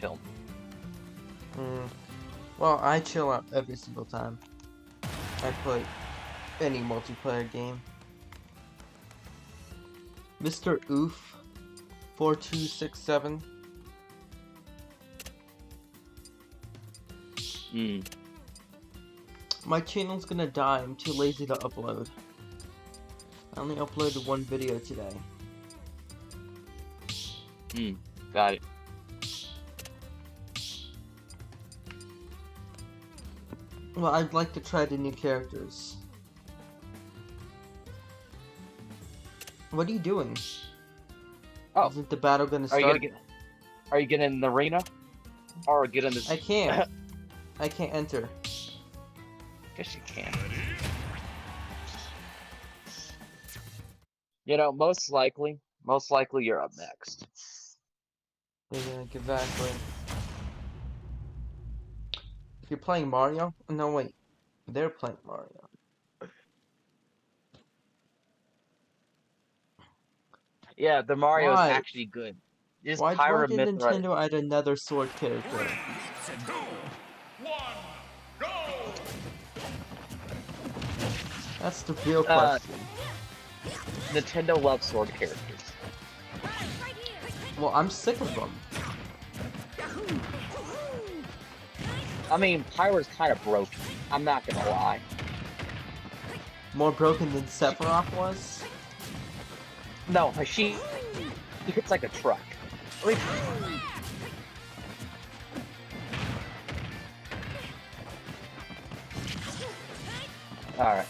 chill? Well, I chill out every single time I play any multiplayer game. Mr. Oof 4267. My channel's gonna die. I'm too lazy to upload. I only uploaded one video today. Got it. Well, I'd like to try the new characters. What are you doing? Oh. Isn't the battle gonna start? Are you getting in the arena? Or get in this? I can't. I can't enter. Guess you can. You know, most likely you're up next. Yeah, exactly. If you're playing Mario? No, wait. They're playing Mario. Yeah, the Mario is Why? actually good. This Why Pyra did Mythra. Nintendo add another sword character? 2, 1, go! That's the real question. Nintendo loves sword characters. Well, I'm sick of them. I mean, Pyra's kind of broken. I'm not gonna lie. More broken than Sephiroth was? No, she hits like a truck. Like, alright.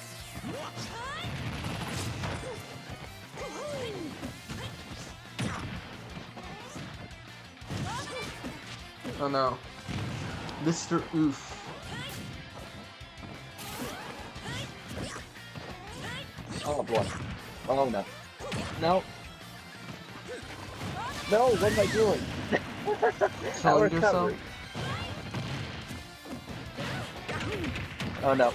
Oh no. Mr. Oof. Oh boy. Oh no. No. No, what am I doing? Killing yourself? Oh no.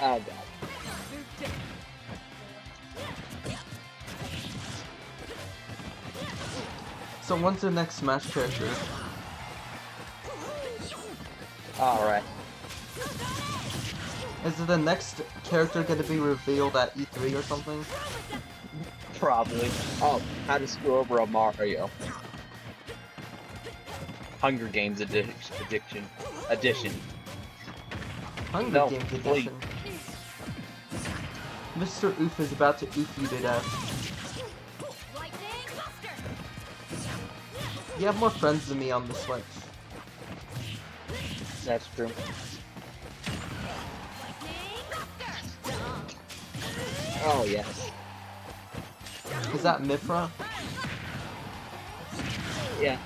Oh god. So when's the next Smash character? Alright. Is it the next character gonna be revealed at E3 or something? Probably. Oh, how to screw over a Mario. Hunger Games Edition. Hunger No, Games wait. Edition. Mr. Oof is about to oof you to death. You have more friends than me on the Switch. That's true. Oh yes. Is that Mythra? Yeah.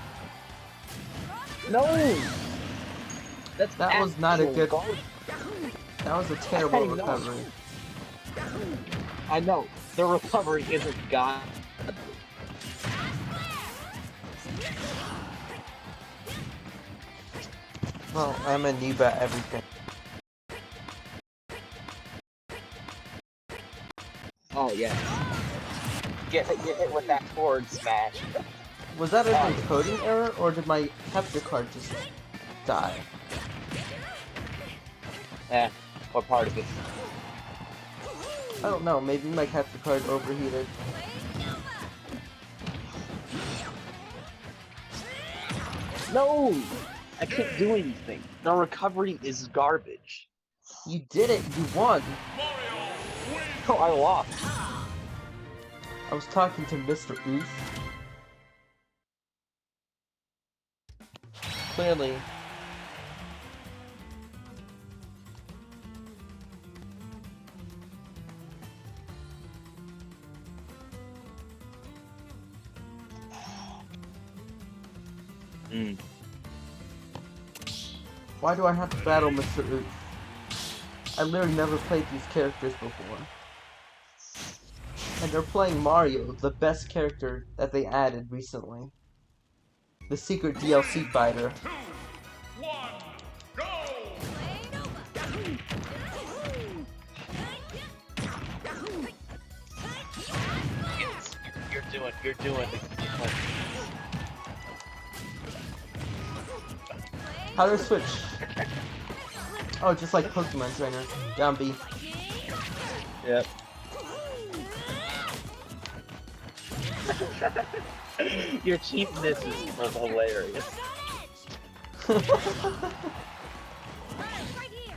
No! That was not a actual good... garbage. That was a terrible I know. recovery. I know. The recovery isn't god. Well, I'm a noob at everything. Oh yeah. Get hit with that forward smash. Was that a encoding error, or did my capture card just die? What part of it? I don't know, maybe my capture card overheated. No! I can't do anything. The recovery is garbage. You did it! You won! No, I lost. I was talking to Mr. Oof. Clearly. Why do I have to battle Mr. Oof? I literally never played these characters before. And they're playing Mario, the best character that they added recently. The secret DLC fighter. 2, 1, go! You're doing How do I switch? Oh, just like Pokemon Trainer. Down B. Yep. Your cheapness is hilarious.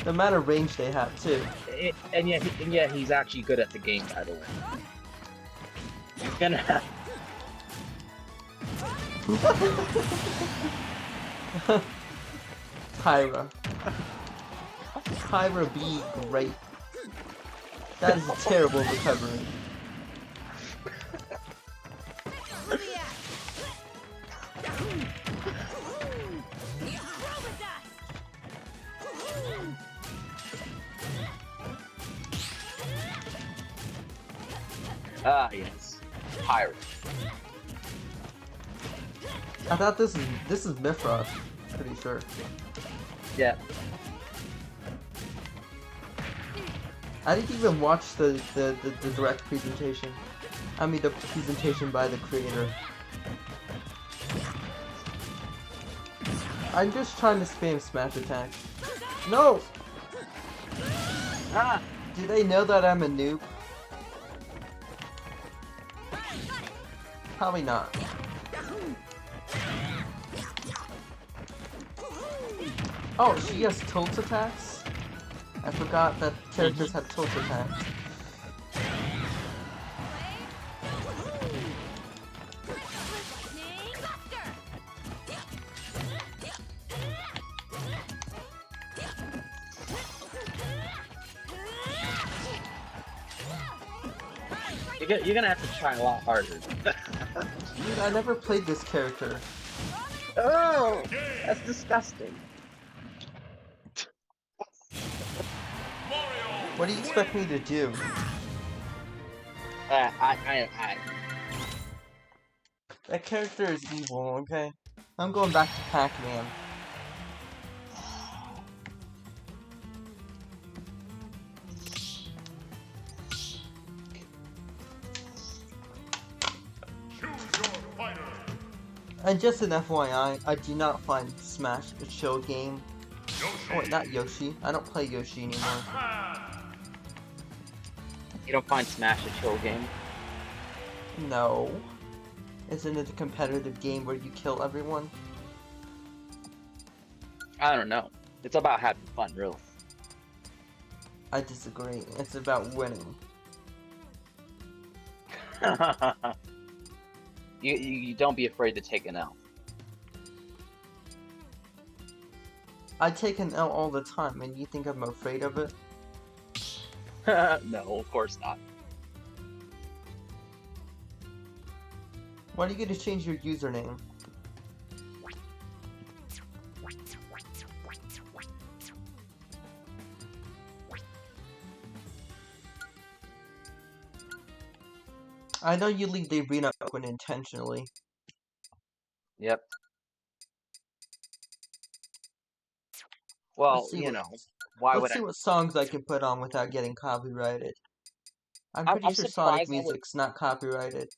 The amount of range they have too. And yet he's actually good at the game, by the way. He's gonna have... Tyra. Tyra be great. That is a terrible recovery. Ah, yes. Pirate. I thought this is Mifrost. Pretty sure. Yeah. I didn't even watch the direct presentation. I mean the presentation by the creator. I'm just trying to spam smash attack. No! Ah! Do they know that I'm a noob? Probably not. Oh, she has tilt attacks? I forgot that characters have tilt attacks. You're gonna have to try a lot harder. Dude, I never played this character. Oh! That's disgusting. What do you expect me to do? That character is evil, okay? I'm going back to Pac-Man. And just an FYI, I do not find Smash a chill game. Oh wait, not Yoshi. I don't play Yoshi anymore. You don't find Smash a chill game? No. Isn't it a competitive game where you kill everyone? I don't know. It's about having fun, really. I disagree. It's about winning. You don't be afraid to take an L. I take an L all the time, and you think I'm afraid of it? No, of course not. Why are you gonna change your username? I know you leave the arena open intentionally. Yep. Well, Let's see you what- know, why Let's would see I? what songs I can put on without getting copyrighted. I'm I'm pretty sure Sonic surprised I would. music's not copyrighted.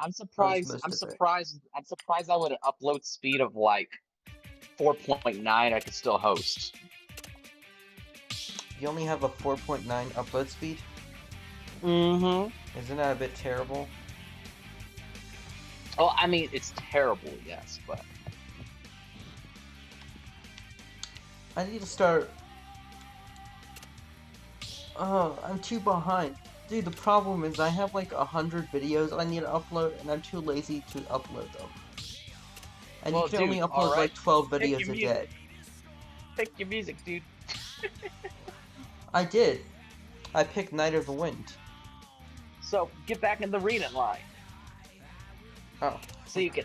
I'm Or at least surprised. most I'm of it. surprised. I'm surprised I would upload speed of like 4.9. I could still host. You only have a 4.9 upload speed? Mm-hmm. Isn't that a bit terrible? Oh, I mean, it's terrible, yes, but I need to start... Oh, I'm too behind. Dude, the problem is I have like 100 videos I need to upload, and I'm too lazy to upload them. And Well, you can only dude, upload alright. like 12 Pick videos your a music. day. pick your music, dude. I did. I picked Night of the Wind. So get back in the reading line, Oh. so you can.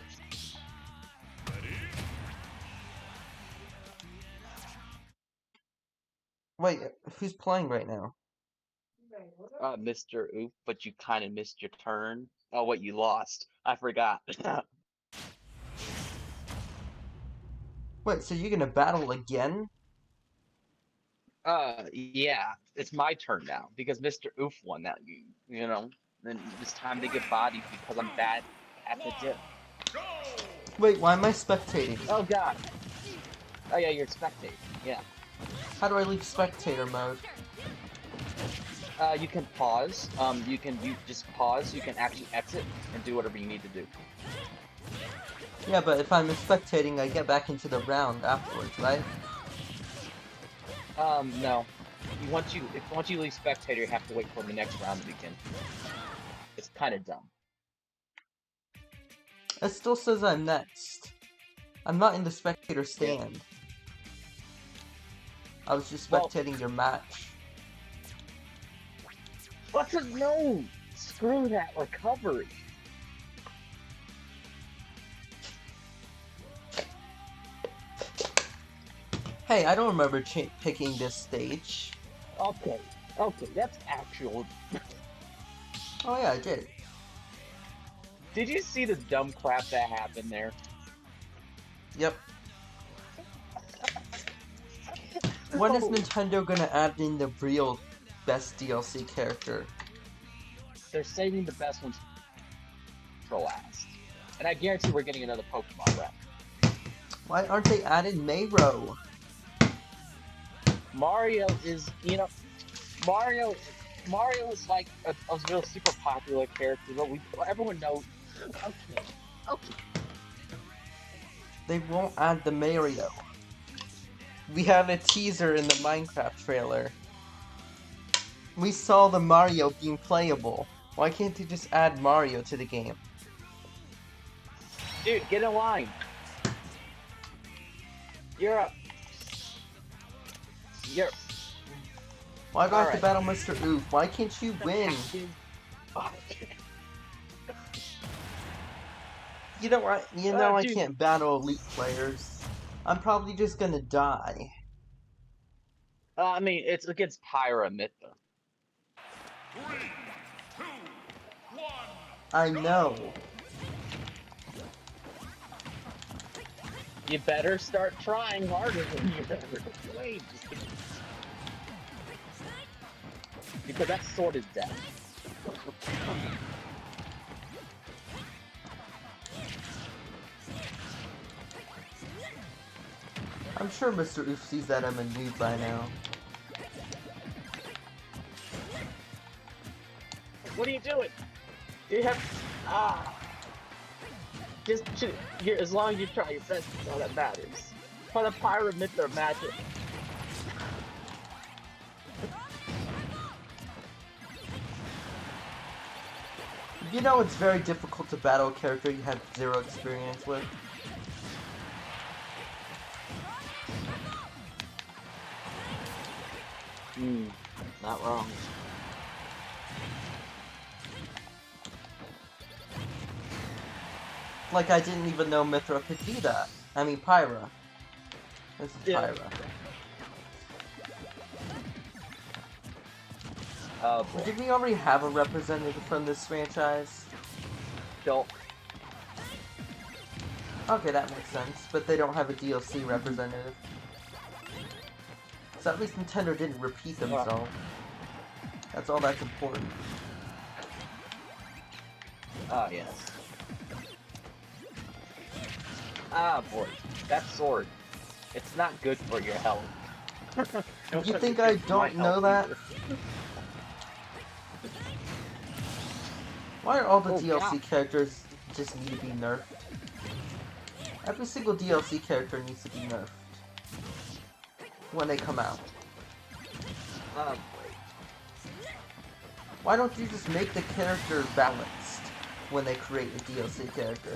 Wait, who's playing right now? Mr. Oof, but you kind of missed your turn. Oh, what you lost? I forgot. Wait, so you're gonna battle again? Yeah, it's my turn now because Mr. Oof won that game. You know, then it's time to get bodied because I'm bad at the dip. Wait, why am I spectating? Oh God. Oh yeah, you're spectating. Yeah. How do I leave spectator mode? You can pause. You just pause. You can actually exit and do whatever you need to do. Yeah, but if I'm spectating, I get back into the round afterwards, right? No. Once you leave spectator, you have to wait for the next round to begin. It's kind of dumb. It still says I'm next. I'm not in the spectator stand. I was just Well- spectating your match. What the no? Screw that recovery. Hey, I don't remember picking this stage. Okay, that's actual. Oh yeah, I did. Did you see the dumb crap that happened there? Yep. When is Oh, Nintendo gonna add in the real best DLC character? they're saving the best ones for last. And I guarantee we're getting another Pokemon rep. Why aren't they adding Mayro? Mario is, Mario is like a real super popular character, but everyone knows. Okay. They won't add the Mario. We had a teaser in the Minecraft trailer. We saw the Mario being playable. Why can't they just add Mario to the game? Dude, get in line. You're up. Why do I have to Alright. battle Mr. Oof? Why can't you win? You know what? I Dude. can't battle elite players. I'm probably just gonna die. I mean, it's against Pyramithra. 3, 2, 1. I know. You better start trying harder than you ever played. Because that sword is death. I'm sure Mr. Oof sees that I'm a noob by now. What are you doing? You have as long as you try your best, that's all that matters. For the Pyramithra magic. You know it's very difficult to battle a character you have zero experience with. Not wrong. Like I didn't even know Mithra could do that. I mean Pyra. This is Yeah. Pyra. Oh boy. Did we already have a representative from this franchise? Don't. Okay, that makes sense. But they don't have a DLC representative. So at least Nintendo didn't repeat themselves. That's all that's important. Oh yes. Ah boy, that sword. It's not good for your health. You think I don't know that? Why are all the Oh, DLC yeah. characters just need to be nerfed? Every single DLC character needs to be nerfed. When they come out. Oh boy. Why don't you just make the character balanced when they create a DLC character?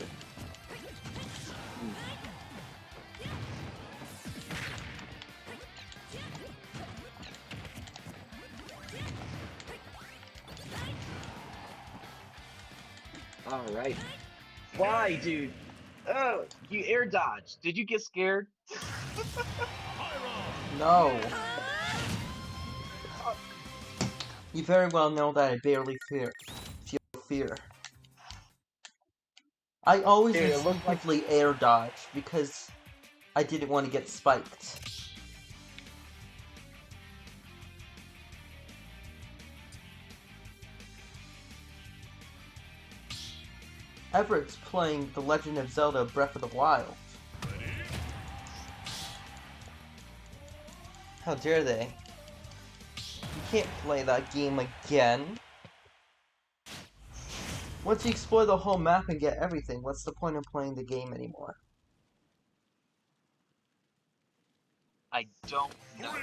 Alright. Why, dude? Oh, you air dodged. Did you get scared? No. You very well know that I barely feel fear. I always Dude, it looked like- instinctively air dodge because I didn't want to get spiked. Everett's playing The Legend of Zelda Breath of the Wild. How dare they? You can't play that game again. Once you explore the whole map and get everything, what's the point of playing the game anymore? I don't know.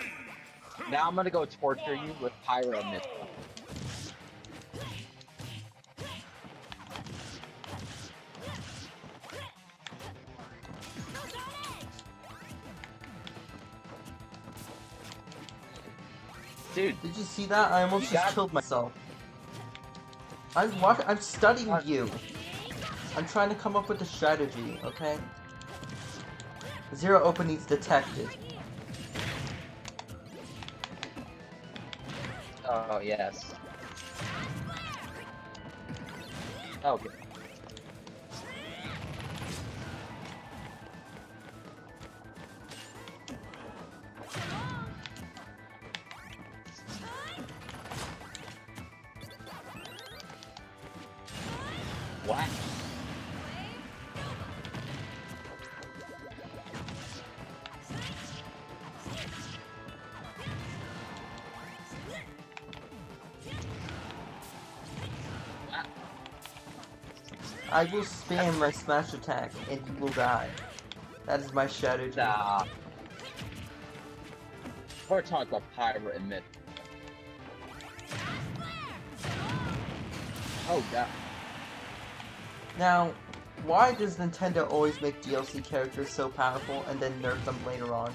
Now I'm gonna go torture you with Pyra and Mithra. Dude, Did you see that? I almost You just got- killed myself. I'm studying you. I'm trying to come up with a strategy, okay? Zero openings detected. oh yes. Okay. What? I will spam my smash attack and you will die. That is my strategy. Nah. We're talking about Pyra and Mithra. Oh god. Now, why does Nintendo always make DLC characters so powerful and then nerf them later on?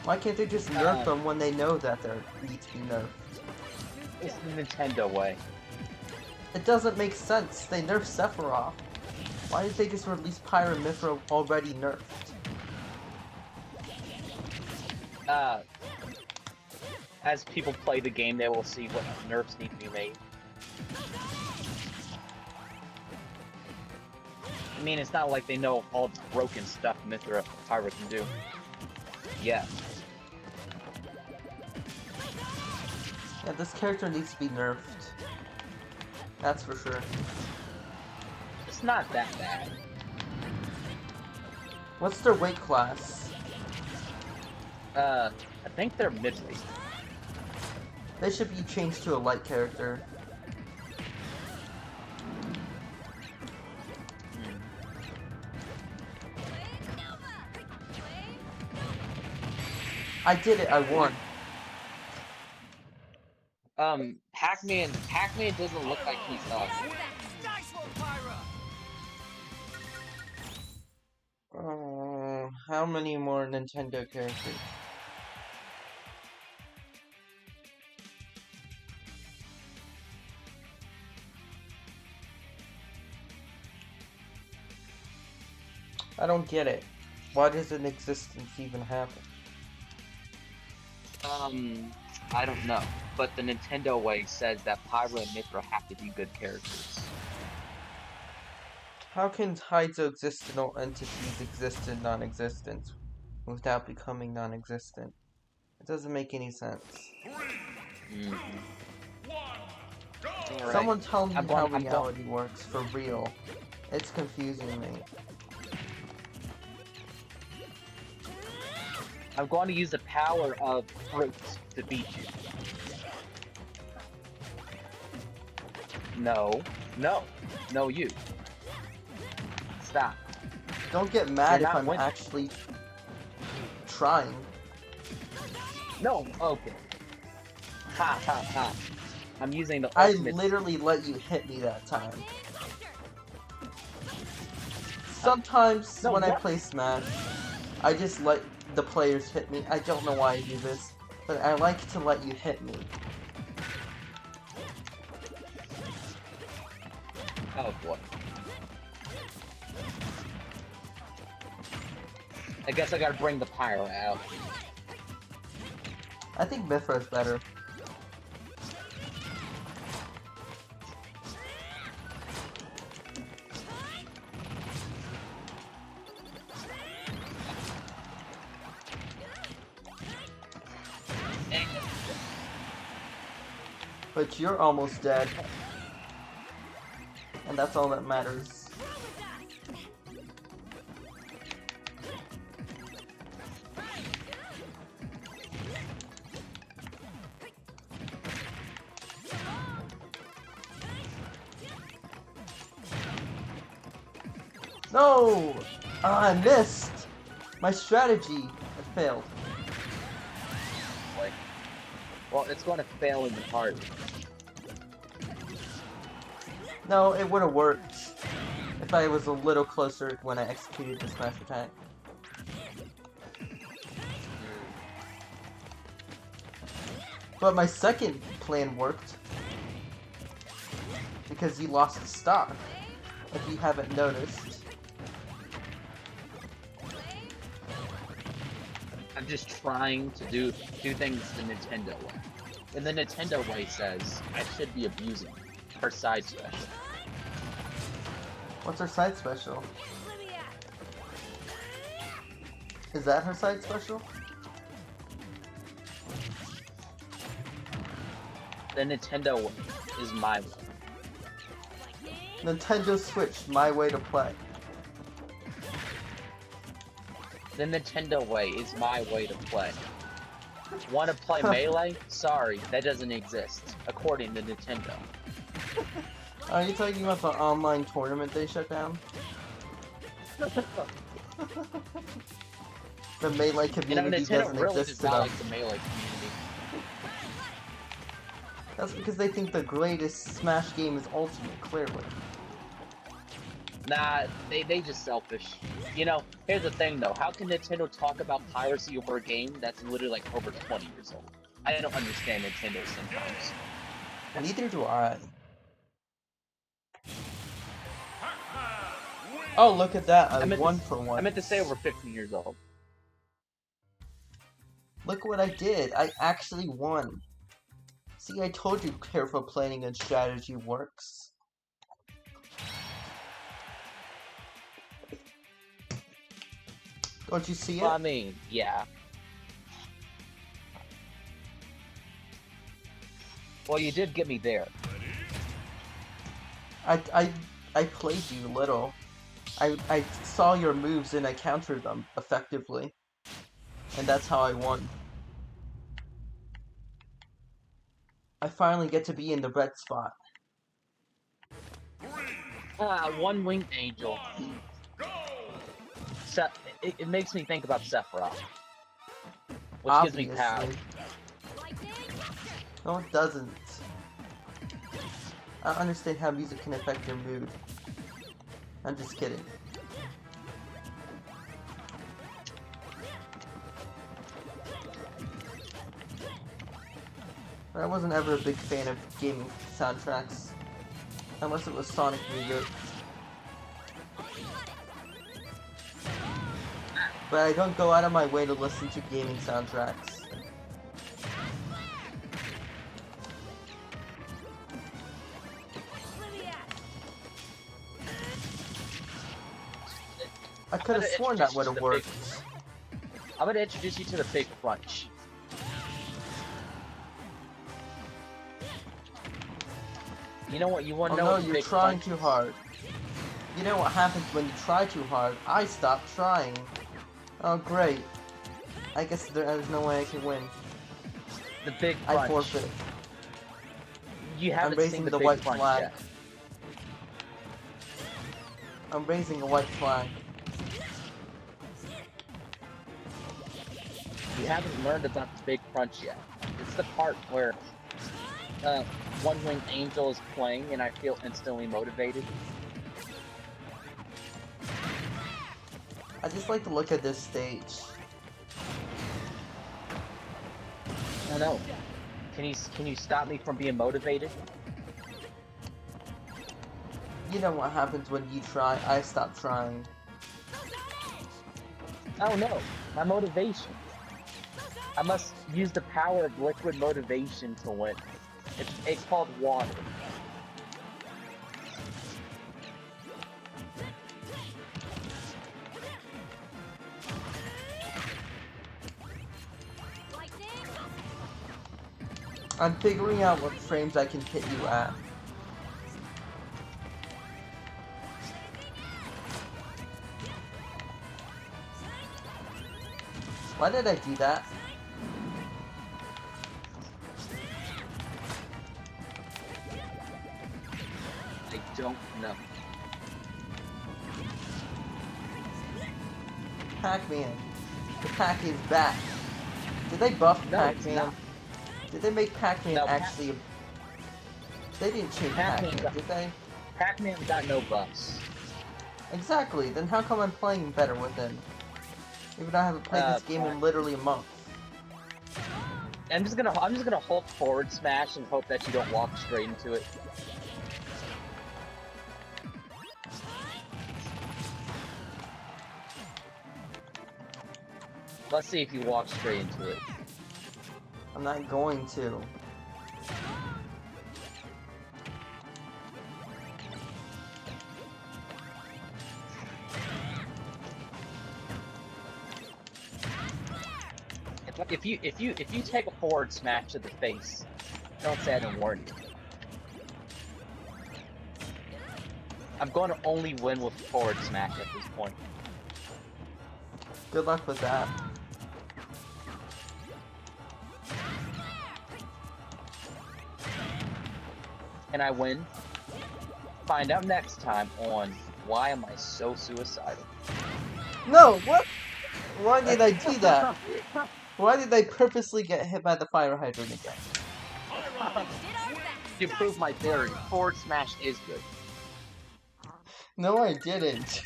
Why can't they just nerf them when they know that they need to be nerfed? It's the Nintendo way. It doesn't make sense. They nerfed Sephiroth. Why did they just release Pyra and Mithra already nerfed? As people play the game, they will see what nerfs need to be made. I mean, it's not like they know all the broken stuff Mithra Pyra can do. Yeah. Yeah, this character needs to be nerfed. That's for sure. It's not that bad. What's their weight class? I think they're mid-weight. They should be changed to a light character. I did it, I won. Pac-Man doesn't look like he's How many more Nintendo characters? I don't get it. Why does an existence even happen? I don't know. But the Nintendo way says that Pyra and Mithra have to be good characters. How can hydroexistental entities exist in non-existence without becoming non-existent? It doesn't make any sense. Mm-hmm. Alright. Someone tell me I'm how going- reality works for real. It's confusing me. I'm going to use the power of fruits to beat you. No. No. No, you. Stop. Don't get mad You're if not I'm winning. actually trying. No. Okay. Ha ha ha. I'm using the I ultimate. literally let you hit me that time. Sometimes No, when I what? play Smash, I just let the players hit me. I don't know why I do this, but I like to let you hit me. Oh boy. I guess I gotta bring the pyro out. I think Mithra's better. But you're almost dead. And that's all that matters. No! Ah, I missed! My strategy had failed. Like, well, it's going to fail in the heart. No, it would have worked if I was a little closer when I executed the smash attack. But my second plan worked. Because you lost the stock. If you haven't noticed. I'm just trying to do things the Nintendo way. And the Nintendo way says I should be abusing her side special. What's her side special? Is that her side special? The Nintendo is my way. Nintendo Switch, my way to play. The Nintendo way is my way to play. Want to play Melee? Sorry, that doesn't exist, according to Nintendo. Are you talking about the online tournament they shut down? The Melee community Nintendo doesn't really exist does not enough. like the Melee community. That's because they think the greatest Smash game is Ultimate, clearly. Nah, they just selfish. You know, here's the thing though, how can Nintendo talk about piracy over a game that's literally like over 20 years old? I don't understand Nintendo sometimes. Neither do I. Oh, look at that, I won for one. I meant to say over 15 years old. Look what I did, I actually won. See, I told you careful planning and strategy works. Don't you see it? Well, I mean, yeah. Well, you did get me there. I played you little. I saw your moves and I countered them effectively. And that's how I won. I finally get to be in the red spot. One winged angel. It makes me think about Sephiroth. Which gives me power. No, it doesn't. I don't understand how music can affect your mood. I'm just kidding. I wasn't ever a big fan of gaming soundtracks. Unless it was Sonic music. But I don't go out of my way to listen to gaming soundtracks. I could have sworn that would have worked. I'm gonna introduce you to the Big Crunch. You know what? You want to know? Oh no, what you're Big trying Crunch too hard. You know what happens when you try too hard? I stop trying. Oh great. I guess there's no way I can win. The Big Crunch. I forfeit. You I'm haven't raising seen the the Big white Crunch flag. yet. I'm raising a white flag. You haven't learned about the Big Crunch yet. It's the part where One Winged Angel is playing and I feel instantly motivated. I just like to look at this stage. I don't know. Can you stop me from being motivated? You know what happens when you try, I stop trying. I don't know. My motivation. I must use the power of liquid motivation to win. It's called water. I'm figuring out what frames I can hit you at. Why did I do that? I don't know. Pac-Man. The Pac is back. Did they buff No, it's Pac-Man? not. Did they make Pac-Man No, actually... They didn't change Pac-Man Pac-Man, got- did they? Pac-Man got no buffs. Exactly, then how come I'm playing better with him? Even though I haven't played this game in literally a month. I'm just gonna hold forward smash and hope that you don't walk straight into it. Let's see if you walk straight into it. I'm not going to. If you take a forward smash to the face, don't say I didn't warn you. I'm going to only win with forward smash at this point. Good luck with that. And I win. Find out next time on Why Am I So Suicidal? No, what? Why did I do that? Why did I purposely get hit by the fire hydrant again? You prove my theory. Forward smash is good. No, I didn't.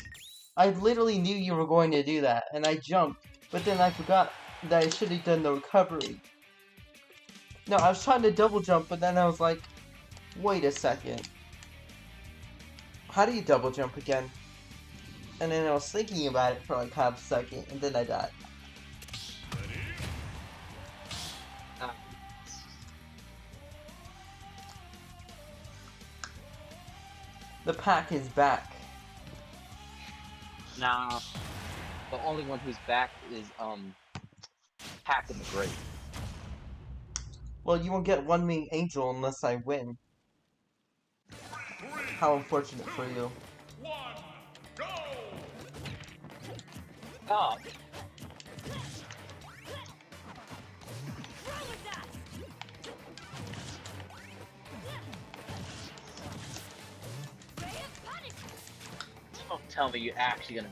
I literally knew you were going to do that, and I jumped, but then I forgot that I should have done the recovery. No, I was trying to double jump, but then I was like, wait a second. How do you double jump again? And then I was thinking about it for like half a second, and then I died. The Pac is back. Nah. The only one who's back is Pac in the Grave. Well, you won't get one wing angel unless I win. How unfortunate for you. One, go! Oh. Don't tell me you're actually gonna.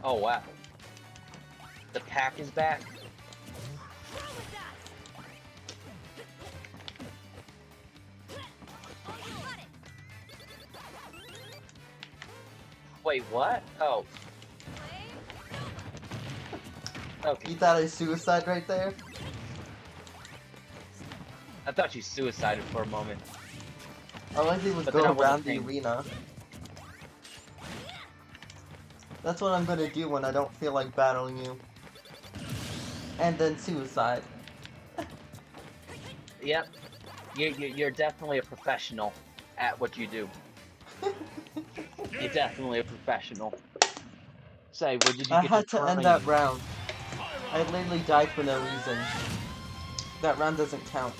Oh wow. The Pac is back. Wait, what? Oh. Okay. You thought I suicide right there? I thought you suicided for a moment. All I did was But go then I wasn't around the paying- arena. That's what I'm gonna do when I don't feel like battling you. And then suicide. Yep. You're definitely a professional at what you do. You're definitely a professional. Say, where did you I get had your to end training? that round. I literally died for no reason. That round doesn't count.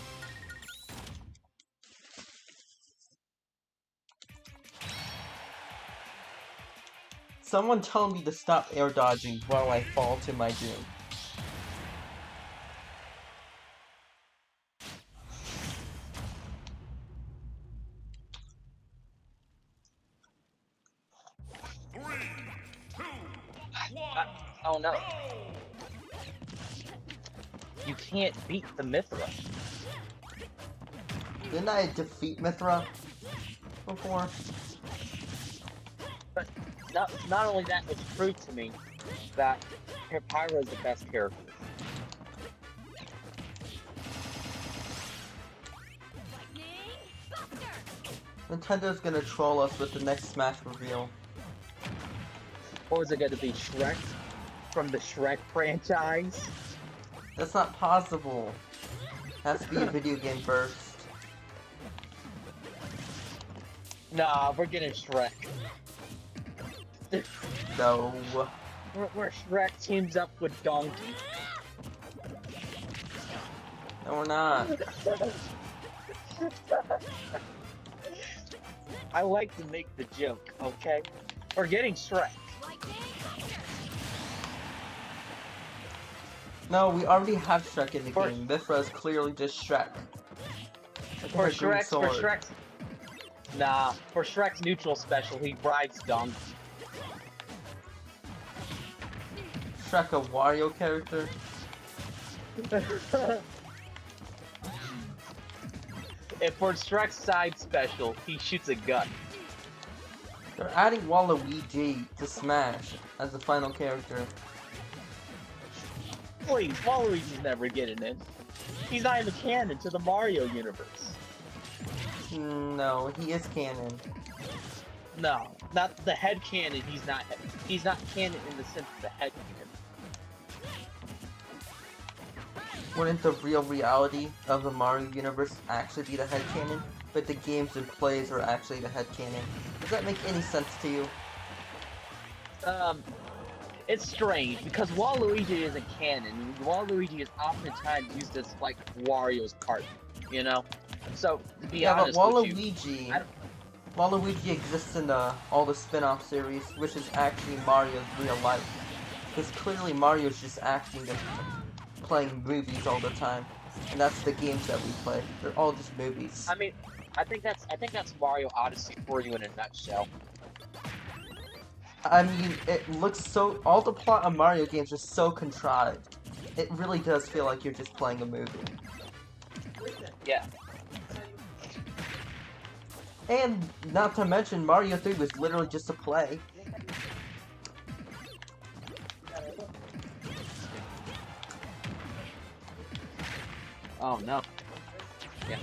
Someone tell me to stop air dodging while I fall to my doom. Three, two, one, Oh no. go! You can't beat the Mithra. Didn't I defeat Mithra before? But not only that, it's proved to me that Pyra is the best character. Nintendo's gonna troll us with the next Smash reveal. Or is it going to be Shrek from the Shrek franchise? That's not possible. Has to be a video game first. Nah, we're getting Shrek. No. Where Shrek teams up with Donkey. No, we're not. I like to make the joke, okay? We're getting Shrek. No, we already have Shrek in the For- game. Mithra is clearly just Shrek. Look at For her green Shrek, sword. Nah, for Shrek's neutral special, he rides Donkey. Shrek a Wario character? And for Shrek's side special, he shoots a gun. They're adding Waluigi to Smash as the final character. Please, Waluigi's never getting in. He's not even canon to the Mario universe. No, he is canon. No, not the head canon. He's not canon in the sense of the head canon. Wouldn't the real reality of the Mario universe actually be the head canon, but the games and plays are actually the head canon? Does that make any sense to you? It's strange because Waluigi isn't canon. Waluigi is oftentimes used as like Wario's partner, you know. So to be Yeah, but honest with you, Waluigi exists in all the spin-off series, which is actually Mario's real life. Because clearly Mario's just acting and playing movies all the time, and that's the games that we play. They're all just movies. I mean, I think that's Mario Odyssey for you in a nutshell. I mean, it looks so. All the plot of Mario games are so contrived. It really does feel like you're just playing a movie. Yeah. And not to mention, Mario 3 was literally just a play. Oh no. Yeah.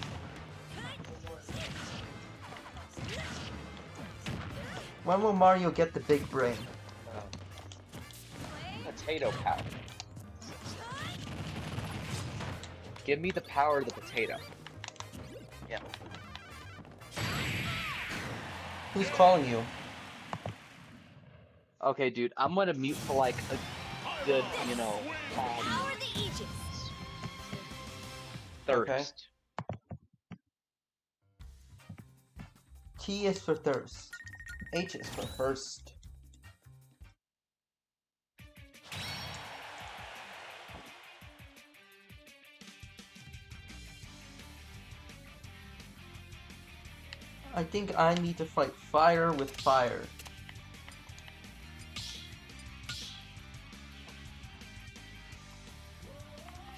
When will Mario get the big brain? Potato power. Give me the power of the potato. Yeah. Who's calling you? Okay, dude, I'm gonna mute for like a good, you know, Power the Aegis. thirst. T is for thirst. H is for first. I think I need to fight fire with fire.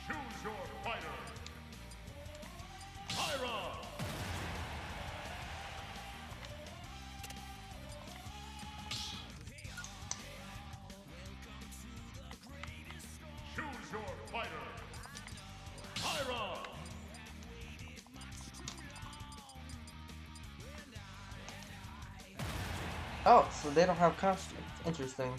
Choose your fighter. Pyra. Choose your fighter. Pyra. Oh, so they don't have costumes. Interesting.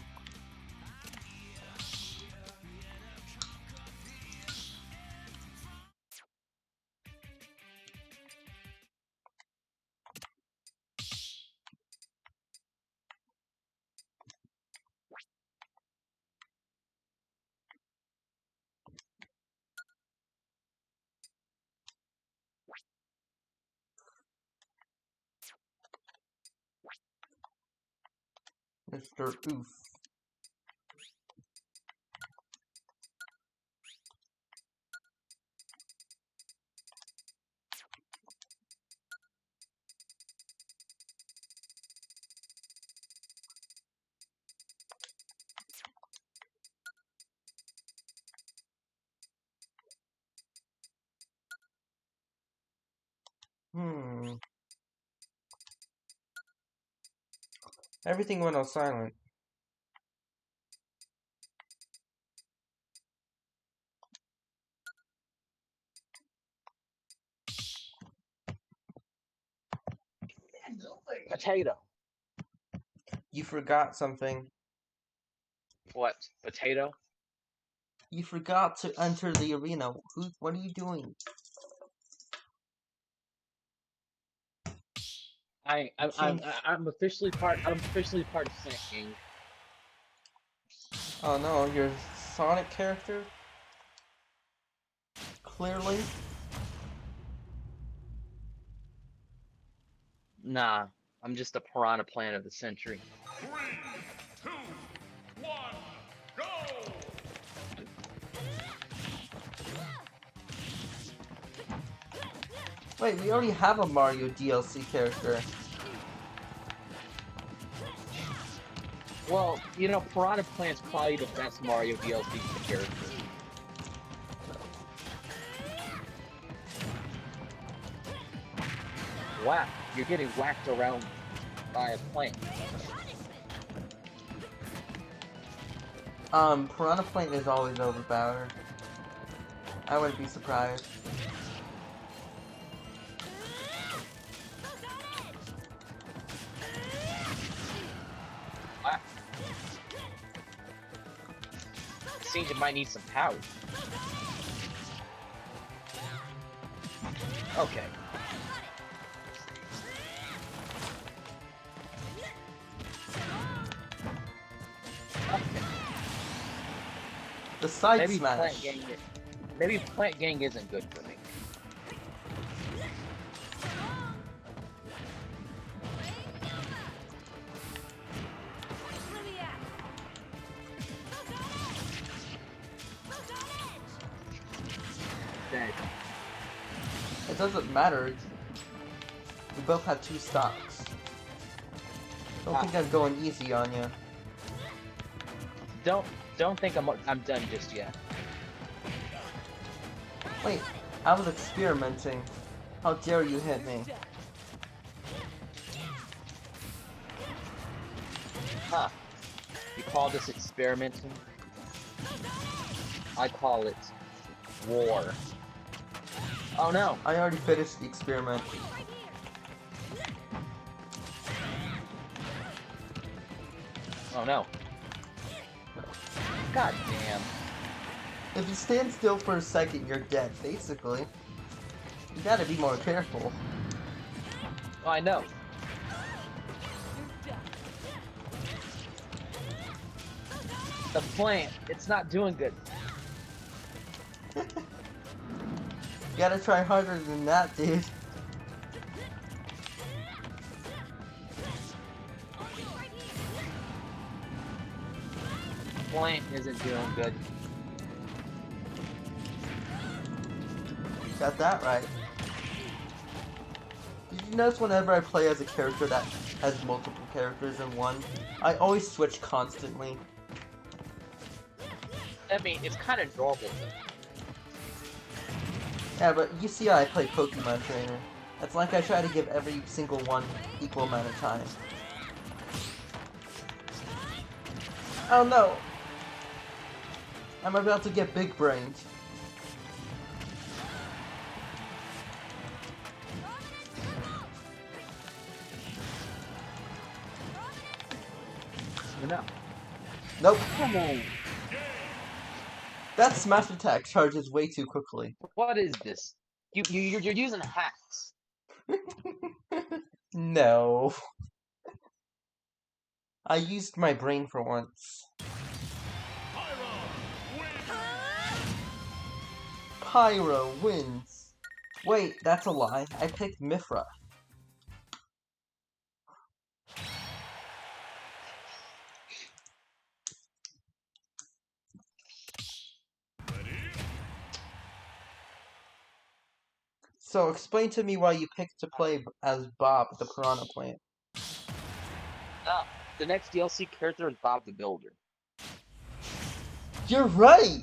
Mr. Oof. Everything went all silent. Potato. You forgot something. What? Potato? You forgot to enter the arena. What are you doing? I'm officially part of Snacking. Oh no, your Sonic character? Clearly. Nah, I'm just a piranha plant of the century. 3, 2, 1, go! Wait, we already have a Mario DLC character. Well, you know, Piranha Plant's probably the best Mario DLC character. Wow, you're getting whacked around by a plant. Piranha Plant is always overpowered. I wouldn't be surprised. Wow. Seems you might need some power. Okay. Okay. The side Maybe smash. Maybe Plant Gang isn't good for me. Dead. It doesn't matter. We both have 2 stocks. Don't think I'm going easy on you. Don't think I'm done just yet. Wait, I was experimenting. How dare you hit me? Huh. You call this experimenting? I call it war. Oh no! I already finished the experiment. Oh no. God damn. If you stand still for a second, you're dead, basically. You gotta be more careful. Oh, I know. The plant, it's not doing good. You gotta try harder than that, dude. Plant isn't doing good. Got that right. Did you notice whenever I play as a character that has multiple characters in one, I always switch constantly? I mean, it's kind of normal though. Yeah, but you see how I play Pokemon Trainer. It's like I try to give every single one equal amount of time. Oh no! I'm about to get big brained. No. Nope. Come on. That smash attack charges way too quickly. What is this? You're using hacks. No. I used my brain for once. Pyro wins. Wait, that's a lie. I picked Mifra. So explain to me why you picked to play as Bob, the Piranha Plant. The next DLC character is Bob the Builder. You're right!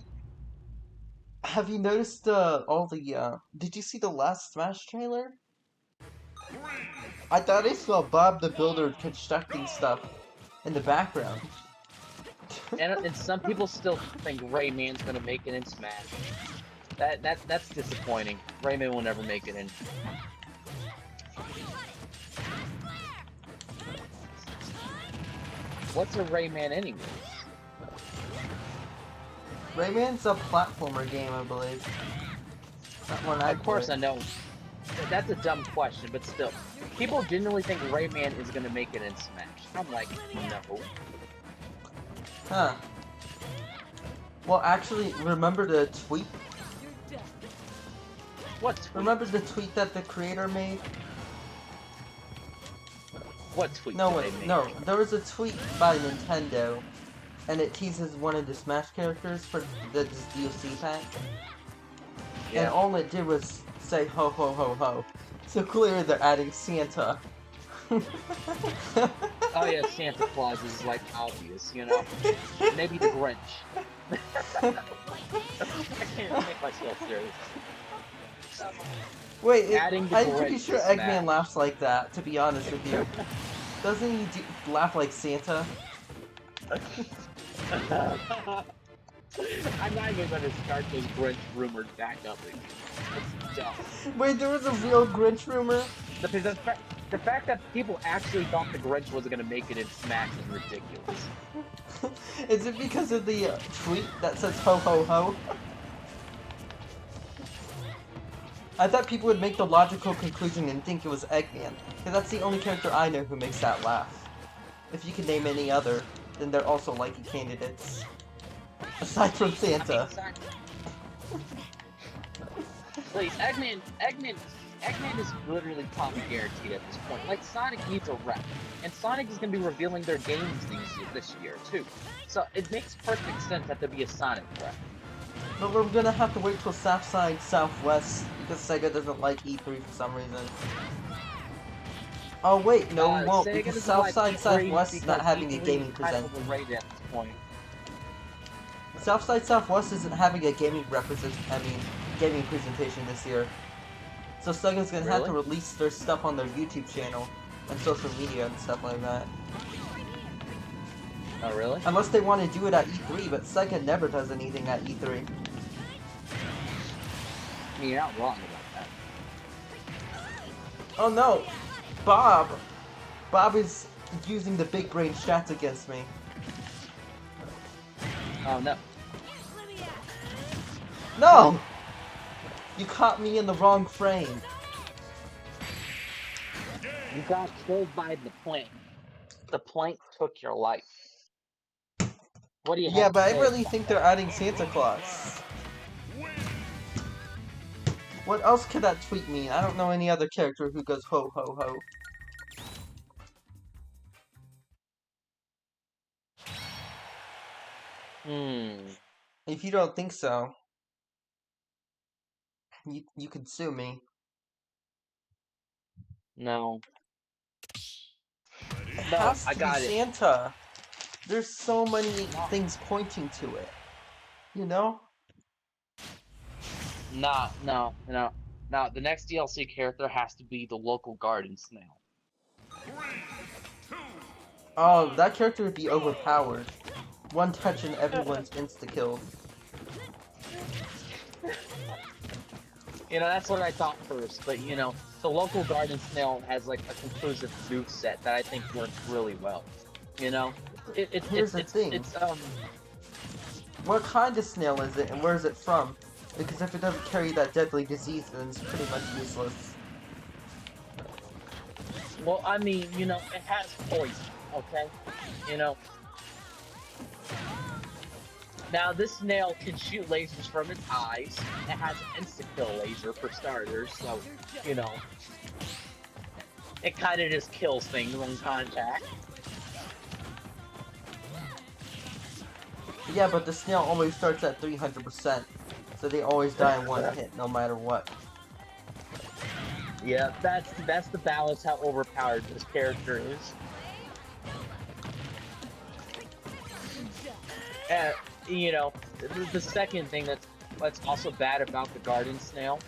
Have you noticed all the, did you see the last Smash trailer? I thought I saw Bob the Builder constructing stuff in the background. And some people still think Rayman's gonna make it in Smash. That's disappointing. Rayman will never make it in. What's a Rayman anyways? Rayman's a platformer game, I believe. That one I Of course played. I know. That's a dumb question, but still. People genuinely think Rayman is gonna make it in Smash. I'm like, no. Huh. Well, actually, remember the tweet? What tweet? Remember the tweet that the creator made? What tweet? No, did wait, they make? no. There was a tweet by Nintendo, and it teases one of the Smash characters for this DLC pack. And Yeah. all it did was say ho ho ho ho. So clearly they're adding Santa. Oh yeah, Santa Claus is like obvious, you know. Maybe the Grinch. I can't make myself serious. Wait, Adding the I'm pretty Grinch sure to Eggman Smash. laughs like that, to be honest with you. Doesn't he laugh like Santa? I'm not even gonna start those Grinch rumors back up again. It's dumb. Wait, there was a real Grinch rumor? The fact that people actually thought the Grinch was gonna make it in Smash is ridiculous. Is it because of the tweet that says ho ho ho? I thought people would make the logical conclusion and think it was Eggman, because that's the only character I know who makes that laugh. If you can name any other, then they're also likely candidates. Aside from Santa. Please, Eggman is literally probably guaranteed at this point. Like, Sonic needs a rep, and Sonic is going to be revealing their games this year, too. So, it makes perfect sense that there be a Sonic rep. But we're gonna have to wait till Southside Southwest, because Sega doesn't like E3 for some reason. Oh wait, no we won't, Sega because doesn't like Southside E3 Southwest is not because having a E3 gaming is kind present. of overrated at this point. Southside Southwest isn't having a gaming gaming presentation this year. So Sega's gonna have to Really? release their stuff on their YouTube channel and social media and stuff like that. Oh, really? Unless they want to do it at E3, but Sega never does anything at E3. I mean, you're not wrong about that. Oh no! Bob! Bob is using the big brain shots against me. Oh, no. No! You caught me in the wrong frame. You got killed by the plank. The plank took your life. What do you Yeah, have but to I say really about think that? they're adding Santa Claus. What else could that tweet mean? I don't know any other character who goes ho ho ho. If you don't think so, you can sue me. No. It No, has I to be got it. Santa. There's so many things pointing to it. You know? Nah, no. Nah, the next DLC character has to be the local garden snail. 3, 2, Oh, that character would be overpowered. One touch and everyone's insta-killed. You know, that's what I thought first, but you know, the local garden snail has like a conclusive move set that I think works really well. You know? Here's the thing. What kind of snail is it, and where is it from? Because if it doesn't carry that deadly disease, then it's pretty much useless. Well, I mean, you know, it has poison, okay? You know. Now, this snail can shoot lasers from its eyes. It has an insta-kill laser for starters, so, you know. It kind of just kills things on contact. Yeah, but the snail always starts at 300%, so they always die in one hit, no matter what. Yeah, that's the balance how overpowered this character is. You know, the second thing that's also bad about the garden snail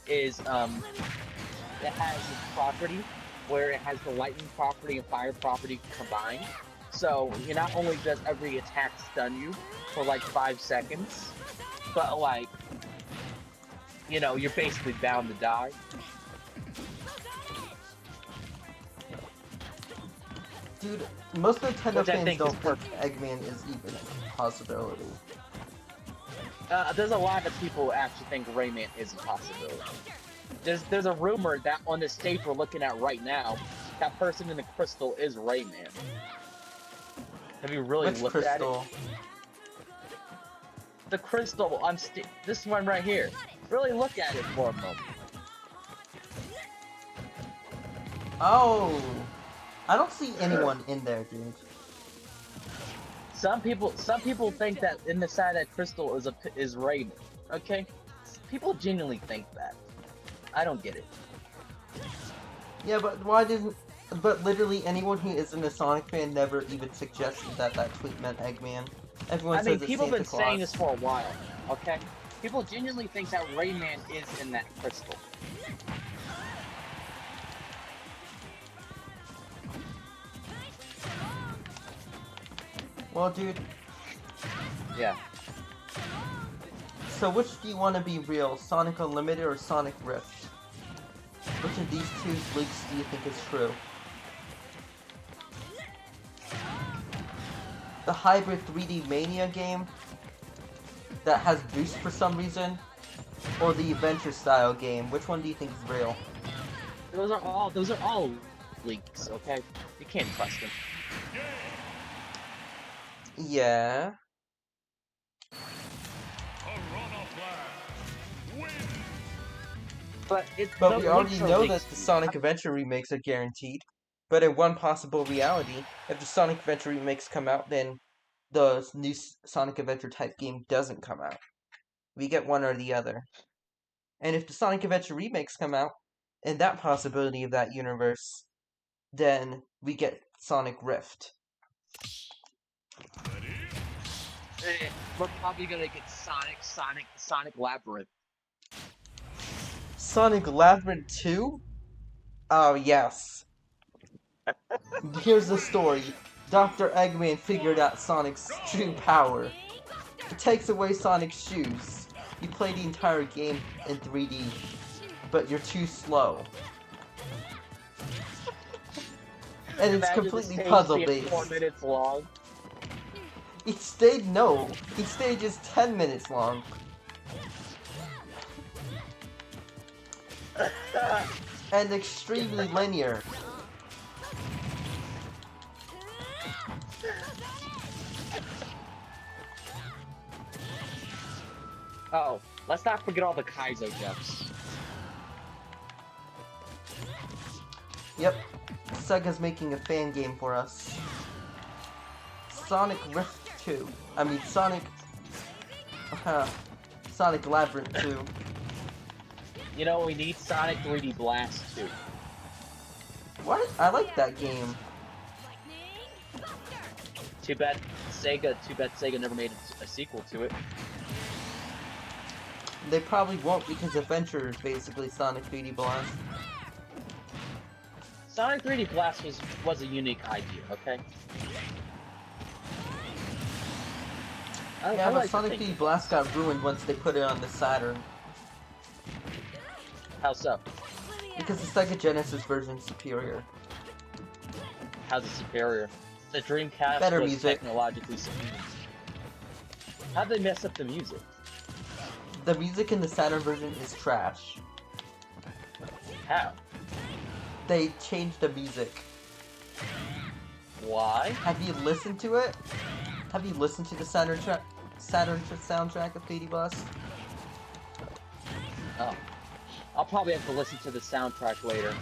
is it has a property where it has the lightning property and fire property combined. So not only does every attack stun you for like 5 seconds, but like, you know, you're basically bound to die. Dude, most Nintendo Which I fans think don't is think Eggman is even a possibility. There's a lot of people who actually think Rayman is a possibility. There's a rumor that on the stage we're looking at right now, that person in the crystal is Rayman. Have you really Which looked crystal? at it? The crystal this one right here. Really look at it for a moment. Oh! I don't see anyone in there, dude. Some people think that in the side of that crystal is Rayman. Okay? People genuinely think that. I don't get it. Yeah, but why didn't... But literally anyone who isn't a Sonic fan never even suggested that that tweet meant Eggman. Everyone I mean, says it's people have Santa been saying Claus. this for a while. Okay, people genuinely think that Rayman is in that crystal. Well, dude, Yeah. so which do you want to be real? Sonic Unlimited or Sonic Rift? Which of these two leaks do you think is true? The hybrid 3D Mania game that has boost for some reason? Or the adventure style game? Which one do you think is real? Those are all leaks. Okay, you can't trust them. Yeah. A runner plan. Win. But But the we already leaks are know leaks, that the dude. Sonic Adventure remakes are guaranteed. But in one possible reality, if the Sonic Adventure remakes come out, then the new Sonic Adventure type game doesn't come out. We get one or the other. And if the Sonic Adventure remakes come out, in that possibility of that universe, then we get Sonic Rift. Ready? We're probably gonna get Sonic Labyrinth. Sonic Labyrinth 2? Oh, yes. Here's the story. Dr. Eggman figured out Sonic's true power. It takes away Sonic's shoes. You play the entire game in 3D, but you're too slow. And it's Imagine completely the stage puzzle being based. 4 minutes long. Each stage is 10 minutes long. And extremely linear. Oh, let's not forget all the Kaizo jumps. Yep, Sega's making a fan game for us. Sonic Rift 2. I mean, Sonic Labyrinth 2. You know, we need Sonic 3D Blast too. What? I like that game. Too bad Sega never made a sequel to it. They probably won't because Adventure is basically Sonic 3D Blast. Sonic 3D Blast was a unique idea, okay? Yeah, I but like to Sonic think 3D Blast got ruined once they put it on the Saturn. how so? Because the Sega Genesis version's superior. How's it superior? The Dreamcast Better was music. technologically superior. How'd they mess up the music? The music in the Saturn version is trash. How? They changed the music. Why? Have you listened to it? Have you listened to the Saturn soundtrack of 3D Blast? Oh. I'll probably have to listen to the soundtrack later.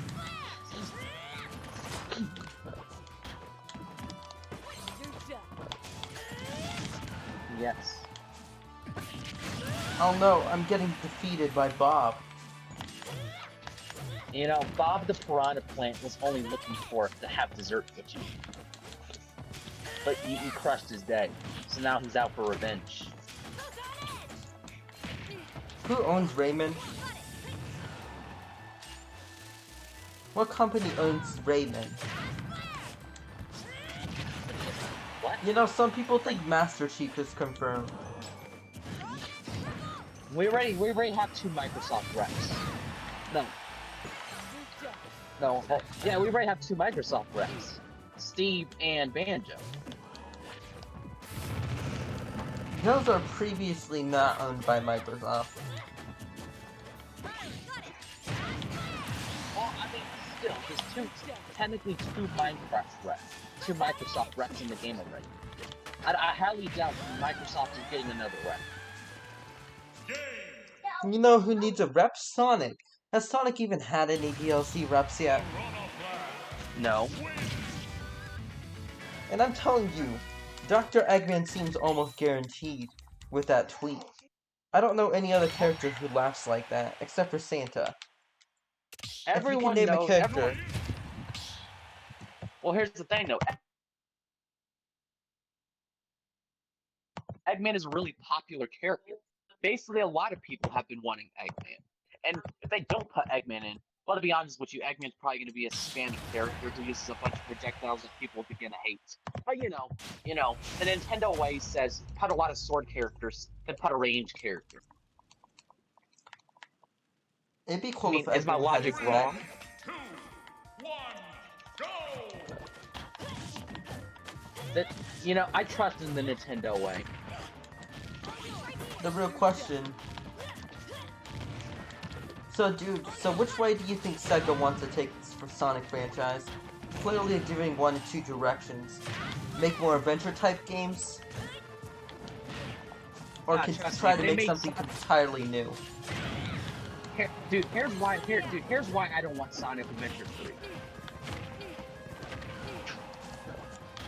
Yes. Oh no, I'm getting defeated by Bob. You know, Bob the Piranha Plant was only looking for to have dessert with you. But he crushed his day, so now he's out for revenge. Who owns Rayman? What company owns Rayman? What? You know, some people think Master Chief is confirmed. We already have 2 Microsoft reps. No. No, yeah, we already have 2 Microsoft reps. Steve and Banjo. Those are previously not owned by Microsoft. Well, I mean, still, there's technically 2 Minecraft reps. 2 Microsoft reps in the game already. I highly doubt Microsoft is getting another rep. Game. You know who needs a rep? Sonic. Has Sonic even had any DLC reps yet? Runner plan. No. Win. And I'm telling you, Dr. Eggman seems almost guaranteed with that tweet. I don't know any other character who laughs like that, except for Santa. Everyone if you can name knows. a character, Well, here's the thing though. Eggman is a really popular character. Basically, a lot of people have been wanting Eggman. And if they don't put Eggman in, well, to be honest with you, Eggman's probably going to be a spammy character who uses a bunch of projectiles that people are going to hate. But the Nintendo way says put a lot of sword characters than put a range character. It'd be I cool mean, if is my Eggman had logic his wrong? neck. 2, 1, go! That I trust in the Nintendo way. The real question. So, dude, which way do you think Sega wants to take this for Sonic franchise? Clearly giving one of two directions. Make more adventure-type games? Or Nah, could trust try me, to they make made something Sonic- entirely new? Here's why I don't want Sonic Adventure 3.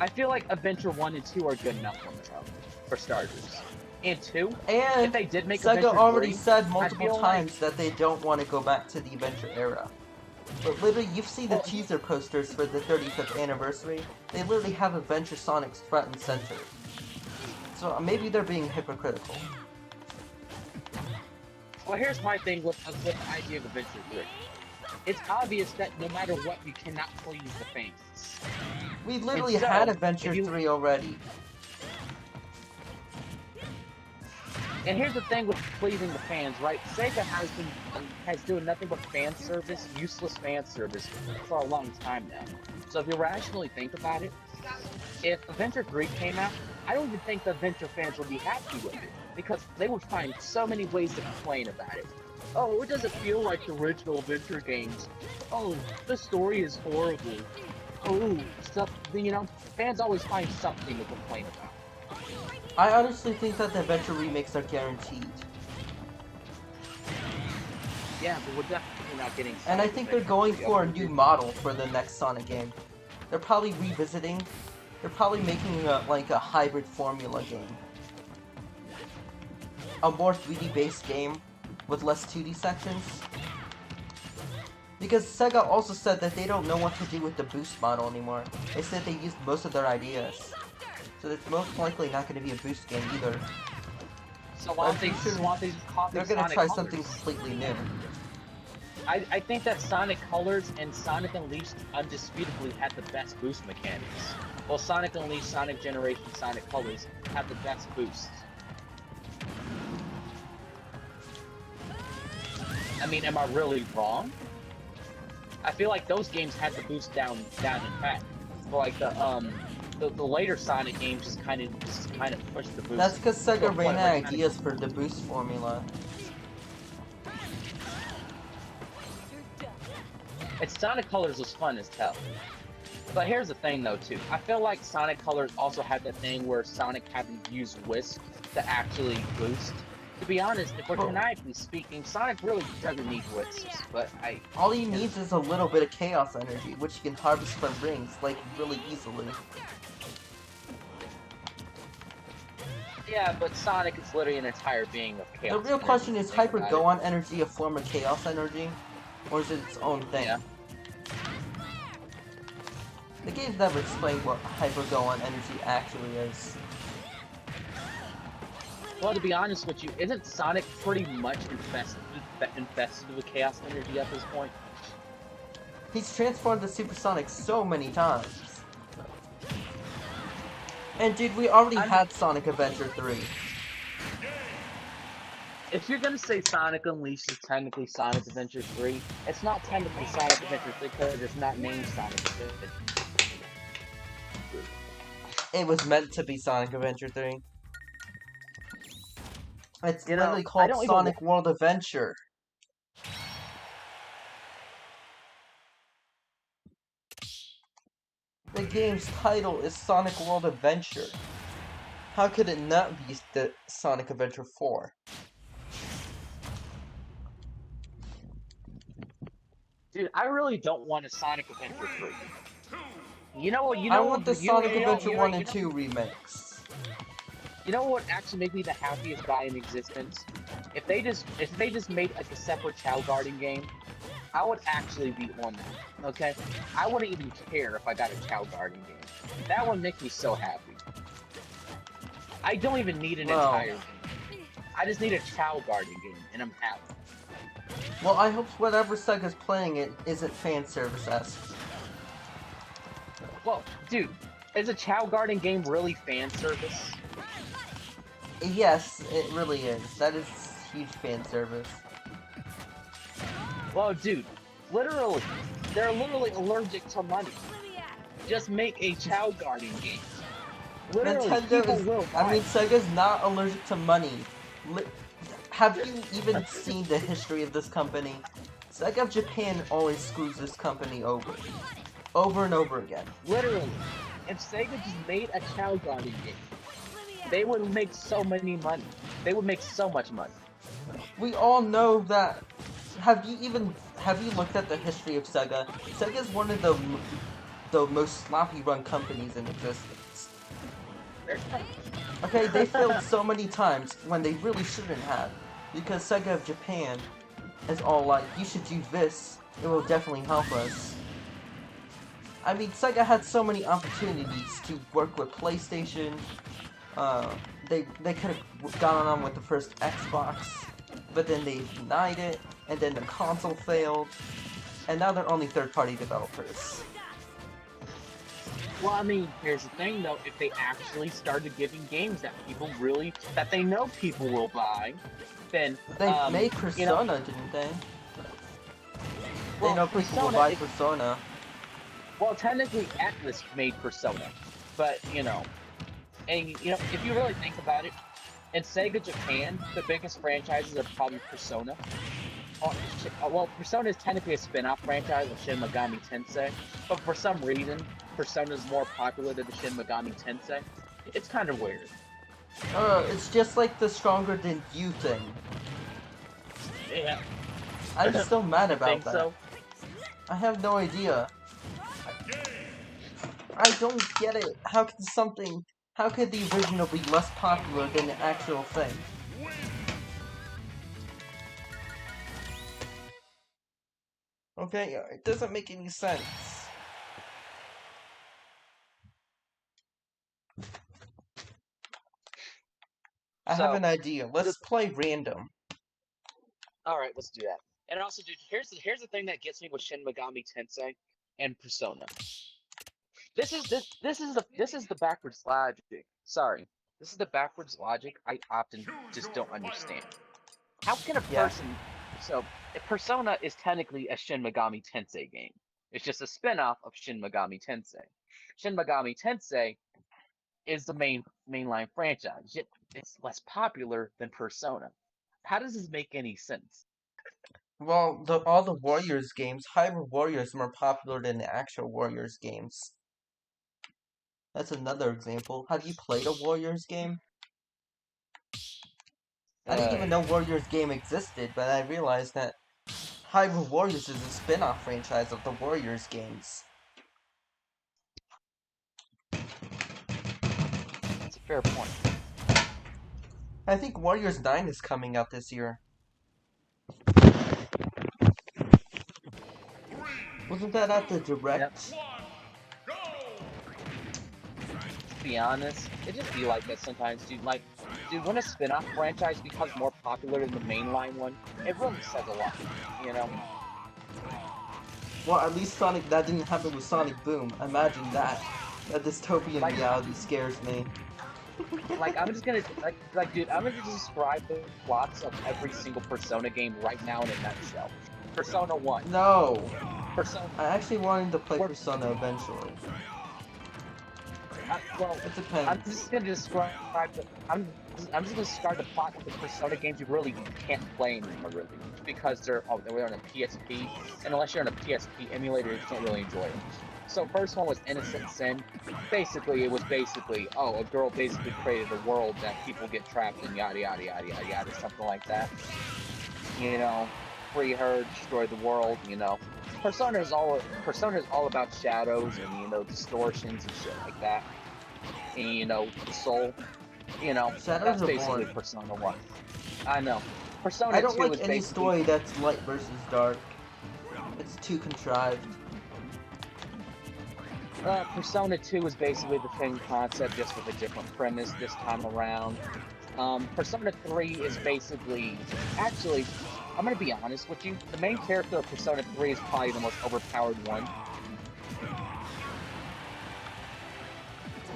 I feel like Adventure 1 and 2 are good enough on their own, for starters. And 2, if And they did make Sega Adventure already 3, said multiple feel times that they don't want to go back to the adventure era. But literally, you've seen the Well- teaser posters for the 35th anniversary. They literally have Adventure Sonic front and center. So maybe they're being hypocritical. Well, here's my thing with the idea of Adventure 3. It's obvious that no matter what, you cannot please the fans. We literally so, had Adventure if you- 3 already. And here's the thing with pleasing the fans, right? Sega has doing nothing but fan service, useless fan service for a long time now. So if you rationally think about it, if Adventure 3 came out, I don't even think the Adventure fans would be happy with it because they would find so many ways to complain about it. Oh, it doesn't feel like the original Adventure games. Oh, the story is horrible. Oh, stuff. Fans always find something to complain about. I honestly think that the Adventure remakes are guaranteed. Yeah, but we're definitely not getting. And I Sonic think they're Adventure going 3 for a updated. new model for the next Sonic game. They're probably revisiting. They're probably making like a hybrid formula game. A more 3D based game with less 2D sections. Because Sega also said that they don't know what to do with the boost model anymore. They said they used most of their ideas. So it's most likely not going to be a boost game either. So why don't I'm they pretty sure just copy They're going to Sonic try Colors? something completely new. I think that Sonic Colors and Sonic Unleashed undisputably had the best boost mechanics. Well, Sonic Unleashed, Sonic Generation, Sonic Colors have the best boosts. I mean, am I really wrong? I feel like those games had the boost down in pat. But like the later Sonic games just kind of pushed the boost. That's because to a Sega point ran where out it of kinda- ideas for the boost formula. Sonic Colors was fun as hell. But here's the thing though too. I feel like Sonic Colors also had that thing where Sonic had to use Whisk to actually boost. To be honest, if we're Well- canonically speaking, Sonic really doesn't need Whisks, but All he needs is a little bit of chaos energy, which he can harvest from rings, like, really easily. yeah, but Sonic is literally an entire being of chaos. The real energy, question is, think Hyper about it. Gohan energy a form of chaos energy? Or is it its own thing? Yeah. The game's never explained what Hyper Gohan energy actually is. Well, to be honest with you, isn't Sonic pretty much infested with chaos energy at this point? He's transformed to Supersonic so many times. And dude, we already had Sonic Adventure 3. If you're gonna say Sonic Unleashed is technically Sonic Adventure 3, it's not technically Sonic Adventure 3 because it's not named Sonic Adventure 3. It was meant to be Sonic Adventure 3. It's You know, literally I called don't even Sonic World Adventure. The game's title is Sonic World Adventure. How could it not be the Sonic Adventure 4? Dude, I really don't want a Sonic Adventure 3. You know what? I want the Sonic Adventure 1 and 2 remakes. You know what would actually make me the happiest guy in existence? If they just made like a separate Chao Garden game, I would actually be on that. Okay, I wouldn't even care if I got a Chow Garden game. That would make me so happy. I don't even need an Well, entire game. I just need a Chow Garden game, and I'm happy. well, I hope whatever Sega's playing it isn't fan service-esque. Well, dude, is a Chow Garden game really fan service? Yes, it really is. That is huge fan service. Well, dude, literally, they're literally allergic to money. Just make a Chow Garden game. Literally, Nintendo people is. will I buy mean, it. Sega's not allergic to money. Li- Have you even seen the history of this company? Sega of Japan always screws this company over. Over and over again. Literally, if Sega just made a Chow Garden game, they would make so many money. They would make so much money. We all know that. Have you looked at the history of Sega? Sega is one of the most sloppy run companies in existence. Okay, they failed so many times when they really shouldn't have. Because Sega of Japan is all like, you should do this, it will definitely help us. I mean, Sega had so many opportunities to work with PlayStation. They could have gone on with the first Xbox, but then they denied it, and then the console failed, and now they're only third-party developers. Well, I mean, here's the thing though, if they actually started giving games that that they know people will buy, then, They made you Persona, know, didn't they? well, They know people will buy Persona. well, technically Atlas made Persona, but, and, if you really think about it, in Sega Japan, the biggest franchises are probably Persona. Well, Persona is technically a spin-off franchise of Shin Megami Tensei, but for some reason, Persona is more popular than the Shin Megami Tensei. It's kind of weird. It's just like the stronger than you thing. Yeah. I'm still mad about Think that. so? I have no idea. I don't get it. How could the original be less popular than the actual thing? Okay, it doesn't make any sense. I have an idea. Let's play random. All right, let's do that. And also, dude, here's the thing that gets me with Shin Megami Tensei and Persona. This is the backwards logic. Sorry, this is the backwards logic I often just don't understand. How can a Yeah. person? So, if Persona is technically a Shin Megami Tensei game. It's just a spin-off of Shin Megami Tensei. Shin Megami Tensei is the mainline franchise, yet it's less popular than Persona. How does this make any sense? Well, all the Warriors games, Hyrule Warriors, are more popular than the actual Warriors games. That's another example. Have you played a Warriors game? I didn't even know Warriors game existed, but I realized that Hyrule Warriors is a spin-off franchise of the Warriors games. That's a fair point. I think Warriors 9 is coming out this year. Wasn't that at the Direct? To be honest, it just be like that sometimes, dude. Like, dude, when a spin-off franchise becomes more popular than the mainline one, it really says a lot, you know? Well, at least that didn't happen with Sonic Boom. Imagine that. That dystopian Like- reality scares me. Like, I'm just gonna, dude, I'm gonna describe the plots of every single Persona game right now in a nutshell. Persona 1. No! Persona... I actually wanted to play Persona eventually. well, It depends. I'm just gonna describe I'm just gonna describe the plot of the Persona games you really can't play anymore, really, because they're on a PSP, and unless you're on a PSP emulator, you can't really enjoy it. So first one was Innocent Sin. Basically, it was a girl basically created a world that people get trapped in, yada yada yada yada yada, something like that. You know, free her, destroy the world. You know, Persona is all about shadows and distortions and shit like that. And the soul. Shadows That's are basically boring. Persona 1. I know. Persona I don't 2 like is any basically... story that's light versus dark. It's too contrived. Persona 2 is basically the same concept, just with a different premise this time around. Persona 3 is basically... Actually, I'm gonna be honest with you. The main character of Persona 3 is probably the most overpowered one.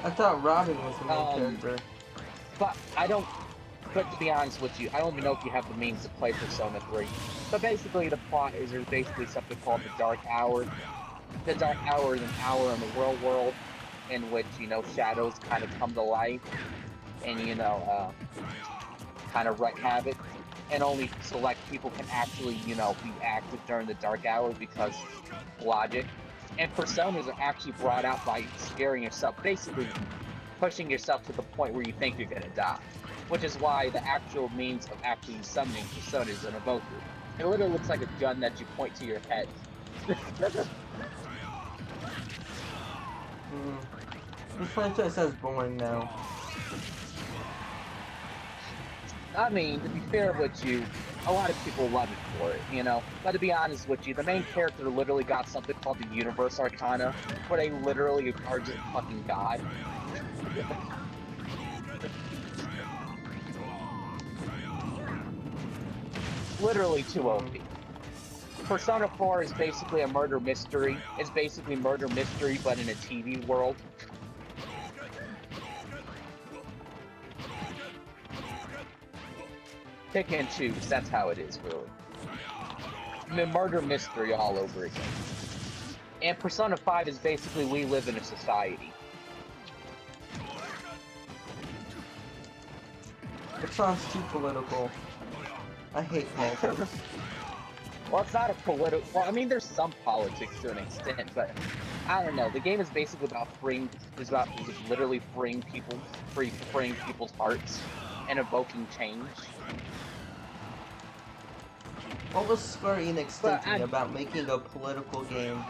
I thought Robin was the main character. But I don't... But to be honest with you, I don't even know if you have the means to play Persona 3. But basically, the plot is there's basically something called the Dark Hour. The Dark Hour is an hour in the real world in which, you know, shadows kind of come to life and, you know, kind of wreak havoc. And only select people can actually, you know, be active during the Dark Hour because logic. And personas are actually brought out by scaring yourself, basically pushing yourself to the point where you think you're gonna die. Which is why the actual means of actually summoning persona is an evoker. It literally looks like a gun that you point to your head. This franchise sounds boring now. I mean, to be fair with you, a lot of people love it for it, you know? But to be honest with you, the main character literally got something called the Universe Arcana, where they literally are just fucking God. Literally too OP. Persona 4 is basically a murder mystery. It's basically murder mystery, but in a TV world. Pick and choose, that's how it is, really. I mean, murder mystery all over again. And Persona 5 is basically we live in a society. It sounds too political. I hate politics. Well, it's not a political... Well, I mean, there's some politics to an extent, but I don't know. The game is basically about freeing... It's about literally freeing people, freeing people's hearts, and evoking change. What was Square Enix thinking about making a political game,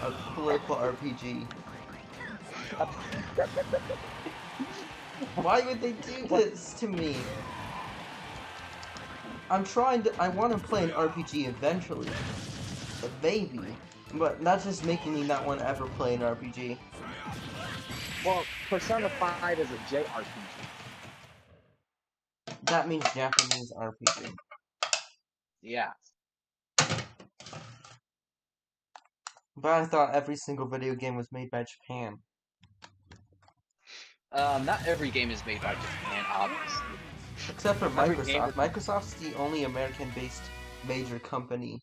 a political RPG? Why would they do this to me? I want to play an RPG eventually. Maybe. But that's just making me not want to ever play an RPG. Well, Persona 5 is a JRPG. That means Japanese RPG. Yeah. But I thought every single video game was made by Japan. Not every game is made by Japan, obviously. Except for Microsoft. Microsoft's the only American-based major company.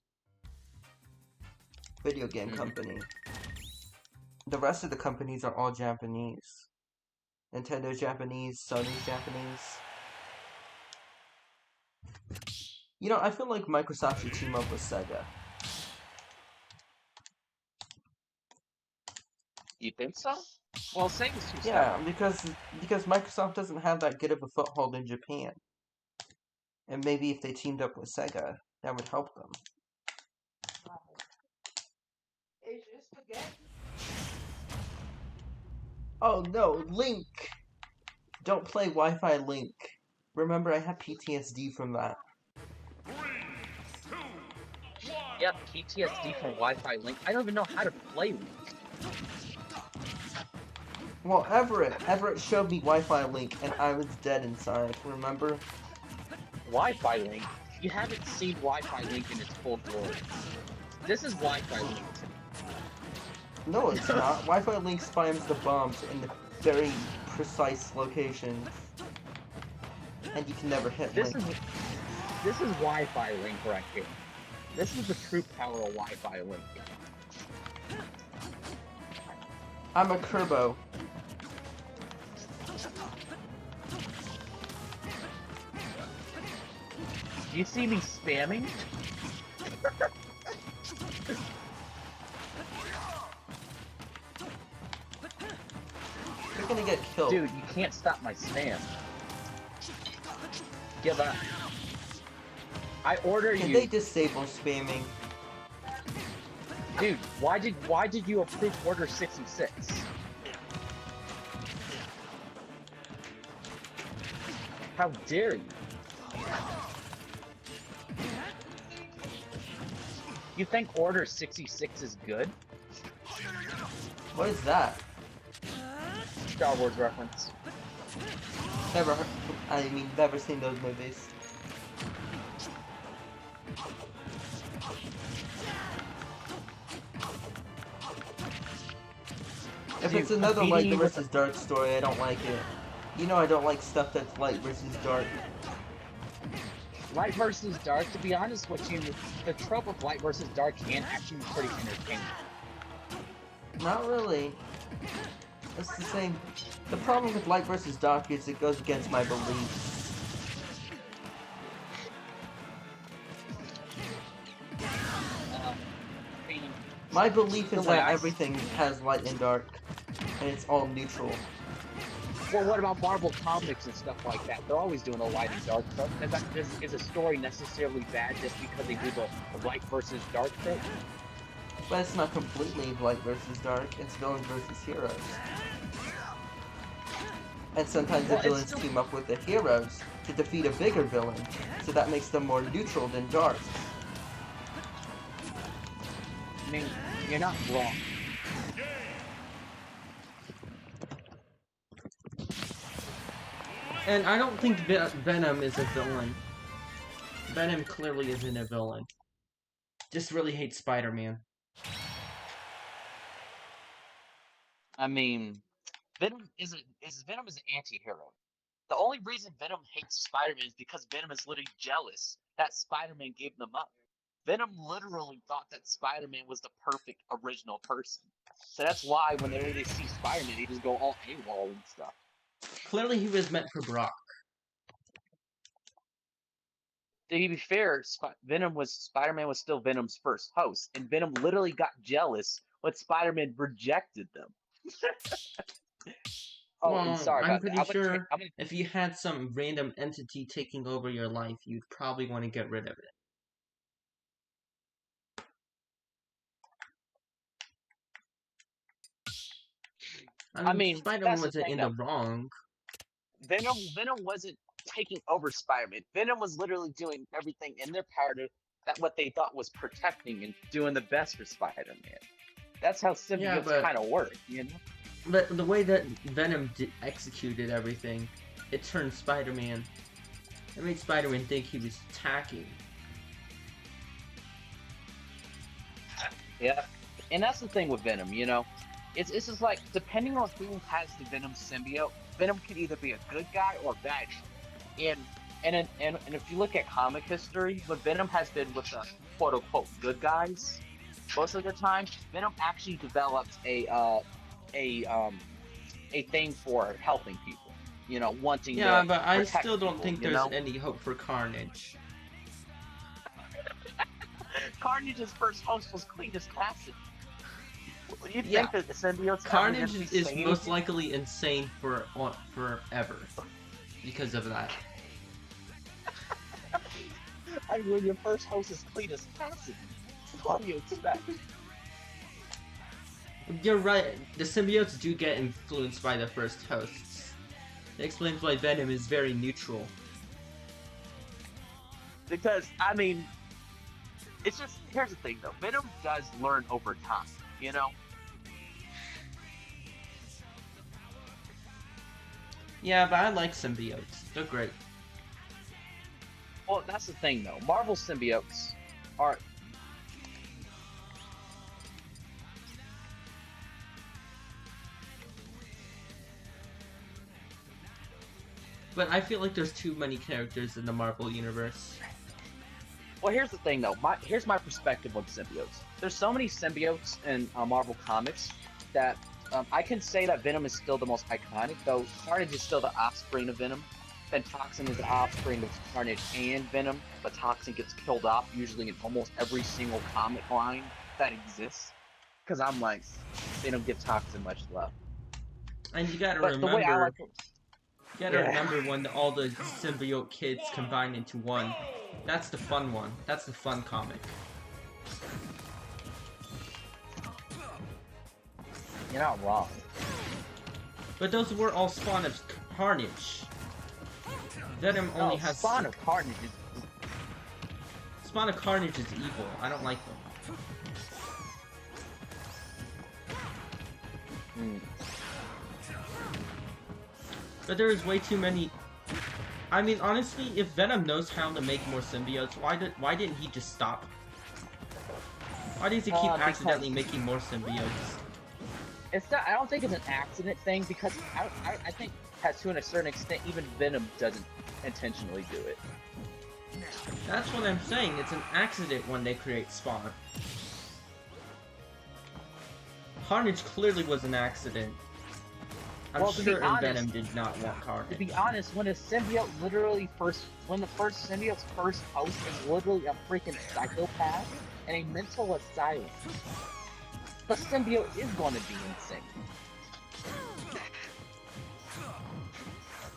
Video game company. The rest of the companies are all Japanese. Nintendo's Japanese, Sony's Japanese. You know, I feel like Microsoft should team up with Sega. You think so? Well, Sega's too small. Yeah, because Microsoft doesn't have that good of a foothold in Japan. And maybe if they teamed up with Sega, that would help them. It's just a game. Oh no, Link! Don't play Wi-Fi Link. Remember, I have PTSD from that. 3, 2, 1. Yep, PTSD from Wi-Fi Link. I don't even know how to play Link. Well, Everett showed me Wi-Fi Link, and I was dead inside, remember? Wi-Fi Link? You haven't seen Wi-Fi Link in its full glory. This is Wi-Fi Link. No, it's not. Wi-Fi Link spams the bombs in the very precise location. And you can never hit This Link. is Wi-Fi Link right here. This is the true power of Wi-Fi Link. I'm a Kerbo. Do you see me spamming? You're gonna get killed. Dude, you can't stop my spam. Give up. I order Can you. they disable spamming? Dude, why did you approve Order 66? How dare you? You think Order 66 is good? What is that? Star Wars reference. Never heard, I mean, never seen those movies. If Dude, it's another beating light you with versus dark story, I don't like it. You know I don't like stuff that's light versus dark. Light versus dark, to be honest with you, the trope of light versus dark can actually be pretty entertaining. Not really. It's the same. The problem with light versus dark is it goes against my beliefs. I mean, My belief is The way that I- everything has light and dark, and it's all neutral. well, what about Marvel Comics and stuff like that? They're always doing a light and dark trope. Is a story necessarily bad just because they do the light versus dark trope? But it's not completely light versus dark, it's villains versus heroes. And sometimes Well, the it's villains still- team up with the heroes to defeat a bigger villain, so that makes them more neutral than dark. I mean, you're not wrong. And I don't think Venom is a villain. Venom clearly isn't a villain. Just really hates Spider-Man. I mean, Venom is an anti-hero. The only reason Venom hates Spider-Man is because Venom is literally jealous that Spider-Man gave them up. Venom literally thought that Spider-Man was the perfect original person. So that's why whenever they see Spider-Man, they just go all AWOL and stuff. Clearly he was meant for Brock. To be fair, Spider-Man was still Venom's first host, and Venom literally got jealous when Spider-Man rejected them. Oh, Well, I'm sorry I'm about pretty that. sure if you had some random entity taking over your life, you'd probably want to get rid of it. I mean, Spider-Man that's the wasn't thing, in though. the wrong. Venom wasn't taking over Spider-Man. Venom was literally doing everything in their power to that what they thought was protecting and doing the best for Spider-Man. That's how symbiotes but- kind of work, you know? But the way that Venom executed everything, it turned Spider-Man. It made Spider-Man think he was attacking. Yeah. And that's the thing with Venom, you know? It's just like, depending on who has the Venom symbiote, Venom can either be a good guy or a bad guy. And if you look at comic history, when Venom has been with the quote-unquote good guys, most of the time, Venom actually developed a thing for helping people. You know, wanting Yeah, to but I protect still don't people, think you there's know? any hope for Carnage. Carnage's first host was Cletus Cassidy. You Yeah. think that the symbiotes Carnage are is most likely insane for forever because of that. I mean, when your first host is Cletus Cassidy, what do you expect? You're right. The symbiotes do get influenced by the first hosts. It explains why Venom is very neutral. Because, I mean, it's just, here's the thing though, Venom does learn over time, you know? Yeah, but I like symbiotes. They're great. Well, that's the thing though, Marvel symbiotes are... But I feel like there's too many characters in the Marvel universe. Well, here's the thing though, here's my perspective on symbiotes. There's so many symbiotes in Marvel Comics that I can say that Venom is still the most iconic, though Carnage is still the offspring of Venom. Then Toxin is the offspring of Carnage and Venom, but Toxin gets killed off usually in almost every single comic line that exists. Because I'm like, they don't give Toxin much love. And you gotta But the way I remember, like it, you gotta Yeah. remember when all the symbiote kids combine into one. That's the fun one. That's the fun comic. you're not wrong. But those were all spawn of Carnage. Venom only has Spawn of Carnage is Spawn of Carnage is evil. I don't like them. Hmm. But there is way too many. I mean, honestly, if Venom knows how to make more symbiotes, why didn't he just stop? Why does he keep Because- accidentally making more symbiotes? It's not. I don't think it's an accident thing because I think to a certain extent even Venom doesn't intentionally do it. That's what I'm saying. It's an accident when they create Spawn. Carnage clearly was an accident. I'm Well, to be sure honest- Venom did not want Carnage. To be honest, when a symbiote when the first symbiote's first host is literally a freaking psychopath and a mental asylum, the symbiote is going to be insane.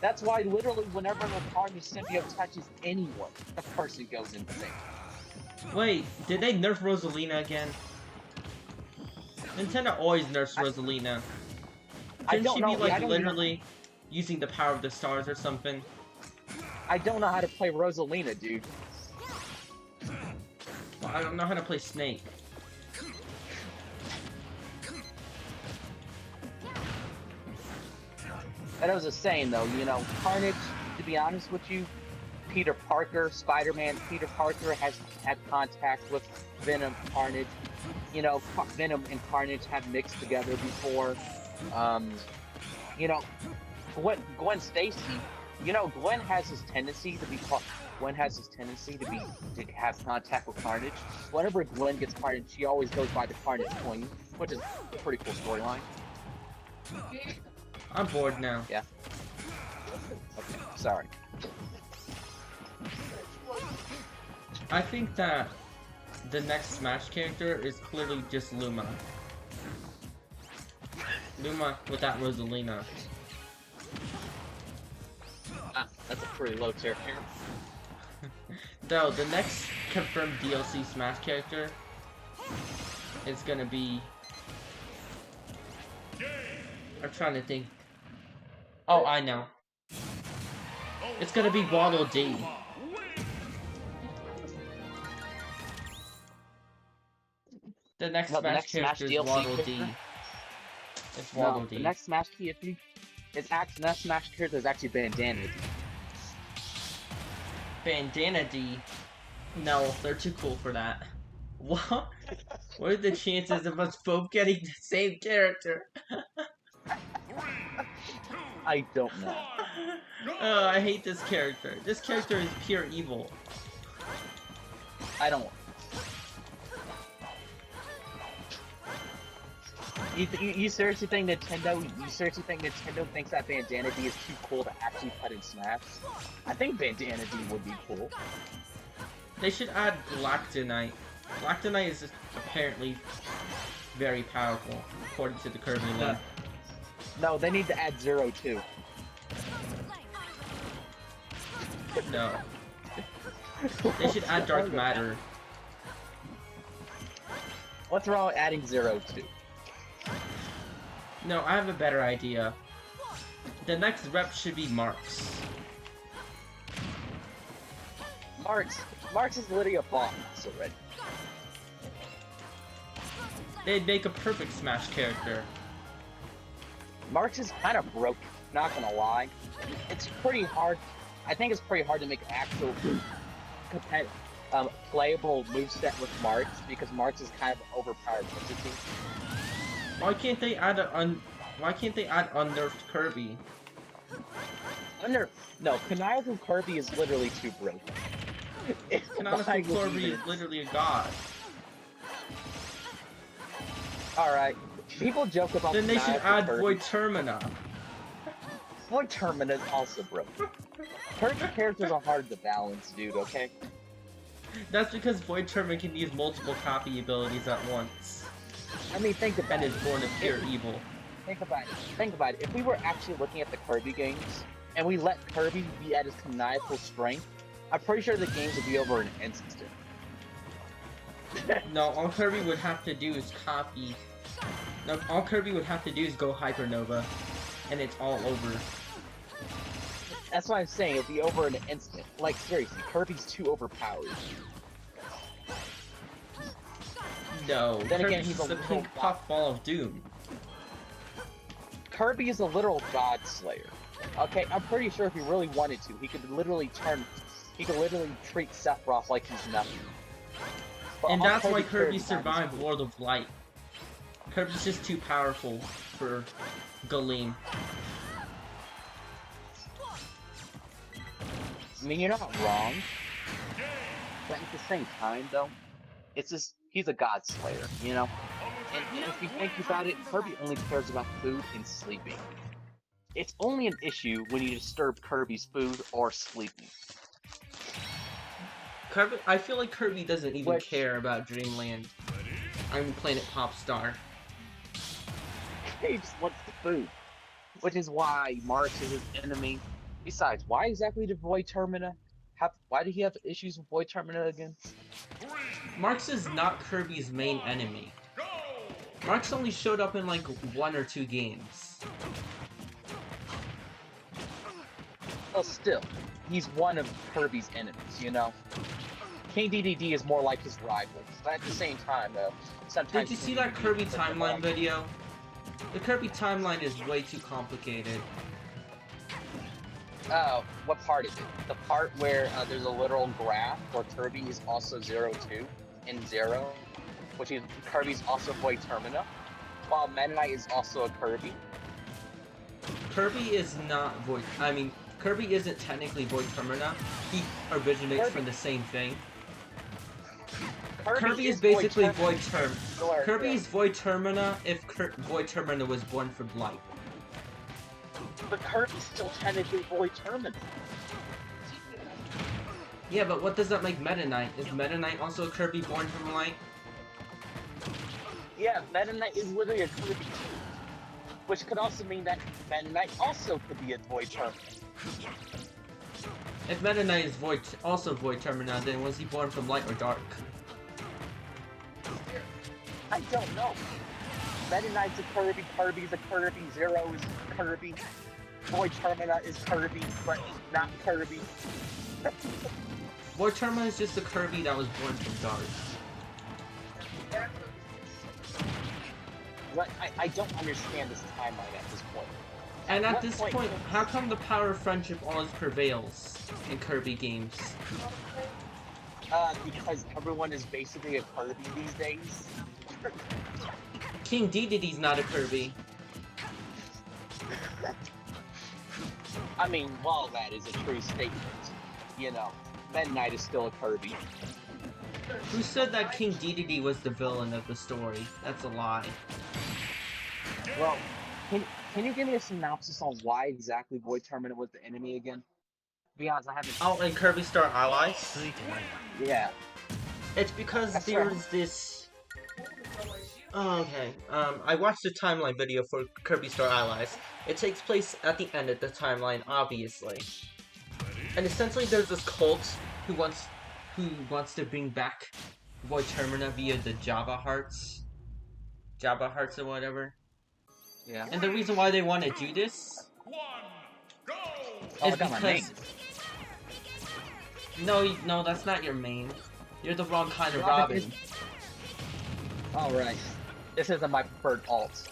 That's why literally whenever the Carnage symbiote touches anyone, the person goes insane. Wait, did they nerf Rosalina again? Nintendo always nerfs Rosalina. I Shouldn't don't she know. be like I don't know. literally using the power of the stars or something? I don't know how to play Rosalina, dude. Well, I don't know how to play Snake. That was a saying, though. You know, Carnage. To be honest with you, Peter Parker, Spider-Man, Peter Parker has had contact with Venom, Carnage. You know, Venom and Carnage have mixed together before. You know, Gwen Stacy. You know, Gwen has his tendency to be. Gwen has his tendency to have contact with Carnage. Whenever Gwen gets Carnage, she always goes by the Carnage Queen, which is a pretty cool storyline. I'm bored now. Yeah. Okay, sorry. I think that the next Smash character is clearly just Luma. Luma without Rosalina. Ah, that's a pretty low tier here. Though, the next confirmed DLC Smash character is gonna be... I'm trying to think. Oh, I know. It's gonna be Waddle Dee. The next No, the Smash next Smash character is DLC Waddle character? Dee. It's Waddle No, Dee. the next Smash character next Smash character is actually Bandana. Bandana D. No, they're too cool for that. What? What are the chances of us both getting the same character? I don't know. Oh, I hate this character. This character is pure evil. I don't. You seriously think Nintendo? You seriously think Nintendo thinks that Bandana D is too cool to actually put in Smash? I think Bandana D would be cool. They should add Galactonite. Galactonite is apparently very powerful, according to the Kirby lore. No, they need to add Zero too. No. They should add Dark Matter. What's wrong with adding Zero too? No, I have a better idea. The next rep should be Marks. Marks is literally a boss already. They'd make a perfect Smash character. Marks is kind of broke, not gonna lie. It's pretty hard. I think it's pretty hard to make an actual playable moveset with Marks because Marks is kind of an overpowered entity. Why can't they add unnerfed Kirby? No, Canonical Kirby is literally too broken. Canonical Kirby is literally a god. Alright. People joke about Then they should Canonical add Kirby. Void Termina. Void Termina is also broken. Kirby characters are hard to balance, dude, okay? That's because Void Termina can use multiple copy abilities at once. I mean, think about And it. is born of pure evil. Think about it. Think about it. If we were actually looking at the Kirby games, and we let Kirby be at his canonical strength, I'm pretty sure the games would be over in an instant. No, all Kirby would have to do is copy. No, all Kirby would have to do is go Hypernova, and it's all over. That's what I'm saying, it'd be over in an instant. Like, seriously, Kirby's too overpowered. No, Then again, Kirby's he's a the little pink god. puffball of doom. Kirby is a literal god slayer. Okay, I'm pretty sure if he really wanted to, he could literally treat Sephiroth like he's nothing. But And all that's why cares Kirby about is survived food. World of Light. Kirby's just too powerful for Galeem. I mean, you're not wrong. But at the same time, though, it's just, he's a god slayer, you know? And if you think about it, Kirby only cares about food and sleeping. It's only an issue when you disturb Kirby's food or sleeping. Kirby, I feel like Kirby doesn't even Which- care about Dreamland. I mean, Planet Popstar. He just wants the food. Which is why Marx is his enemy. Besides, why exactly did Void Termina why did he have issues with Void Termina again? Marx is not Kirby's main enemy. Marx only showed up in like 1 or 2 games. Well, still, he's one of Kirby's enemies, you know? King DDD is more like his rival. But at the same time, though, sometimes... Did you see King that DDD Kirby is timeline like- video? The Kirby timeline is way too complicated. Oh, what part is it? The part where there's a literal graph where Kirby is also 02 and 0, which is Kirby's also Void Termina, while Meta Knight is also a Kirby. Kirby is not Void. I mean, Kirby isn't technically Void Termina. He originates Kirby- from the same thing. Kirby, Kirby is Void basically Termina. Void Term. Sure, Kirby yeah. is Void Termina if Void Termina was born from light. But Kirby's still technically Void Termina. Yeah, but what does that make Meta Knight? Is Meta Knight also a Kirby born from light? Yeah, Meta Knight is literally a Kirby too. Which could also mean that Meta Knight also could be a Void Termina. If Meta Knight is also Void Termina, then was he born from light or dark? I don't know. Meta Knight's a Kirby, Kirby's a Kirby, Zero is Kirby, Void Termina is Kirby, but not Kirby. Void Termina is just a Kirby that was born from dark. What? I don't understand this timeline at this point. And at what this point- point, how come the power of friendship always prevails in Kirby games? Because everyone is basically a Kirby these days. King Dedede's not a Kirby. I mean, while that is a true statement, you know, Meta Knight is still a Kirby. Who said that King Dedede was the villain of the story? That's a lie. Well, can you give me a synopsis on why exactly Void Termina was the enemy again? To be honest, I haven't. Oh, and Kirby Star Allies? Yeah. It's because That's there's right. this... Oh, okay. I watched a timeline video for Kirby Star Allies. It takes place at the end of the timeline, obviously. And essentially there's this cult who wants to bring back Void Termina via the Java Hearts. Java Hearts or whatever. Yeah. And the reason why they want to do this Go! Oh, is I got my name. because... No, that's not your main. You're the wrong kind of Robin Robin. Alright. This isn't my preferred alt.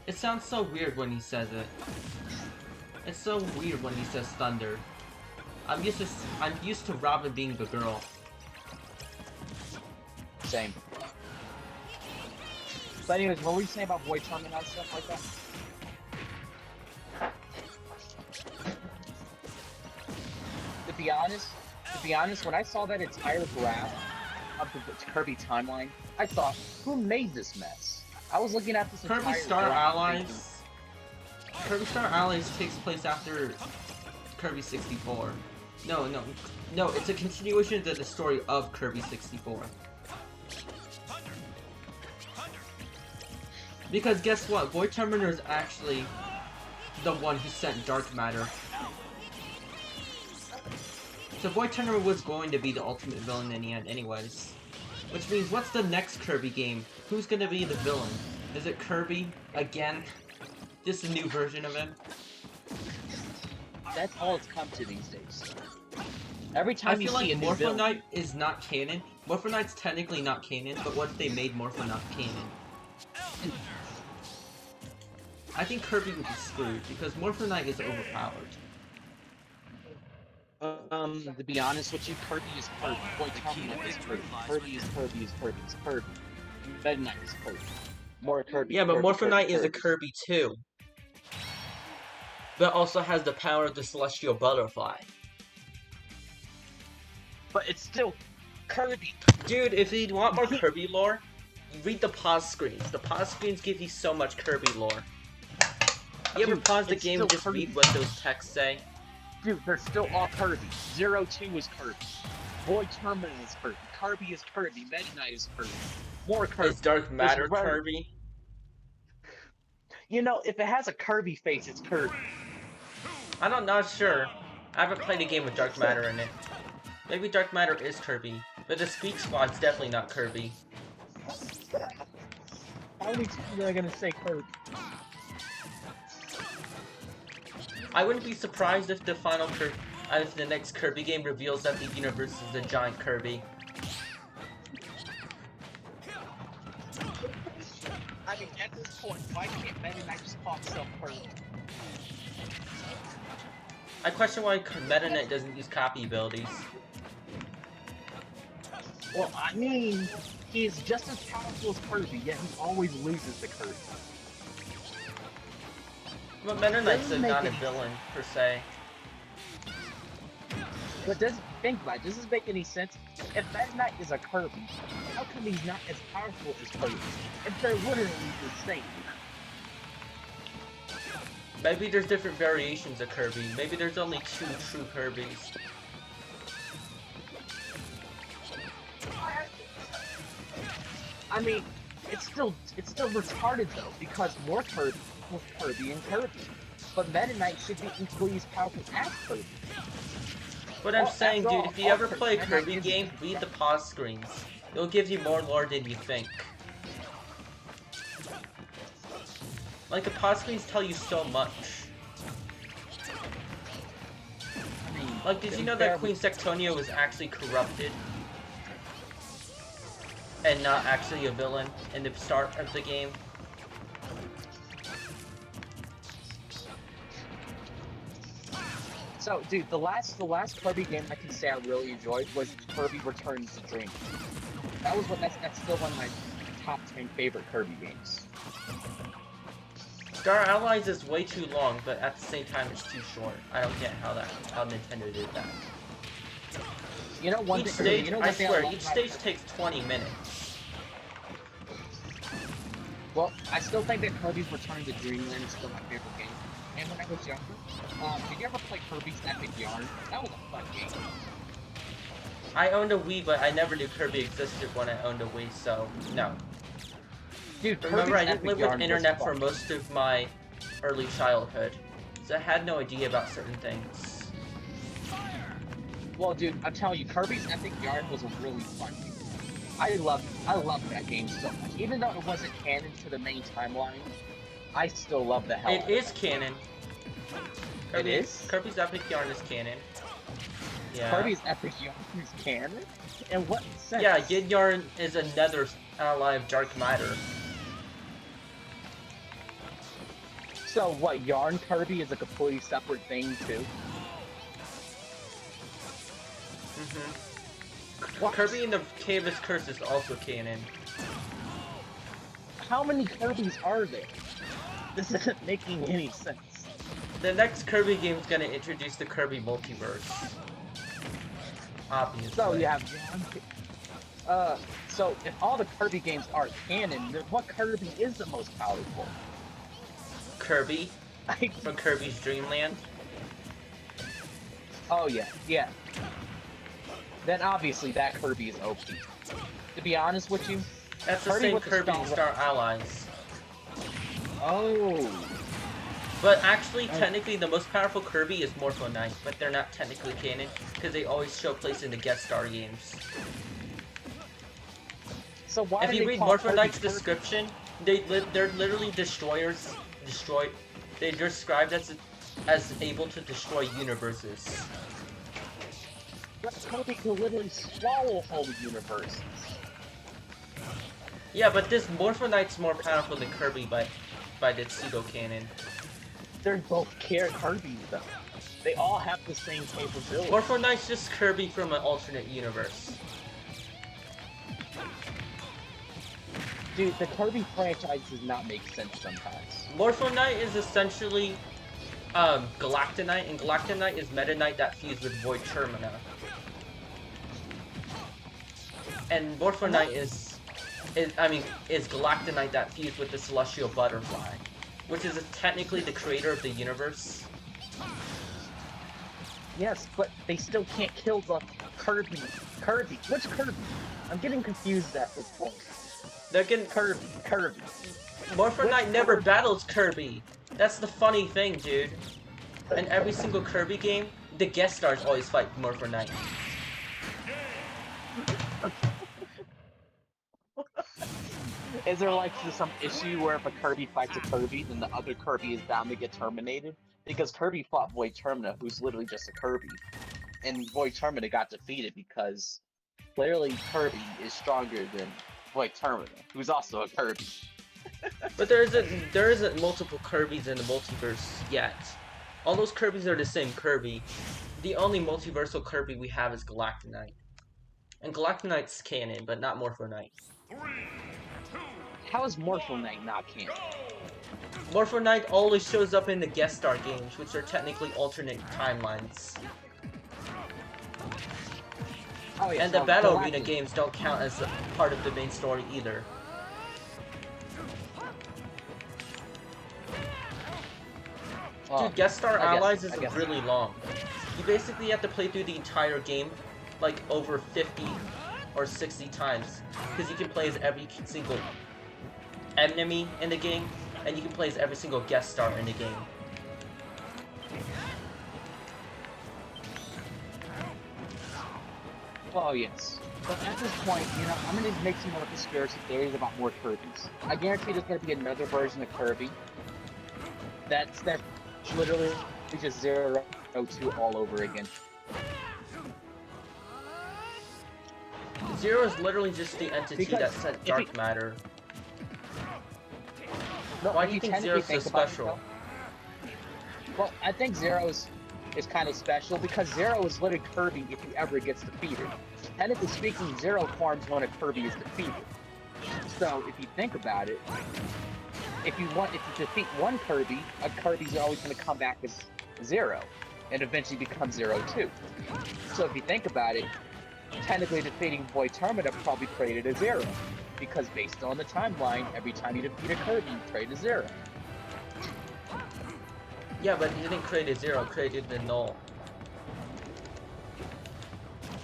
It sounds so weird when he says it. It's so weird when he says thunder. I'm used to Robin being the girl. Same. But anyways, what were you saying about Void Termina and stuff like that? To be honest, when I saw that entire graph of the Kirby timeline, I thought, who made this mess? I was looking at this Kirby entire Star graph Allies. Kirby Star Allies takes place after Kirby 64. No, it's a continuation of the story of Kirby 64. Because guess what? Void Termina is actually the one who sent Dark Matter. So Void Termina was going to be the ultimate villain in the end anyways. Which means, what's the next Kirby game? Who's gonna be the villain? Is it Kirby? Again? Just a new version of him? That's all it's come to these days. Every I time you feel like see a new villain, Morpho-Knight is not canon. Morpho-Knight's technically not canon, but what if they made Morpho-Knight canon? I think Kirby would be screwed because Morpho-Knight is overpowered. to be honest with you, Kirby is Kirby. Boy, Terminal is Kirby. Kirby is Kirby is Kirby is Kirby. Meta Knight is Kirby. More Kirby. Yeah, but Kirby, Morpho-Knight is a Kirby. Kirby too. But also has the power of the Celestial Butterfly. But it's still Kirby. Dude, if you want more Kirby lore, read the pause screens. The pause screens give you so much Kirby lore. You ever Dude, pause the it's game and still just Kirby. read what those texts say? Dude, they're still all Kirby. Zero 2 is Kirby. Boy Terminal is Kirby. Kirby is Kirby. Meta Knight is Kirby. More Kirby. Is Dark Matter Rare- Kirby? You know, if it has a Kirby face, it's Kirby. I'm not sure. I haven't played a game with Dark Matter in it. Maybe Dark Matter is Kirby, but the Squeak Squad's definitely not Kirby. How many times am I gonna say Kirby? I wouldn't be surprised if if the next Kirby game reveals that the universe is a giant Kirby. I mean, at this point, why can't Meta Knight just call himself Kirby? I question why Meta Knight doesn't use copy abilities. Well, I mean, he's just as powerful as Kirby, yet he always loses to Kirby. But Meta Knight's Doesn't make not a any- villain, per se. But doesn't think about it, does this make any sense? If Meta Knight is a Kirby, how come he's not as powerful as Kirby? If they're literally the same. Maybe there's different variations of Kirby. Maybe there's only 2 true Kirbys. I mean, it's still retarded though, because more Kirby was Kirby and Kirby. But Meta Knight should be equally as powerful as Kirby. But I'm Well, saying, after dude, all, if you ever Kirby- play a Meta Knight Kirby is- game, read the pause screens. It'll give you more lore than you think. Like, the pause screens tell you so much. I mean, Like, did you know that Queen Sectonia was actually corrupted? And not actually a villain in the start of the game? So, dude, the last Kirby game I can say I really enjoyed was Kirby Returns to Dream. That's still one of my top 10 favorite Kirby games. Star Allies is way too long, but at the same time it's too short. I don't get how Nintendo did that. You know one Each thing, stage, you know I one thing swear, love each about- stage takes 20 minutes. Well, I still think that Kirby's Return to Dreamland is still my favorite game. And when I was younger, did you ever play Kirby's Epic Yarn? That was a fun game. I owned a Wii, but I never knew Kirby existed when I owned a Wii, so no. Dude, Remember, Kirby's I didn't Epic live Yarn with was internet for fun. most of my early childhood, so I had no idea about certain things. Well, dude, I'm telling you, Kirby's Epic Yarn was a really fun game. I loved that game so much. Even though it wasn't canon to the main timeline, I still love the hell out It of is canon. Kirby, It is? Kirby's Epic Yarn is canon. Yeah. Kirby's Epic Yarn is canon? In what sense? Yeah, Yin Yarn is another ally of Dark Matter. So what, Yarn Kirby is a completely separate thing too? What? Kirby in the Cave's Curse is also canon. How many Kirbys are there? This isn't making any sense. The next Kirby game is gonna introduce the Kirby multiverse. Obviously. So you have Yarn. So if all the Kirby games are canon, then what Kirby is the most powerful? Kirby Like, from Kirby's Dream Land. oh yeah. Then obviously that Kirby is OP. To be honest with you, That's the Kirby same with the Kirby in Star- Star Allies. oh, But actually, technically, the most powerful Kirby is Morpho Knight, but they're not technically canon, because they always show place in the guest star games. so why If do you they read call Morpho Kirby Knight's Kirby? description, they're literally destroyers. They're described as as able to destroy universes. But Kirby can literally swallow whole universes. Yeah, but this Morphonite's more powerful than Kirby by the pseudo canon. They're both Kirby's though. They all have the same capability. Morphonite's just Kirby from an alternate universe. Dude, the Kirby franchise does not make sense sometimes. Morphonite is essentially Galactonite, and Galactonite is Meta Knight that fused with Void Termina. And Morphonite is Galactonite that fused with the Celestial Butterfly, which is technically the creator of the universe. Yes, but they still can't kill the Kirby. Kirby? Which Kirby? I'm getting confused at this point. They're getting Kirby. Morphonite never battles Kirby. That's the funny thing, dude. In every single Kirby game, the guest stars always fight Morphonite. Is there like some issue where if a Kirby fights a Kirby, then the other Kirby is bound to get terminated? Because Kirby fought Void Termina, who's literally just a Kirby. And Void Termina got defeated because clearly Kirby is stronger than Void Termina, who's also a Kirby. But there isn't multiple Kirbys in the multiverse yet. All those Kirbys are the same Kirby. The only multiversal Kirby we have is Galactonite. And Galactonite's canon, but not Morphonite. 3, 2, How is Morphonite not canon? Morphonite always shows up in the guest star games, which are technically alternate timelines. Oh, yeah, And the so Battle Galactus- Arena games don't count as a part of the main story either. Well, Dude, guest star I guess- allies I is guess- really long. You basically have to play through the entire game like over 50 or 60 times, because you can play as every single enemy in the game, and you can play as every single guest star in the game. Oh, yes. But at this point, I'm going to make some more conspiracy theories about more Kirbys. I guarantee there's going to be another version of Kirby that's literally just 002 all over again. Zero is literally just the entity Because that sent if dark matter. No, Why if do you think technically Zero's so think about it, special? though- Well, I think Zero is kind of special because Zero is literally Kirby if he ever gets defeated. Technically speaking, Zero forms when a Kirby is defeated. So if you think about it, if you defeat one Kirby, a Kirby's always going to come back as Zero, and eventually become 02. So if you think about it, technically defeating Void Termina probably created a Zero, because based on the timeline, every time you defeat a Kirby, you create a Zero. Yeah, but it didn't create a Zero, it created the null.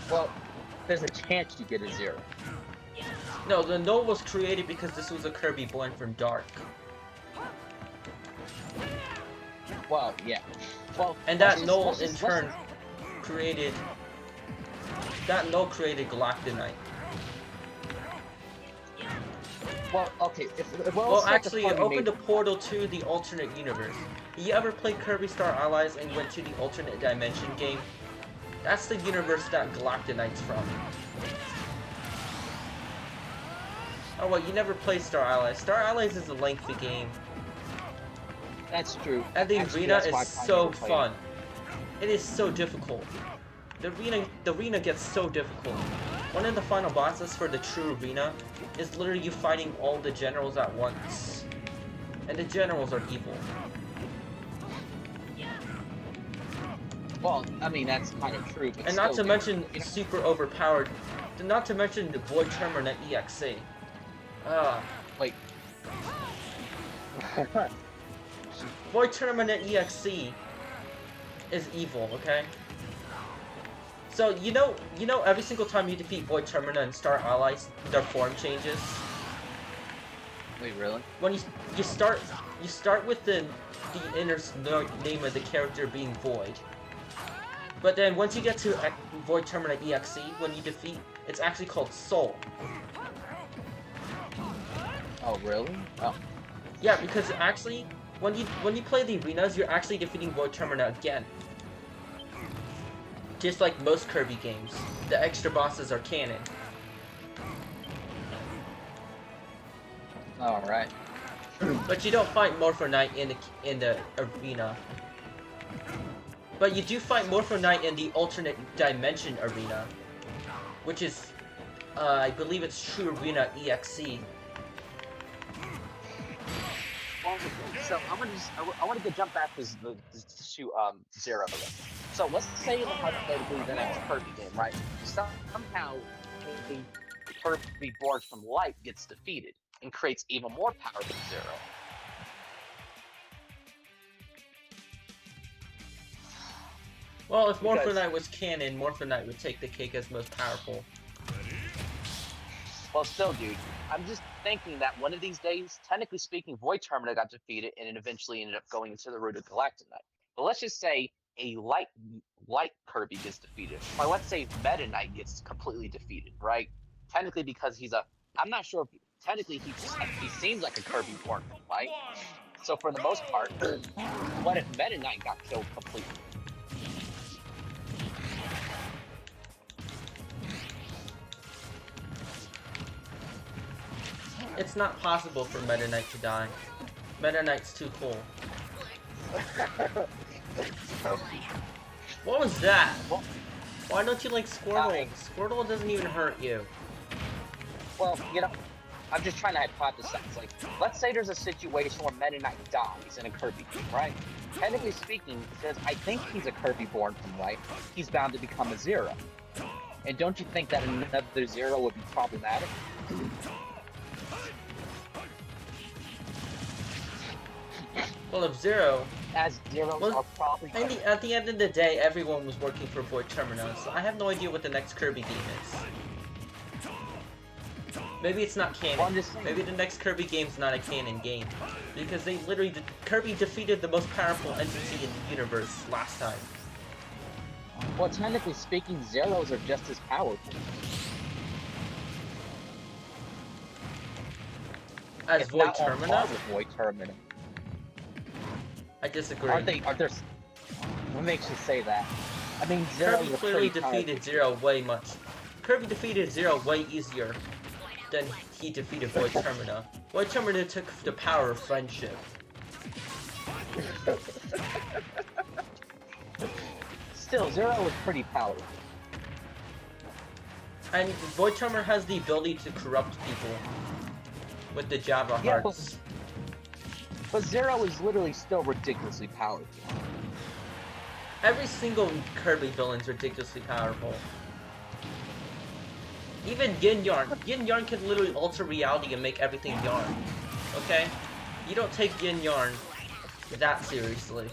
Well, there's a chance you get a Zero. No, the null was created because this was a Kirby born from Dark. Well, yeah. Well, And that let's null just in turn created... That null created Galactonite. Well, okay. Well, let's take actually, the it Kirby opened a made- portal to the alternate universe. You ever played Kirby Star Allies and went to the alternate dimension game? That's the universe that Galactonite's from. Oh, well, you never played Star Allies. Star Allies is a lengthy game. That's true. And the Actually, arena that's why I is probably so never played fun. It is so difficult. The arena gets so difficult. One of the final bosses for the true arena is literally you fighting all the generals at once. And the generals are evil. it. Well, I mean that's kind of true. But And not to still, mention you know- super overpowered. Not to mention the Void Termina EXE. like. Void Termina EXE is evil, okay? So you know every single time you defeat Void Termina and Star Allies, their form changes. Wait, really? When you start with the inner name of the character being Void. But then once you get to Void Termina EXE, when you defeat, it's actually called Soul. Oh, really? Oh. Yeah, because actually, when you play the arenas, you're actually defeating Void Termina again. Just like most Kirby games, the extra bosses are canon. All right. But you don't fight Morpho Knight in the arena. But you do fight Morpho Knight in the alternate dimension arena, which is, I believe it's True Arena EXE. Well, so I want to jump back to Zero. So let's say hypothetically the next Kirby game, right? Somehow a Kirby born from light gets defeated and creates even more power than Zero. Well, if Morpho Because- Knight was canon, Morpho Knight would take the cake as most powerful. Well, still, dude, I'm just thinking that one of these days, technically speaking, Void Termina got defeated and it eventually ended up going into the root of Galactonite. But let's just say a light Kirby gets defeated. Or let's say Meta Knight gets completely defeated, right? Technically, because I'm not sure if technically he seems like a Kirby born from light. So for the most part, what if Meta Knight got killed completely? It's not possible for Meta Knight to die. Meta Knight's too cool. What was that? Why don't you like Squirtle? Squirtle doesn't even hurt you. Well, I'm just trying to hypothesize. Like, let's say there's a situation where Meta Knight dies in a Kirby game, right? Technically speaking, because I think he's a Kirby born from light, he's bound to become a Zero. And don't you think that another Zero would be problematic? Well, if Zero... As Zeros Well, are probably... at the end of the day, everyone was working for Void Termina, so I have no idea what the next Kirby game is. Maybe it's not Well, I'm canon. just saying. Maybe the next Kirby game's not a canon game. Because they literally... Kirby defeated the most powerful entity in the universe last time. Well, technically speaking, Zeros are just as powerful. As If Void not on par Termina? with Void Termina. I disagree. Are there... What makes you say that? I mean, Zeros Kirby are clearly pretty defeated powerful. Zero way much. Kirby defeated Zero way easier than he defeated Void Termina. Void Termina took the power of friendship. Still, Zero is pretty powerful. And Void Termina has the ability to corrupt people with the Java Yeah, Hearts. But Zero is literally still ridiculously powerful. Every single Kirby villain's ridiculously powerful. Even Yin Yarn. Yin Yarn can literally alter reality and make everything yarn. Okay? You don't take Yin Yarn that seriously.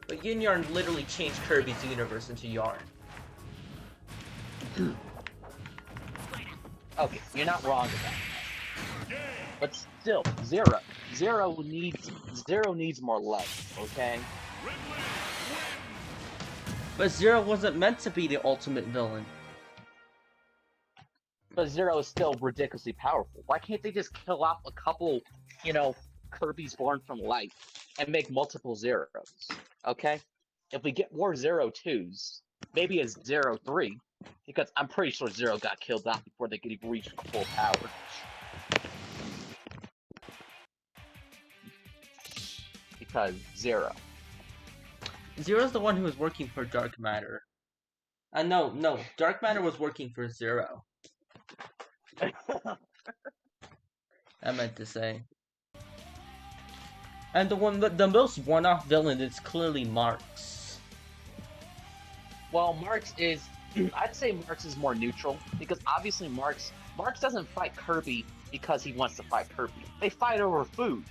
But Yin Yarn literally changed Kirby's universe into yarn. Okay, you're not wrong about that. But still, Zero needs more love, okay? But Zero wasn't meant to be the ultimate villain. But Zero is still ridiculously powerful. Why can't they just kill off a couple, Kirby's born from light and make multiple Zeros? Okay? If we get more Zero 2s, maybe a Zero 3, because I'm pretty sure Zero got killed off before they could even reach full power. Because Zero. Zero's the one who was working for Dark Matter. No, Dark Matter was working for Zero. I meant to say. And the most one-off villain is clearly Marx. Well, Marx is... I'd say Marx is more neutral, because obviously Marx doesn't fight Kirby because he wants to fight Kirby. They fight over food.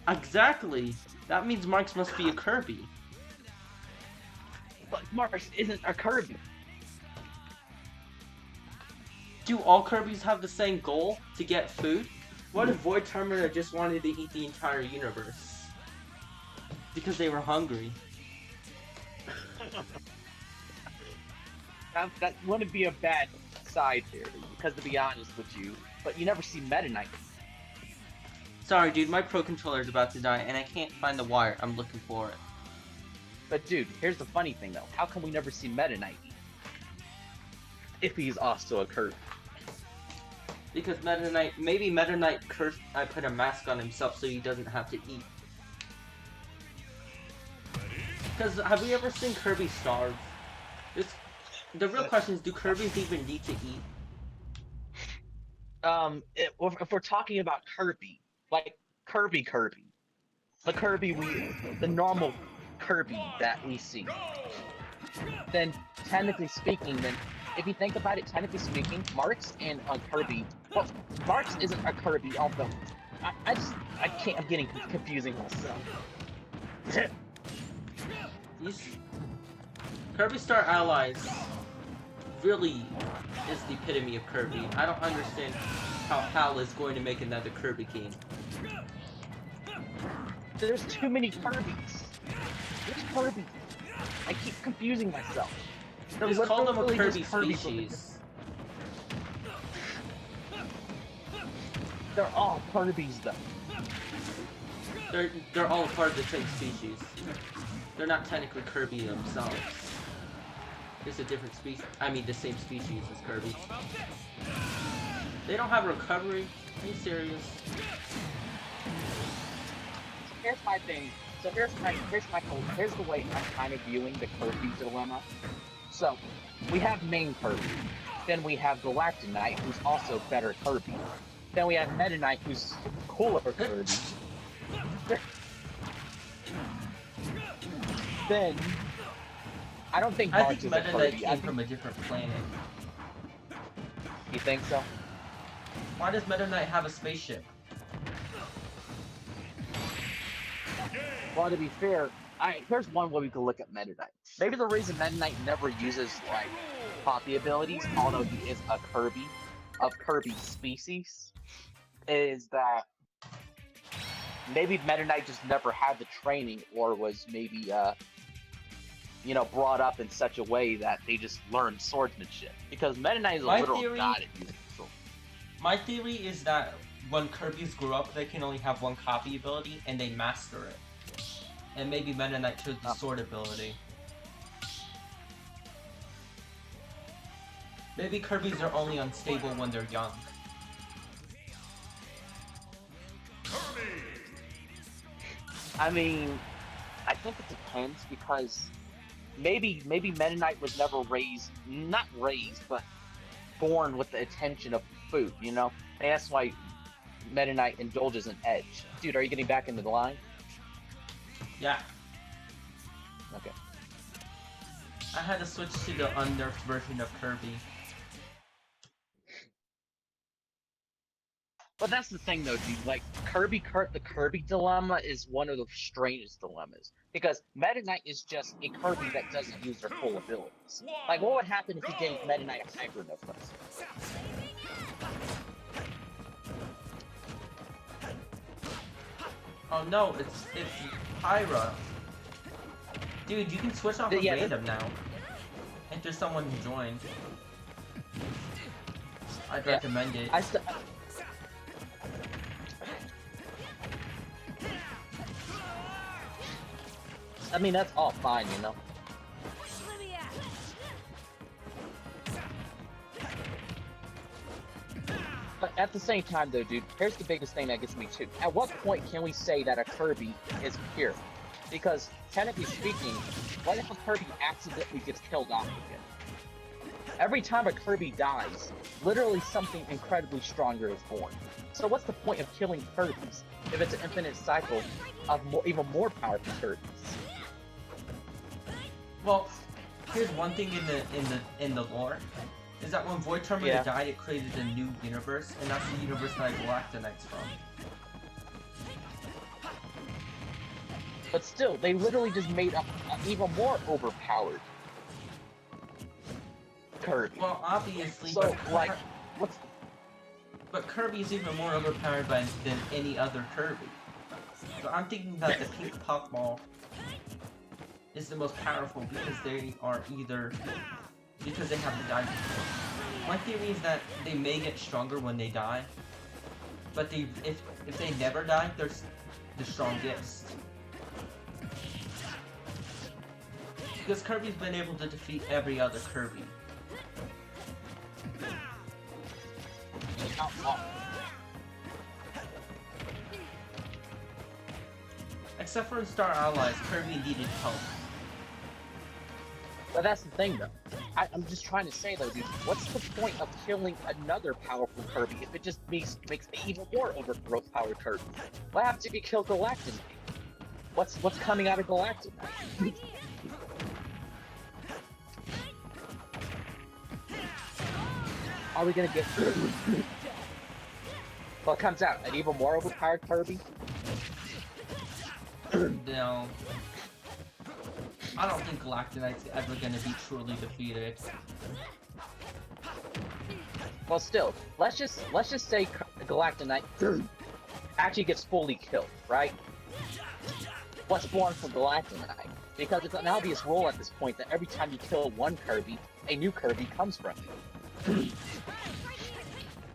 Exactly. That means Marx must be a Kirby. But Marx isn't a Kirby. Do all Kirbys have the same goal? To get food? What if Void Termina just wanted to eat the entire universe? Because they were hungry. That wouldn't be a bad side theory, because to be honest with you, but you never see Meta Knight. Sorry, dude, my Pro Controller is about to die, and I can't find the wire. I'm looking for it. But dude, here's the funny thing though. How come we never see Meta Knight eat? If he's also a Kirby. Because maybe Meta Knight cursed I put a mask on himself so he doesn't have to eat. Because have we ever seen Kirby starve? The real question is, do Kirbys even need to eat? If we're talking about Kirby, like Kirby, the normal Kirby that we see, then technically speaking, if you think about it, technically speaking, Marks and Kirby, well, Marks isn't a Kirby, although I'm getting confusing myself. These Kirby Star Allies really is the epitome of Kirby. I don't understand how HAL is going to make another Kirby game. There's too many Kirbys. Which Kirby? I keep confusing myself. Just call them a literally Kirby just Kirby species. They're all Kirbys though. They're all part of the same species. They're not technically Kirby themselves. It's a different species. I mean, the same species as Kirby. They don't have recovery. Are you serious? Here's my thing. So here's the way I'm kind of viewing the Kirby dilemma. So we have main Kirby, then we have Galactic Knight, who's also better Kirby. Then we have Meta Knight, who's cooler Kirby. Then I don't think I Marks think is a Meta Knight Kirby. came from a different planet. You think so? Why does Meta Knight have a spaceship? Well, to be fair, here's one way we could look at Meta Knight. Maybe the reason Meta Knight never uses like poppy abilities, although he is a Kirby of Kirby species, is that maybe Meta Knight just never had the training, or was maybe brought up in such a way that they just learned swordsmanship. Because Meta Knight is a literal god at using sword. My theory is that when Kirby's grew up, they can only have one copy ability, and they master it. And maybe Meta Knight chose the sword ability. Maybe Kirby's are only unstable when they're young. I mean, I think it depends, because maybe Meta Knight was never not raised, but born with the attention of food, you know? And that's why Meta Knight indulges in edge. Dude, are you getting back into the line? Yeah. Okay. I had to switch to the unnerfed version of Kirby. But that's the thing, though, dude. Like, the Kirby dilemma is one of the strangest dilemmas. Because Meta Knight is just a Kirby that doesn't use their full abilities. Like, what would happen if you gave Meta Knight a Hyper Necklace? Oh no, it's Pyra. Dude, you can switch off of random now. Enter someone who joined. I'd recommend it. I mean, that's all fine, you know? But at the same time, though, dude, here's the biggest thing that gets me too. At what point can we say that a Kirby is pure? Because, technically speaking, what if a Kirby accidentally gets killed off again? Every time a Kirby dies, literally something incredibly stronger is born. So what's the point of killing Kirbys if it's an infinite cycle of even more powerful Kirbys? Well, here's one thing in the lore, is that when Void Terminator died, it created a new universe, and that's the universe that Galactic Knight's from. But still, they literally just made up an even more overpowered Kirby. Well, obviously, so, but Kirby's even more overpowered than any other Kirby. So I'm thinking that the Pink Puffball is the most powerful because they have to die before. My theory is that they may get stronger when they die, but if they never die, they're the strongest. Because Kirby's been able to defeat every other Kirby. Except for in Star Allies, Kirby needed help. But that's the thing, though. I'm just trying to say, though, dude, what's the point of killing another powerful Kirby if it just makes an even more overpowered Kirby? What happens if you kill Galactic? What's coming out of Galactic? Are we gonna get? What comes out? An even more overpowered Kirby? No. I don't think Galactonite's ever gonna be truly defeated. Well, still, let's just say Galactonite actually gets fully killed, right? What's born from Galactonite? Because it's an obvious rule at this point that every time you kill one Kirby, a new Kirby comes from it.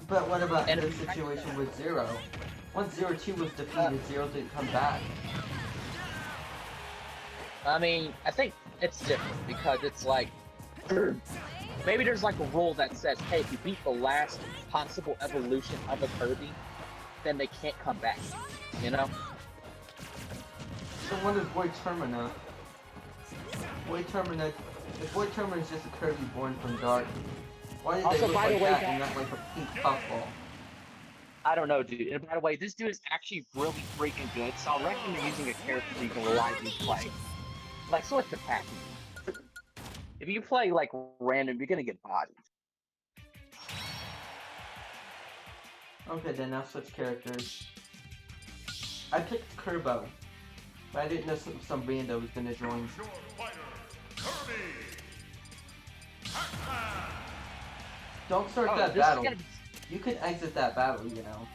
But what about And the if- situation with Zero? Once Zero 2 was defeated, Zero didn't come back. I mean, I think it's different because it's like maybe there's like a rule that says, hey, if you beat the last possible evolution of a Kirby, then they can't come back. You know? So what is Void Termina? If Void Termina is just a Kirby born from Dark, why did Also, they look by the like way, that guys- and not like a pink puffball? I don't know, dude. And by the way, this dude is actually really freaking good, so I'll recommend using a character you can reliably play. Like, switch to Pac. If you play, like, random, you're gonna get bodied. Okay, then I'll switch characters. I picked Kerbo, but I didn't know some rando was gonna join. Your fighter, Kirby. Pac-Man. Don't start Oh, that this is battle. gonna be... You can exit that battle, you know.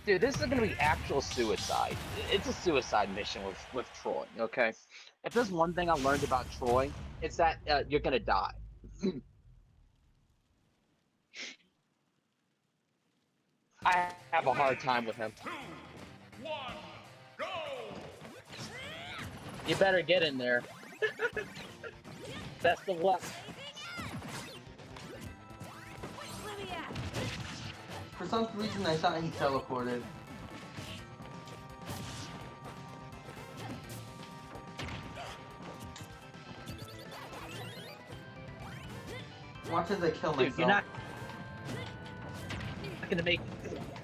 Dude, this is gonna be actual suicide. It's a suicide mission with Troy, okay? If there's one thing I learned about Troy, it's that you're gonna die. I have a hard time with him. 2, 1, go. You better get in there. Best of luck. For some reason, I thought he teleported. Watch as I kill myself. Dude, you're not gonna make.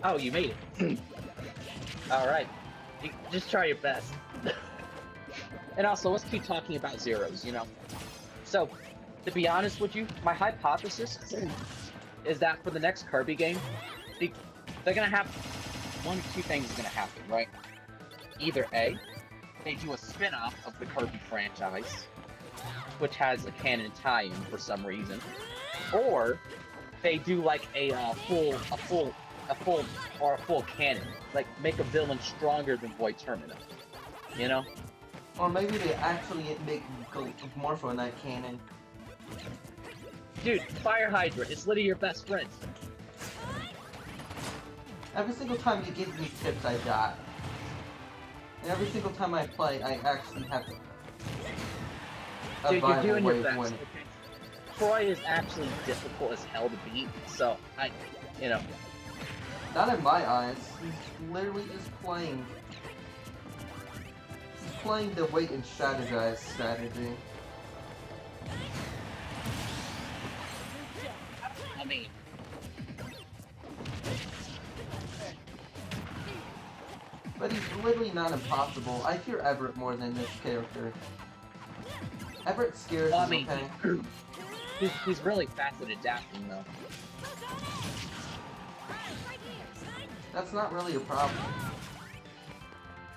Oh, you made it. All right. You just try your best. And also, let's keep talking about zeros. You know. So, to be honest with you, my hypothesis is that for the next Kirby game, they're gonna have one of two things is gonna happen, right? Either A, they do a spin-off of the Kirby franchise, which has a canon tie-in for some reason, or they do like a full canon, like make a villain stronger than Void Termina, you know? Or maybe they actually make Morpho Knight canon. Dude, Fire Hydra is literally your best friend. Every single time you give me tips, I die. And every single time I play, I actually have a Dude, you're viable doing way your of best. winning. Okay? Troy is actually difficult as hell to beat, so you know. Not in my eyes. He's literally just playing. He's playing the wait and strategize strategy. I mean, But he's literally not impossible. I fear Everett more than this character. Everett scares well, I me, mean, okay? he's really fast at adapting, though. That's not really a problem.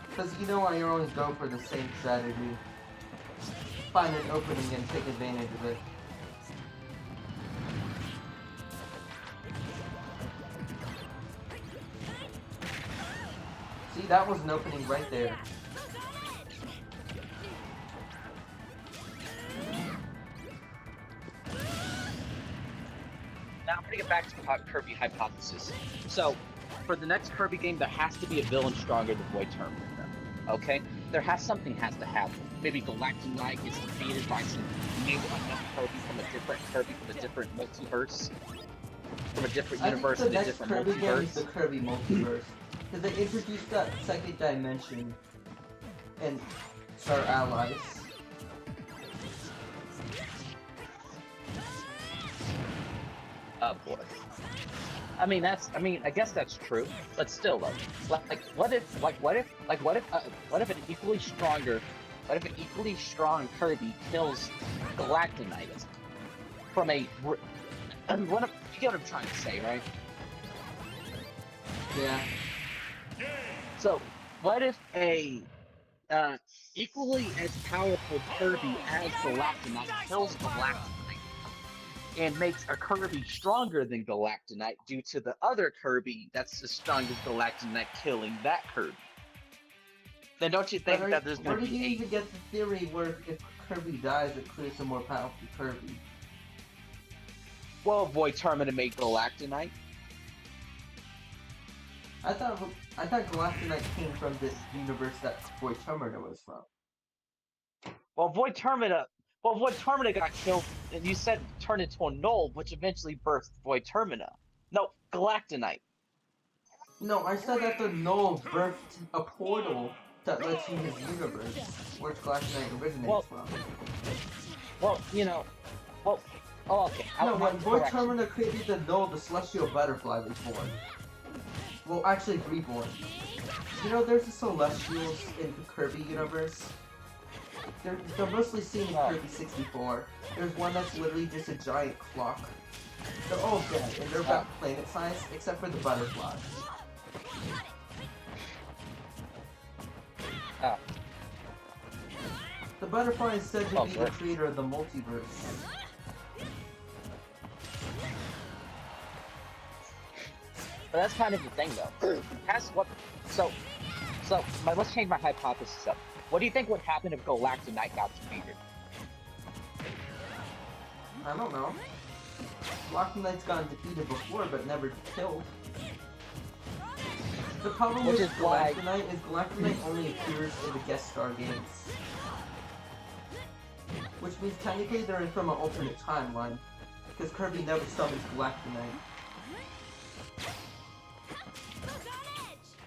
Because you know I always go for the same strategy. Find an opening and take advantage of it. See, that was an opening right there. Now I'm gonna get back to the Kirby hypothesis. So, for the next Kirby game, there has to be a villain stronger than Void Terminator. Okay, something has to happen. Maybe Galactic Knight gets defeated by some maybe another Kirby from a different multiverse, from a different universe I and a think the next different Kirby game is the multiverse. Kirby multiverse. Because they introduced that second dimension in Star Allies. Oh boy. I mean, I guess that's true, but still, though, what if an equally strong Kirby kills Galactic Knight from a, I mean, you get what I'm trying to say, right? Yeah. So, what if a equally as powerful Kirby as Galactic Knight kills Galactic Knight and makes a Kirby stronger than Galactic Knight due to the other Kirby that's as strong as Galactic Knight killing that Kirby? Then don't you think that there's going Where to did you be even get the theory where if Kirby dies, it creates a more powerful Kirby? well, Void Terminator made Galactic Knight? I thought Galactic Knight came from this universe that Void Terminator was from. Well, Void Terminator got killed, and you said turned into a null, which eventually birthed Void Terminator. No, Galactic Knight. No, I said that the Null birthed a portal that led to his universe, where Galactic Knight originates from. Well, okay. No, when Void Terminator created the Null, the Celestial Butterfly was born. Well, actually, reborn. You know, there's the Celestials in the Kirby universe. They're mostly seen in Kirby 64. There's one that's literally just a giant clock. They're all dead, and they're about planet size, except for the butterfly. The butterfly is said to be the creator of the multiverse. But that's kind of the thing, though. Let's change my hypothesis up. What do you think would happen if Galactic Knight got defeated? I don't know. Galactic Knight's gotten defeated before, but never killed. The problem with Galactic Knight is Galactic Knight only appears in the guest star games. Which means technically they're from an alternate timeline. Because Kirby never summons Galactic Knight.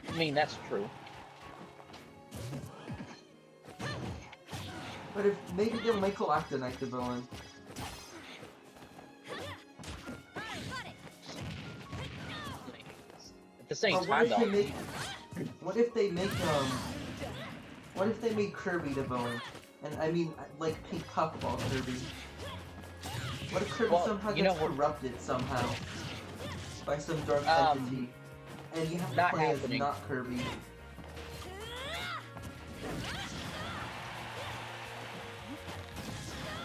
I mean, that's true. But if maybe they'll make Galactic Knight the villain. At the same time, though. What if they make Kirby the villain? And I mean, like Pink Puffball Kirby. What if Kirby somehow gets corrupted somehow by some dark entity, and you have to play as not Kirby?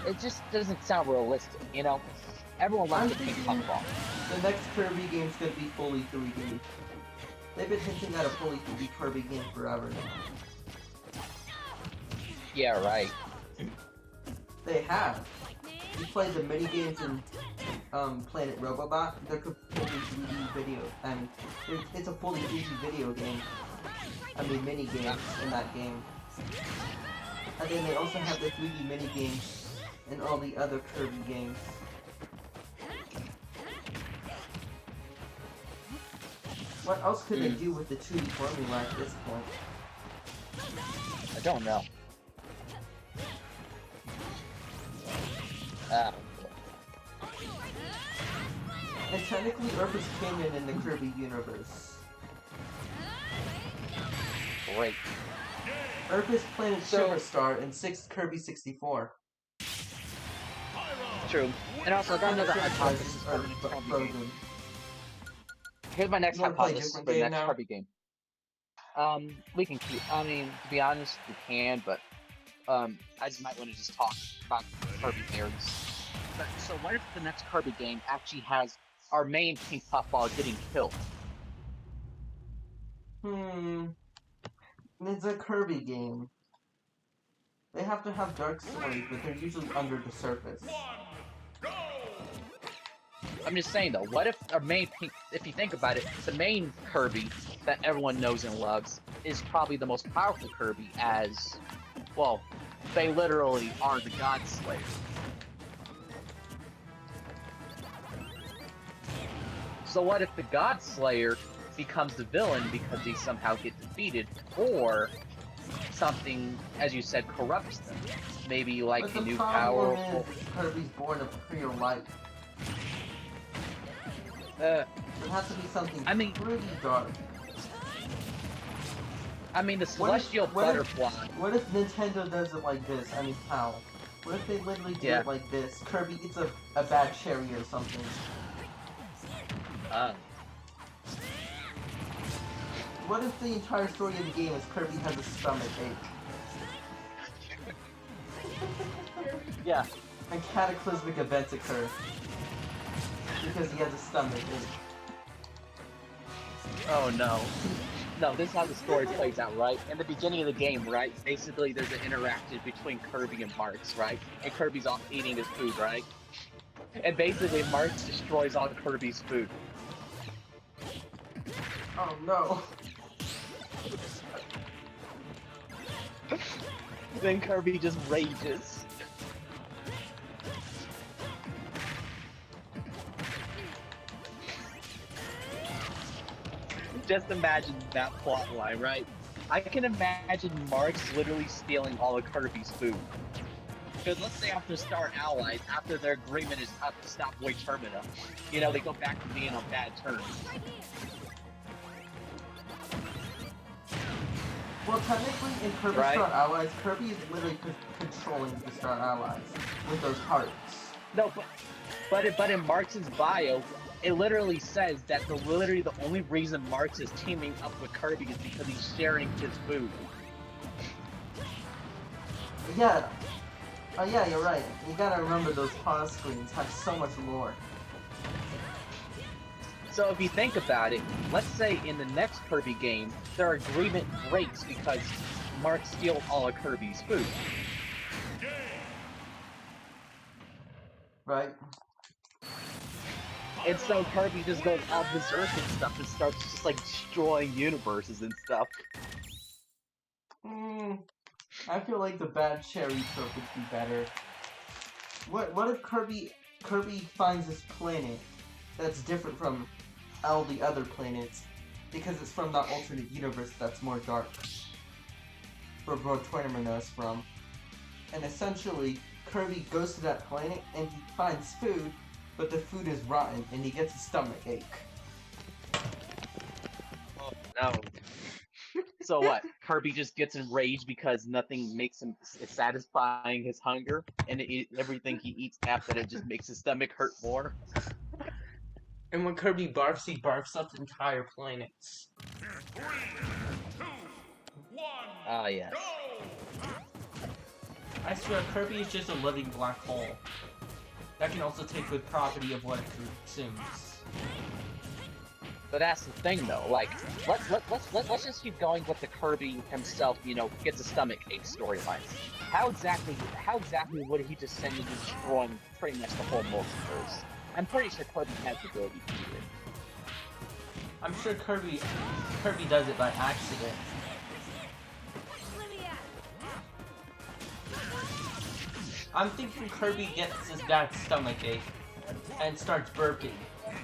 It just doesn't sound realistic, you know? Everyone loves the Pink Puffball. The next Kirby game's gonna be fully 3D. They've been hinting at a fully 3D Kirby game forever now. Yeah, right. They have. You play the mini games in Planet Robobot. They're fully 3D video. It's a fully 3D video game. I mean, mini games in that game. And then they also have the 3D mini games in all the other Kirby games. What else could they do with the 2D formula at this point? I don't know. And technically, Earth is canon in the Kirby universe. Great. Earth is Planet Shiverstar in 6th Kirby 64. True. And also, I got another hypothesis for the next Kirby game. Here's my next hypothesis for the next Kirby game. We can keep. I mean, to be honest, we can, but I just might want to just talk about Kirby theories. But, so what if the next Kirby game actually has our main Pink Puffball getting killed? It's a Kirby game. They have to have dark stories, but they're usually under the surface. I'm just saying though, what if our main, if you think about it, the main Kirby that everyone knows and loves is probably the most powerful Kirby as, well, they literally are the God Slayer. So what if the God Slayer becomes the villain because they somehow get defeated, or something, as you said, corrupts them? Maybe like But a the new problem power. is Kirby's born of pure light. Uh, It has to be something I mean- pretty dark. I mean, the What if- celestial what if- butterfly. What if Nintendo does it like this? I mean, how? What if they literally do Yeah. it like this? Kirby eats a bad cherry or something. What if the entire story of the game is Kirby has a stomach ache? Yeah. And cataclysmic events occur. Because he has a stomach ache. Oh no. No, this is how the story plays out, right? In the beginning of the game, right? Basically, there's an interaction between Kirby and Marks, right? And Kirby's off eating his food, right? And basically, Marks destroys all Kirby's food. Oh no. Then Kirby just rages. Just imagine that plot line, right? I can imagine Marks literally stealing all of Kirby's food. Because let's say after Star Allies, after their agreement is up to stop Boy Termina, you know, they go back to being on bad terms. Well, technically, in Kirby Right. Star Allies, Kirby is literally controlling the Star Allies with those hearts. No, but in Marx's bio, it literally says that literally the only reason Marx is teaming up with Kirby is because he's sharing his food. Yeah. Oh yeah, you're right. You gotta remember those pause screens have so much lore. So if you think about it, let's say in the next Kirby game, their agreement breaks because Marx steals all of Kirby's food. Right? And so Kirby just goes all berserk and stuff and starts just like destroying universes and stuff. I feel like the bad cherry trope would be better. What if Kirby finds this planet that's different from all the other planets because it's from that alternate universe that's more dark, where Bro Tournament is from, and essentially Kirby goes to that planet and he finds food, but the food is rotten and he gets a stomach ache. Oh no. So what? Kirby just gets enraged because nothing makes him satisfying his hunger, and everything he eats after that just makes his stomach hurt more. And when Kirby barfs up entire planets. 3, 2, 1, Ah, yes. go! I swear, Kirby is just a living black hole. That can also take the property of what it consumes. But that's the thing, though. Like, let's just keep going with the Kirby himself. You know, gets a stomach ache storyline. How exactly would he just send you destroying pretty much the whole multiverse? I'm pretty sure Kirby has the ability to do it. I'm sure Kirby does it by accident. I'm thinking Kirby gets his dad's stomach ache and starts burping,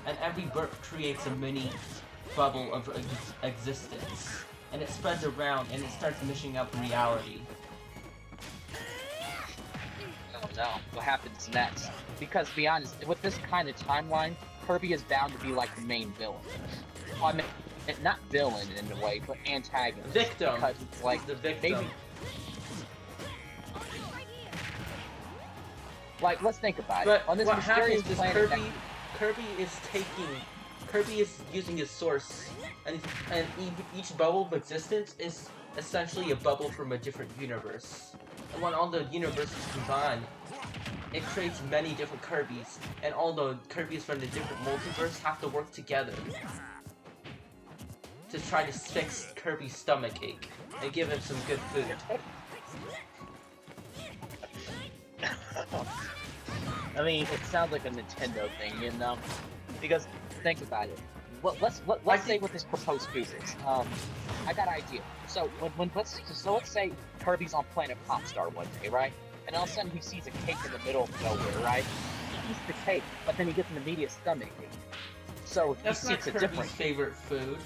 and every burp creates a mini bubble of existence, and it spreads around and it starts mishing up reality. Oh no, what happens next? Because to be honest, with this kind of timeline, Kirby is bound to be like the main villain. I mean, not villain in a way, but antagonist. Victim. Because it's like He's the victim. maybe. Like, let's think about But it. On this what mysterious happens is planet Kirby is using his source, and each bubble of existence is essentially a bubble from a different universe. And when all the universes combine, it creates many different Kirbys, and all the Kirbys from the different multiverse have to work together to try to fix Kirby's stomach ache and give him some good food. I mean, it sounds like a Nintendo thing, you know? Because think about it. Let's say what this proposed food is. I got an idea. So let's say Kirby's on Planet Popstar one day, right? And all of a sudden he sees a cake in the middle of nowhere, right? He eats the cake, but then he gets an immediate stomach ache. So he That's not seeks a Kirby's different. favorite food.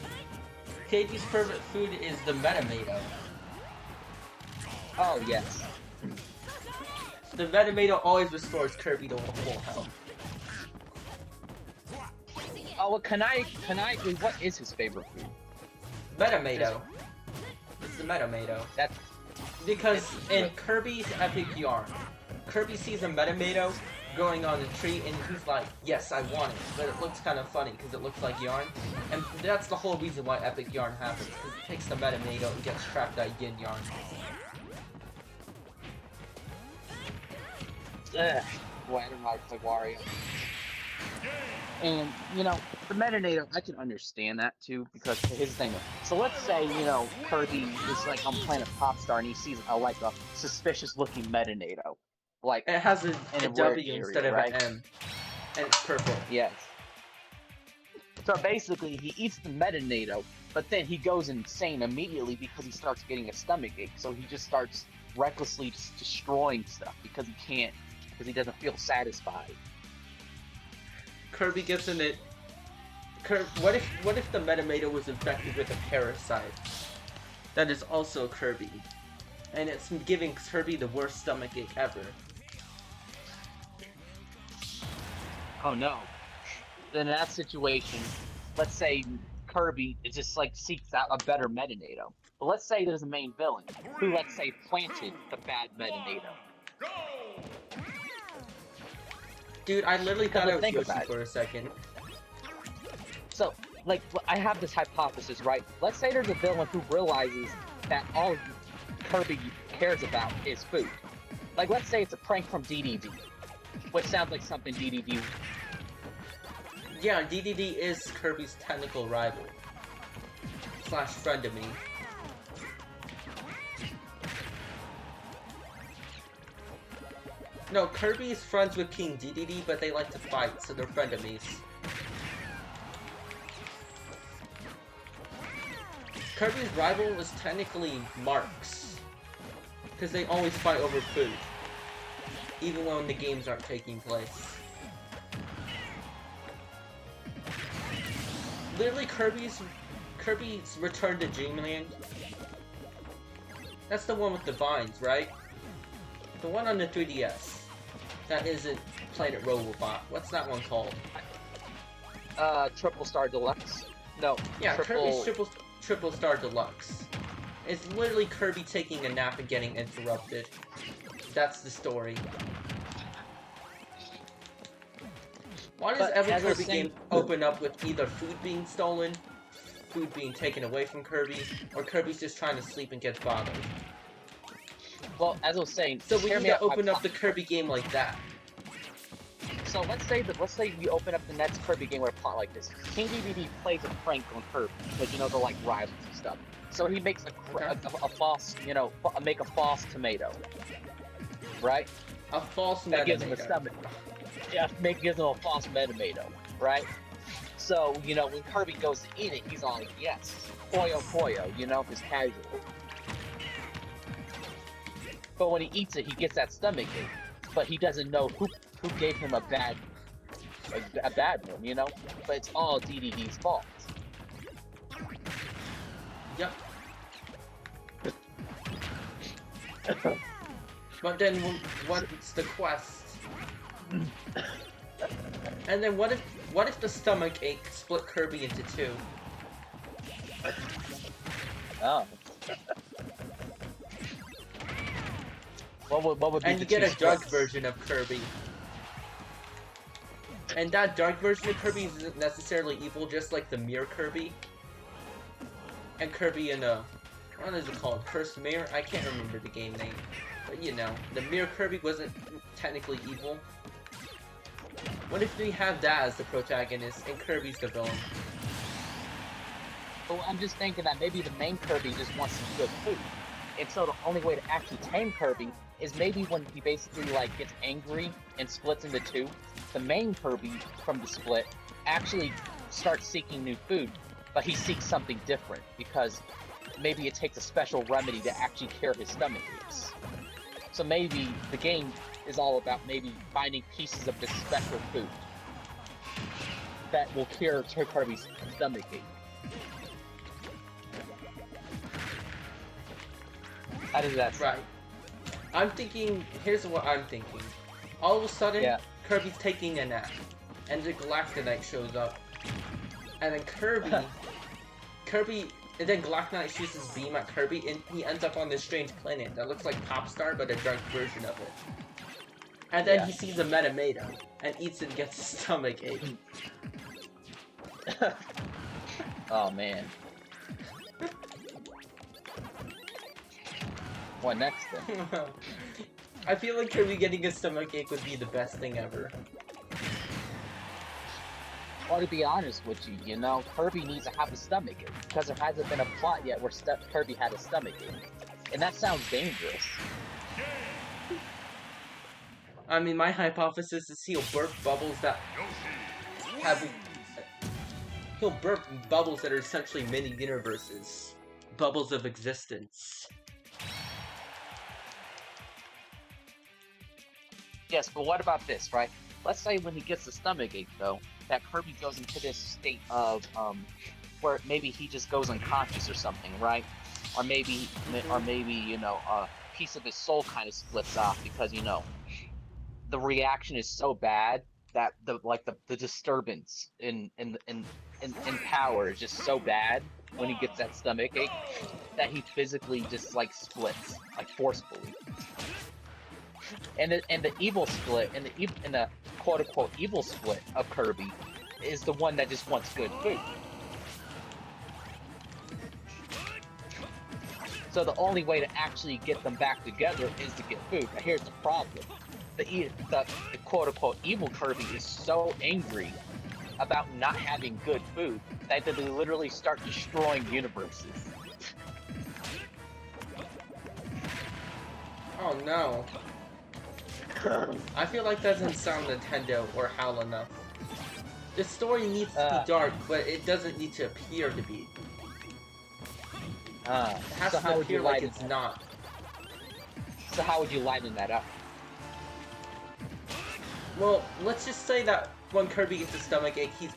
Kirby's favorite food is the Metamato. Oh yes. The Metamato always restores Kirby to full health. Oh, well, can I? What is his favorite food? Metamato. It's the Metamato. That's Because in Kirby's Epic Yarn, Kirby sees a Metamato growing on the tree and he's like, yes, I want it. But it looks kind of funny because it looks like yarn. And that's the whole reason why Epic Yarn happens. Because it takes the Metamato and gets trapped at Yin Yarn. boy, I don't like Wario. And you know, the metanator, I can understand that too because his thing. So let's say you know Kirby is like on Planet Popstar and he sees like a suspicious looking metanator, like It has a in a W weird instead area, of right? an M. And it's purple. Yes. So basically, he eats the metanator, but then he goes insane immediately because he starts getting a stomach ache. So he just starts recklessly just destroying stuff because he doesn't feel satisfied. Kirby gets in it. What if the Metamato was infected with a parasite? That is also Kirby. And it's giving Kirby the worst stomachache ever. Oh no. Then in that situation, let's say Kirby is just like seeks out a better metanator. But let's say there's a main villain who, let's say, planted the bad metanator. Go! Dude, I literally thought I was think Yoshi about it. for a second. So, like, I have this hypothesis, right? Let's say there's a villain who realizes that all Kirby cares about is food. Like, let's say it's a prank from DDD, which sounds like something DDD. Yeah, DDD is Kirby's technical rival. / frenemy. No, Kirby's friends with King DDD, but they like to fight, so they're frenemies. Kirby's rival is technically Marx, because they always fight over food, even when the games aren't taking place. Literally, Kirby's Return to Dreamland. That's the one with the vines, right? The one on the 3DS. That isn't Planet Robobot. What's that one called? Triple Star Deluxe. No. Yeah, Kirby's Triple Star Deluxe. It's literally Kirby taking a nap and getting interrupted. That's the story. Why does But every as I was Kirby saying- game open up with either food being stolen, food being taken away from Kirby, or Kirby's just trying to sleep and gets bothered? Well, as I was saying, So we hear need me to out, open up the Kirby game like that. So let's say we open up the next Kirby game with a plot like this. King DDD plays a prank on Kirby because you know they're like rivals and stuff. So he makes a false, you know, make a false tomato, right? A false That gives him a Metamato. stomach. Yeah, gives him a false metamato, right? So you know when Kirby goes to eat it, he's all like, yes, pollo pollo, you know, it's casual. But when he eats it, he gets that stomach ache. But he doesn't know who gave him a bad one, you know? But it's all DDD's fault. Yep. But then what's the quest? And then what if the stomach ache split Kirby into two? Oh. What would be And the you get two a dark splits? version of Kirby. And that dark version of Kirby isn't necessarily evil, just like the Mirror Kirby. And Kirby in what is it called? Cursed Mirror? I can't remember the game name. But you know, the Mirror Kirby wasn't technically evil. What if we have that as the protagonist and Kirby's the villain? Well, I'm just thinking that maybe the main Kirby just wants some good food. And so the only way to actually tame Kirby is maybe when he basically like gets angry and splits into two. The main Kirby from the split actually starts seeking new food, but he seeks something different because maybe it takes a special remedy to actually cure his stomach aches. So maybe the game is all about maybe finding pieces of this special food that will cure Kirby's stomach ache. How does that sound? Right. I'm thinking, here's what I'm thinking. All of a sudden, Yeah. Kirby's taking a nap, and the Galactonite shows up. And then and then Galactonite shoots his beam at Kirby, and he ends up on this strange planet that looks like Popstar, but a dark version of it. And then Yeah. he sees a Metamato, and eats it and gets a stomach ache. Oh man. What next then? I feel like Kirby getting a stomach ache would be the best thing ever. Well, to be honest with you, you know, Kirby needs to have a stomach ache because there hasn't been a plot yet where Kirby had a stomach ache, and that sounds dangerous. I mean, my hypothesis is he'll burp bubbles that have... He'll burp bubbles that are essentially mini-universes. Bubbles of existence. Yes, but what about this, right? Let's say when he gets the stomach ache, though, that Kirby goes into this state of, where maybe he just goes unconscious or something, right? Or maybe, you know, a piece of his soul kind of splits off because, you know, the reaction is so bad that the disturbance in power is just so bad when he gets that stomach ache that he physically just like splits, like forcefully. And the evil split, and the quote unquote evil split of Kirby is the one that just wants good food. So the only way to actually get them back together is to get food. But here's the problem: the quote unquote evil Kirby is so angry about not having good food that they literally start destroying universes. Oh no. I feel like that doesn't sound Nintendo or HAL enough. The story needs to be dark, but it doesn't need to appear to be. It has So to how would appear you like lighten it's that? not. So how would you lighten that up? Well, let's just say that when Kirby gets a stomach ache, he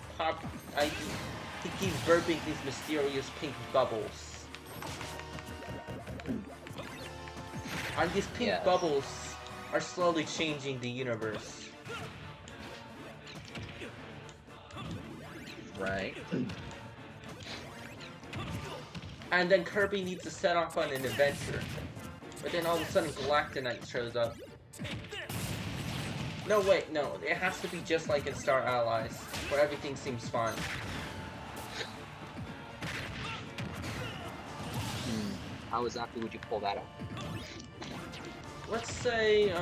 keeps burping these mysterious pink bubbles. And these pink Yes. bubbles are slowly changing the universe. Right. And then Kirby needs to set off on an adventure. But then all of a sudden Galactonite shows up. No, wait, no. It has to be just like in Star Allies, where everything seems fine. How exactly would you pull that off? Let's say,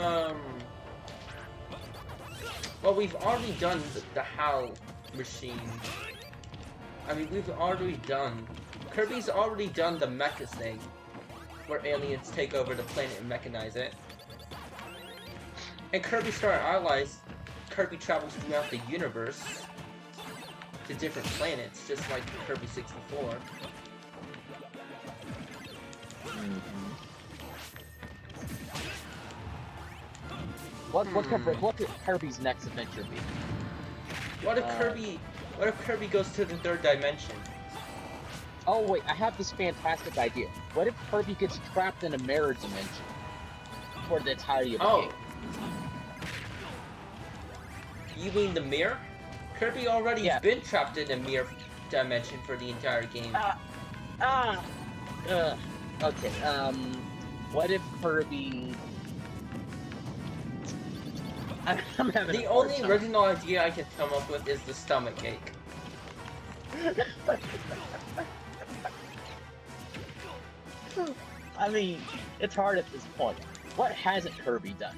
well, we've already done the HAL machine. I mean, Kirby's already done the mecha thing, where aliens take over the planet and mechanize it. In Kirby Star Allies, Kirby travels throughout the universe to different planets, just like Kirby 64. What could Kirby's next adventure be? What if Kirby goes to the third dimension? Oh wait, I have this fantastic idea. What if Kirby gets trapped in a mirror dimension for the entirety of the game? You mean the mirror? Kirby already has been trapped in a mirror dimension for the entire game. Okay, what if Kirby... I'm having The a hard only time. original idea I can come up with is the stomach ache. I mean, it's hard at this point. What hasn't Kirby done?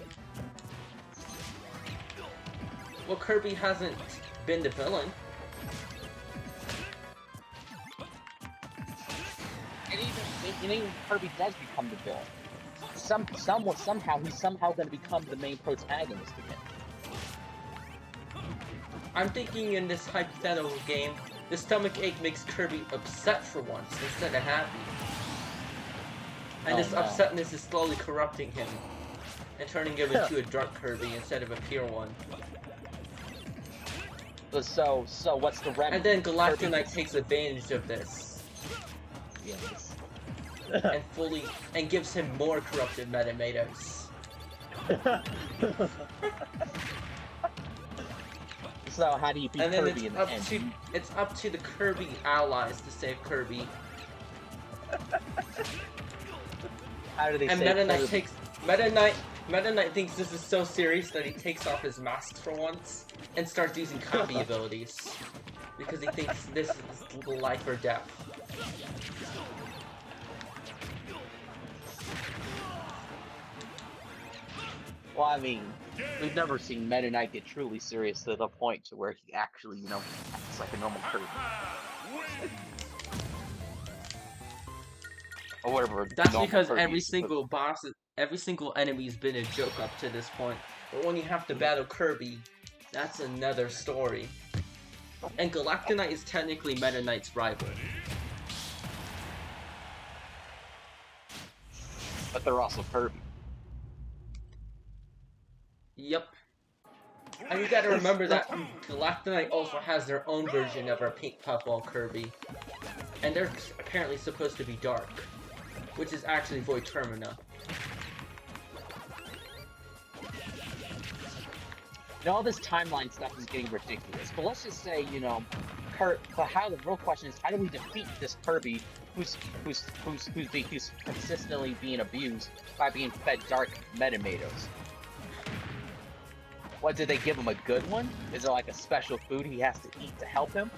Well, Kirby hasn't been the villain. And even Kirby does become the villain. Somehow he's going to become the main protagonist again. I'm thinking in this hypothetical game, the stomach ache makes Kirby upset for once instead of happy. And Oh, this no. upsetness is slowly corrupting him and turning him into a dark Kirby instead of a pure one. So what's the remedy? And then Galactic Kirby Knight gets- takes advantage of this Yes. and gives him more corrupted Metamatos. So how do you beat And then Kirby in the end? it's up to the Kirby allies to save Kirby. How do they And save Meta Knight Kirby? takes Meta Knight thinks this is so serious that he takes off his mask for once and starts using copy abilities because he thinks this is life or death. Well, I mean, we've never seen Meta Knight get truly serious to the point to where he actually, you know, acts like a normal Kirby. Or whatever. That's normal because Kirby every is supposed- single boss, every single enemy's been a joke up to this point. But when you have to battle Kirby, that's another story. And Galactic Knight is technically Meta Knight's rival. But they're also Kirby. Yep. And you gotta remember that Galactic Knight also has their own version of our pink puffball Kirby. And they're apparently supposed to be dark. Which is actually Void Termina. Now all this timeline stuff is getting ridiculous. But let's just say, you know, but how the real question is, how do we defeat this Kirby who's consistently being abused by being fed dark Metamatos? What, did they give him a good one? Is it like a special food he has to eat to help him?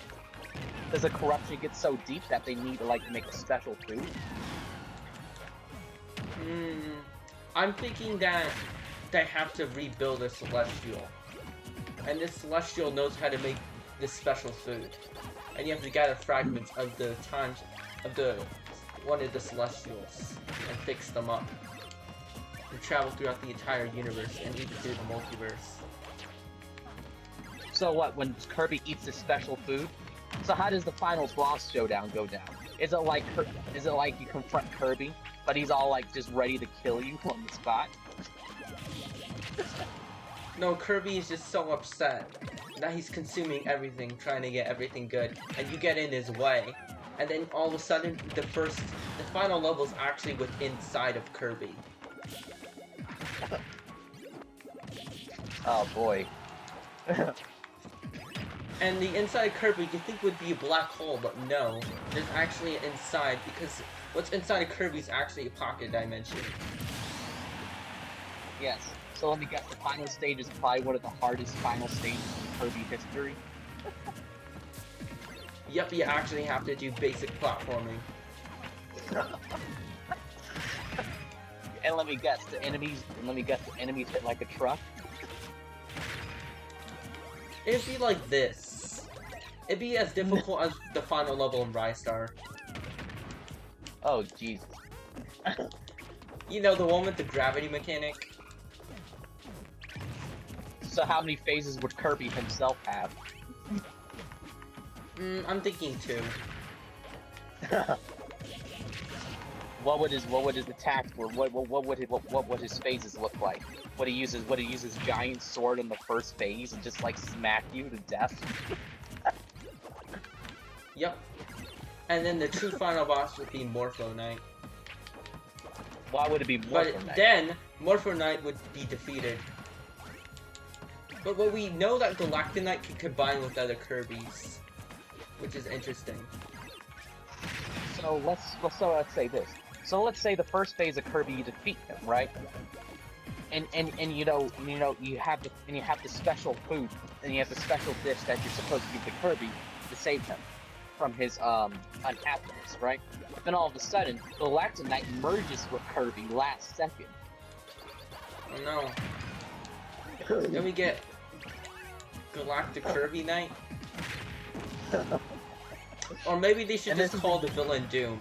Does the corruption get so deep that they need to like make a special food? I'm thinking that they have to rebuild a Celestial. And this Celestial knows how to make this special food. And you have to gather fragments of the times of one of the Celestials and fix them up. And travel throughout the entire universe and even through the multiverse. So what, when Kirby eats this special food? So how does the final boss showdown go down? Is it like you confront Kirby, but he's all like just ready to kill you on the spot? No, Kirby is just so upset that he's consuming everything, trying to get everything good, and you get in his way. And then all of a sudden, the final level is actually inside of Kirby. Oh boy. And the inside of Kirby you think would be a black hole, but no. There's actually an inside, because what's inside of Kirby is actually a pocket dimension. Yes. So let me guess, the final stage is probably one of the hardest final stages in Kirby history. Yep, you actually have to do basic platforming. And let me guess, the enemies hit like a truck. It'd be like this. It'd be as difficult as the final level in Rystar. Oh Jesus. You know, the one with the gravity mechanic? So how many phases would Kirby himself have? I'm thinking 2. What would his attacks were? What would his phases look like? Would he use his giant sword in the first phase and just like smack you to death? Yep. And then the true final boss would be Morpho Knight. Why would it be Morpho But Knight? then, Morpho Knight would be defeated. But what we know that Galactic Knight can combine with other Kirbys, which is interesting. So let's say this. So let's say the first phase of Kirby you defeat him, right? And you have the special food, and you have the special dish that you're supposed to give to Kirby to save him from his unhappiness, right? But then all of a sudden, Galactic Knight merges with Kirby last second. Oh no. Then we get Galactic Kirby Knight? Or maybe they should And just this is call the villain Doom.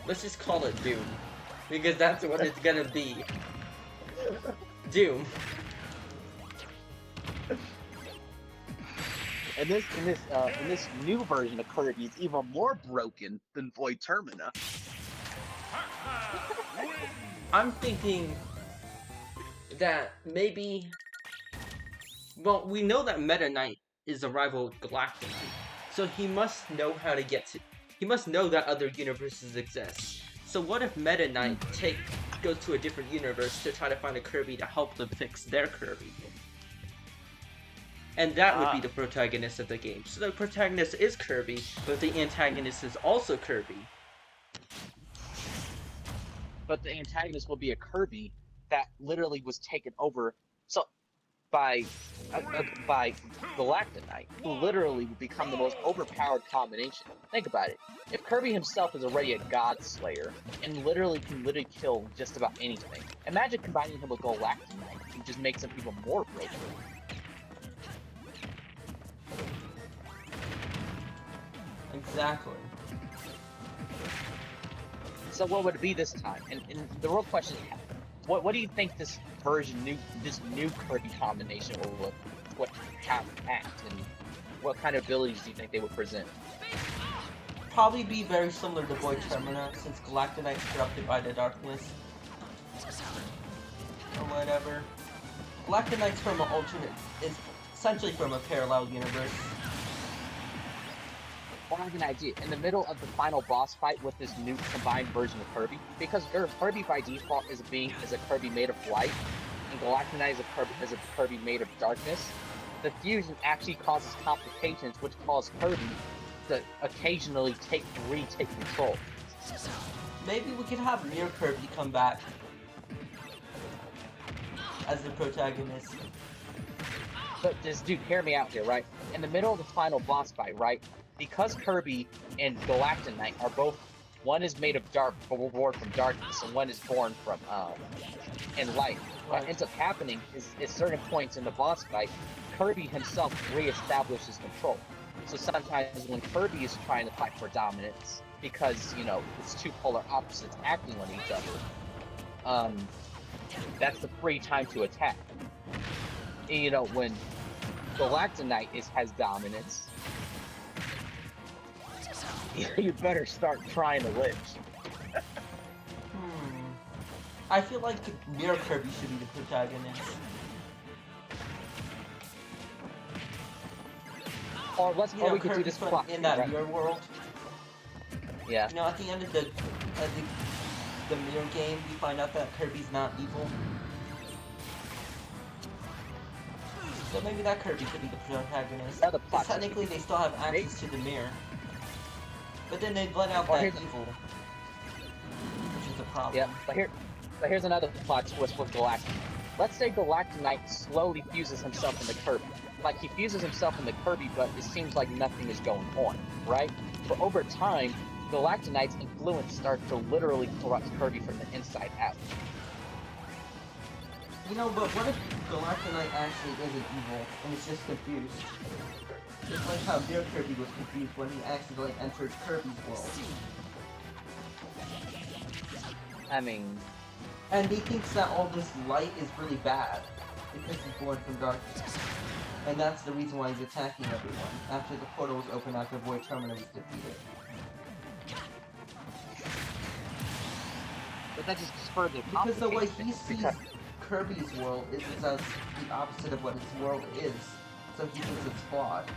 Let's just call it Doom. Because that's what it's gonna be. Doom. in this new version of Kirby, it's even more broken than Void Termina. Pac-Man wins. I'm thinking that maybe. Well, we know that Meta Knight is a rival of Galactonite, so he must know how to get to. He must know that other universes exist. So what if Meta Knight goes to a different universe to try to find a Kirby to help them fix their Kirby? And that would be the protagonist of the game. So the protagonist is Kirby, but the antagonist is also Kirby. But the antagonist will be a Kirby that literally was taken over by Galactonite, who literally would become the most overpowered combination. Think about it. If Kirby himself is already a God Slayer and can literally kill just about anything, imagine combining him with Galactonite. It just makes him even more broken. Exactly. So what would it be this time? And the real question is, what do you think this new Kirby combination will look? What have act and what kind of abilities do you think they would present? Probably be very similar to Void Termina, since Galactonite's corrupted by the darkness. Or whatever. Galactonite's from an alternate, is essentially from a parallel universe. Well, I have an idea. In the middle of the final boss fight with this new combined version of Kirby, because Kirby by default is a Kirby made of light, and Galactonite is a Kirby made of darkness, the fusion actually causes complications, which cause Kirby to occasionally retake control. Maybe we could have Mirror Kirby come back as the protagonist. But this dude, hear me out here, right? In the middle of the final boss fight, right? Because Kirby and Galactonite are both, one is made of born from darkness, and one is born from in light. What ends up happening is at certain points in the boss fight, Kirby himself reestablishes control. So sometimes when Kirby is trying to fight for dominance, because it's two polar opposites acting on each other, that's the free time to attack. And, when Galactonite has dominance, you better start trying to live. I feel like Mirror Kirby should be the protagonist. Or we could do this plot in that right? mirror world. Yeah. At the end of the mirror game, we find out that Kirby's not evil. So maybe that Kirby could be the protagonist. Yeah, the plot Because technically they still have access to the mirror. But then they let out Or that here's- evil. Which is a problem. Yeah, but here's another plot twist with Galactonite. Let's say Galactonite slowly fuses himself into Kirby. Like, he fuses himself into Kirby, but it seems like nothing is going on, right? But over time, Galactonite's influence starts to literally corrupt Kirby from the inside out. But what if Galactonite actually isn't evil, and is just confused? Just like how Mirror Kirby was confused when he accidentally entered Kirby's world. I mean... And he thinks that all this light is really bad, because he's born from darkness. And that's the reason why he's attacking everyone, after the portal was opened after Void Termina was defeated. But that just further Because the way complicates he things, sees Kirby's world is as the opposite of what his world is, so he thinks it's flawed.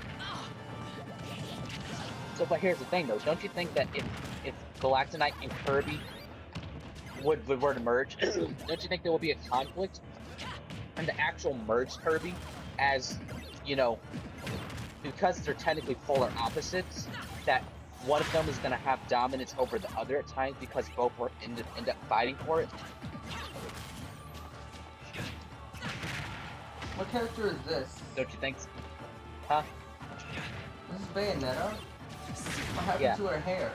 So, but here's the thing, though. Don't you think that if Galactonite and Kirby were to merge, don't you think there will be a conflict in the actual merged Kirby, as because they're technically polar opposites, that one of them is going to have dominance over the other at times because both will end up fighting for it? What character is this? Don't you think? Huh? This is Bayonetta? What happened Yeah. to her hair?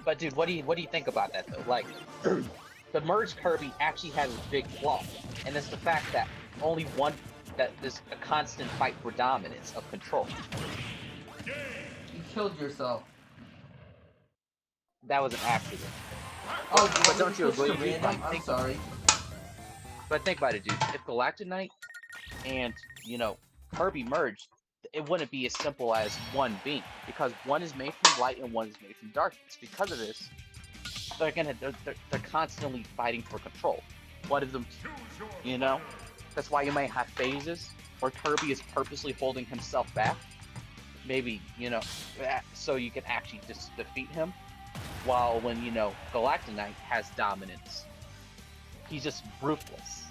But dude, what do you think about that though? Like, the merged Kirby actually has a big flaw, and it's the fact that there's a constant fight for dominance of control. You killed yourself. That was an accident. Oh, But don't you switch to agree? random? I'm Think- sorry. But think about it, dude. If Galactonite and Kirby merged, it wouldn't be as simple as one being, because one is made from light and one is made from darkness. Because of this, they're constantly fighting for control. One of them, that's why you might have phases where Kirby is purposely holding himself back, maybe so you can actually just defeat him. While when Galactonite has dominance, he's just ruthless.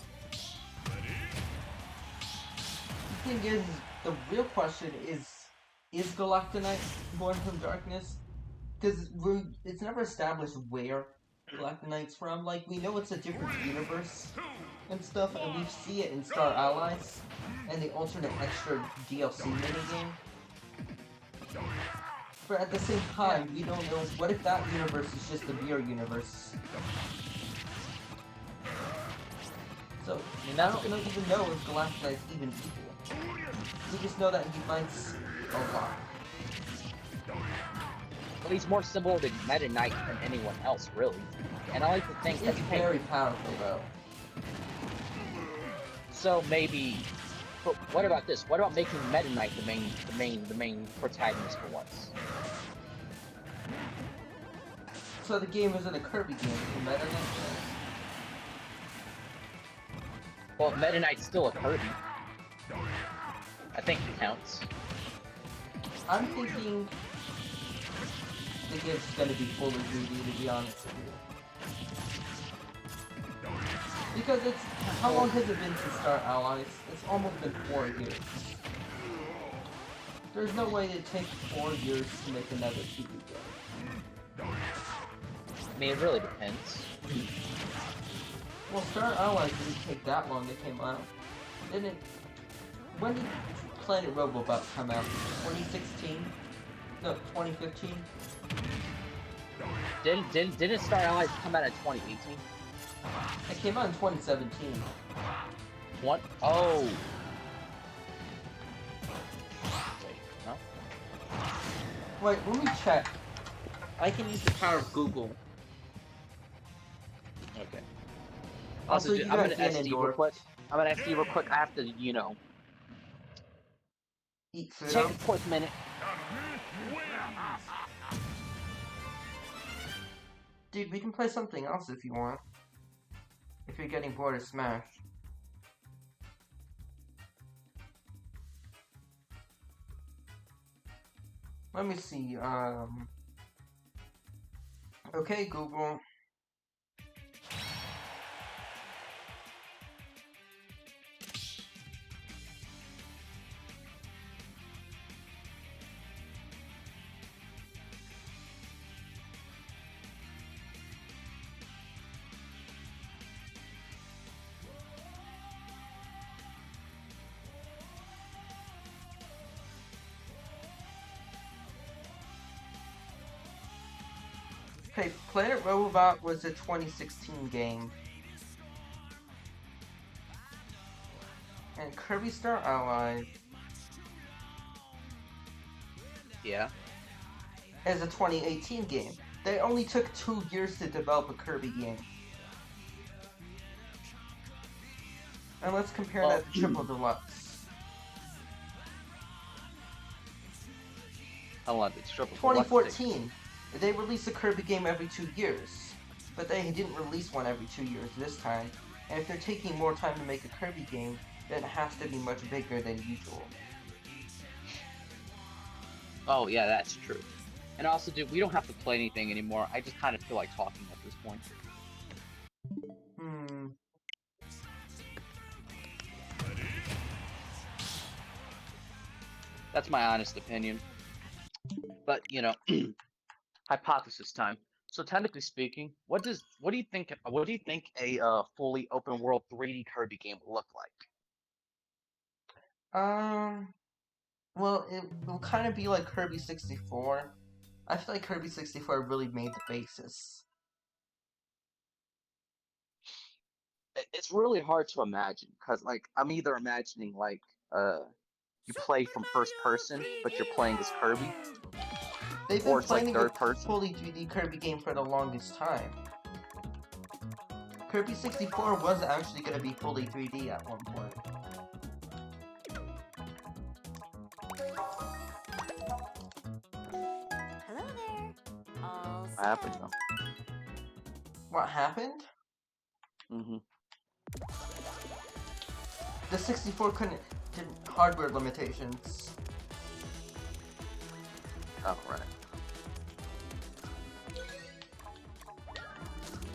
The thing is, the real question is Galactonite born from darkness? Because it's never established where Galactonite's from. Like, we know it's a different universe and stuff, and we see it in Star Allies and the alternate extra DLC minigame. But at the same time, we don't know, what if that universe is just the mirror universe? So, we don't even know if Galactonite's even evil. We just know that he fights a lot. Well, he's more similar to Meta Knight than anyone else, really. And I like to think that He's very powerful, though. So maybe, but what about this? What about making Meta Knight the main protagonist for once? So the game isn't a Kirby game, it's a Meta Knight. Well, Meta Knight's still a Kirby. I think it counts. I'm thinking the game's gonna be fully 3D, to be honest with you. Because it's, how long has it been to Star Allies? It's almost been 4 years. There's no way it'd take 4 years to make another 2D game. I mean, it really depends. Well, Star Allies didn't take that long to come out. Didn't... When did Planet Robobot come out? 2016? No, 2015? Didn't Star Allies come out in 2018? It came out in 2017. What? Oh. Wait, no? Wait, let me check. I can use the power of Google. Okay. Also, you I'm got gonna SD real Ganondorf. quick. I'm gonna SD real quick. I have to, Eat food take up. a quick minute. Dude, we can play something else if you want. If you're getting bored of Smash. Let me see, okay, Google. Okay, Planet Robobot was a 2016 game. And Kirby Star Allies Yeah. is a 2018 game. They only took 2 years to develop a Kirby game. And let's compare that to Triple Deluxe. How long did Triple Deluxe 2014. They released a Kirby game every 2 years. But they didn't release one every 2 years this time. And if they're taking more time to make a Kirby game, then it has to be much bigger than usual. Oh, yeah, that's true. And also, dude, we don't have to play anything anymore. I just kind of feel like talking at this point. That's my honest opinion. But, hypothesis time. So technically speaking, what do you think a fully open world 3D Kirby game will look like? Well, it will kind of be like Kirby 64. I feel like Kirby 64 really made the basis. It's really hard to imagine, because, like, I'm either imagining, like, you play from first person, but you're playing as Kirby, They've or been it's like planning third a person. fully 3D Kirby game for the longest time. Kirby 64 was actually going to be fully 3D at one point. What happened though? What happened? Mm-hmm. The 64 couldn't did hardware limitations. Oh, right.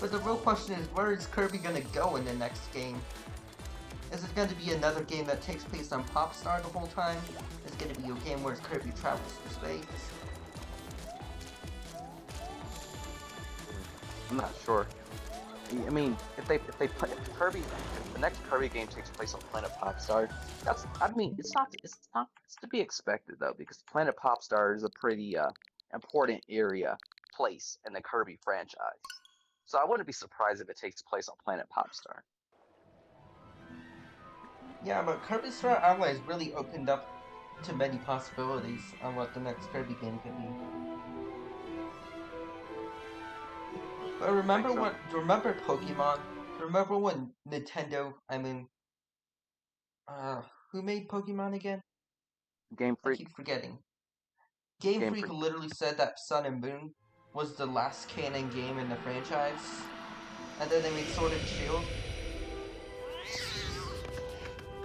But the real question is, where is Kirby gonna go in the next game? Is it gonna be another game that takes place on Popstar the whole time? Is it gonna be a game where Kirby travels through space? I'm not sure. I mean, if the next Kirby game takes place on Planet Popstar, it's to be expected though, because Planet Popstar is a pretty important place in the Kirby franchise. So I wouldn't be surprised if it takes place on Planet Popstar. Yeah, but Kirby Star Allies really opened up to many possibilities on what the next Kirby game could be. But remember Pokemon? Remember when Nintendo, who made Pokemon again? Game I Freak. keep forgetting. Game Game Freak Freak. literally said that Sun and Moon was the last canon game in the franchise. And then they made Sword and Shield.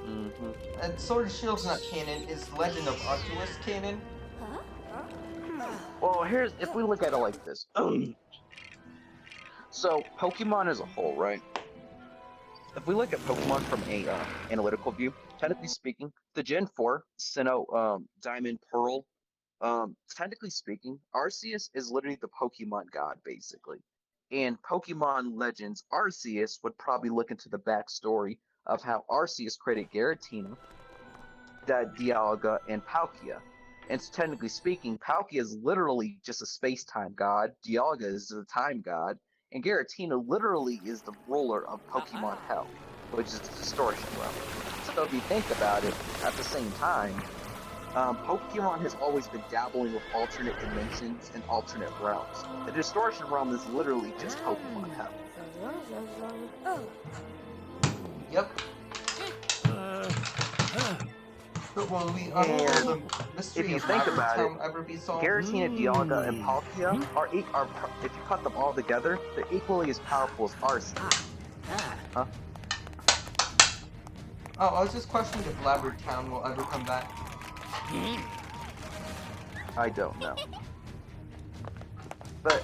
Mm-hmm. And Sword and Shield's not canon, is Legend of Arceus canon. Well, if we look at it like this. So, Pokemon as a whole, right? If we look at Pokemon from a analytical view, technically speaking, the Gen 4, Sinnoh, Diamond, Pearl, technically speaking, Arceus is literally the Pokemon god, basically. And Pokemon Legends Arceus would probably look into the backstory of how Arceus created Giratina, Dialga, and Palkia. And so technically speaking, Palkia is literally just a space-time god, Dialga is the time god, and Giratina literally is the ruler of Pokemon Hell, which is the distortion realm. So if you think about it, at the same time, Pokemon has always been dabbling with alternate dimensions and alternate realms. The distortion realm is literally just Pokemon Hell. Yep. But will we unravel the mystery if you of think Labyrinth about Town ever be solved? Giratina, Dialga, and Palkia are, if you cut them all together, they're equally as powerful as Arceus. Huh? Oh, I was just questioning if Labyrinth Town will ever come back. I don't know. But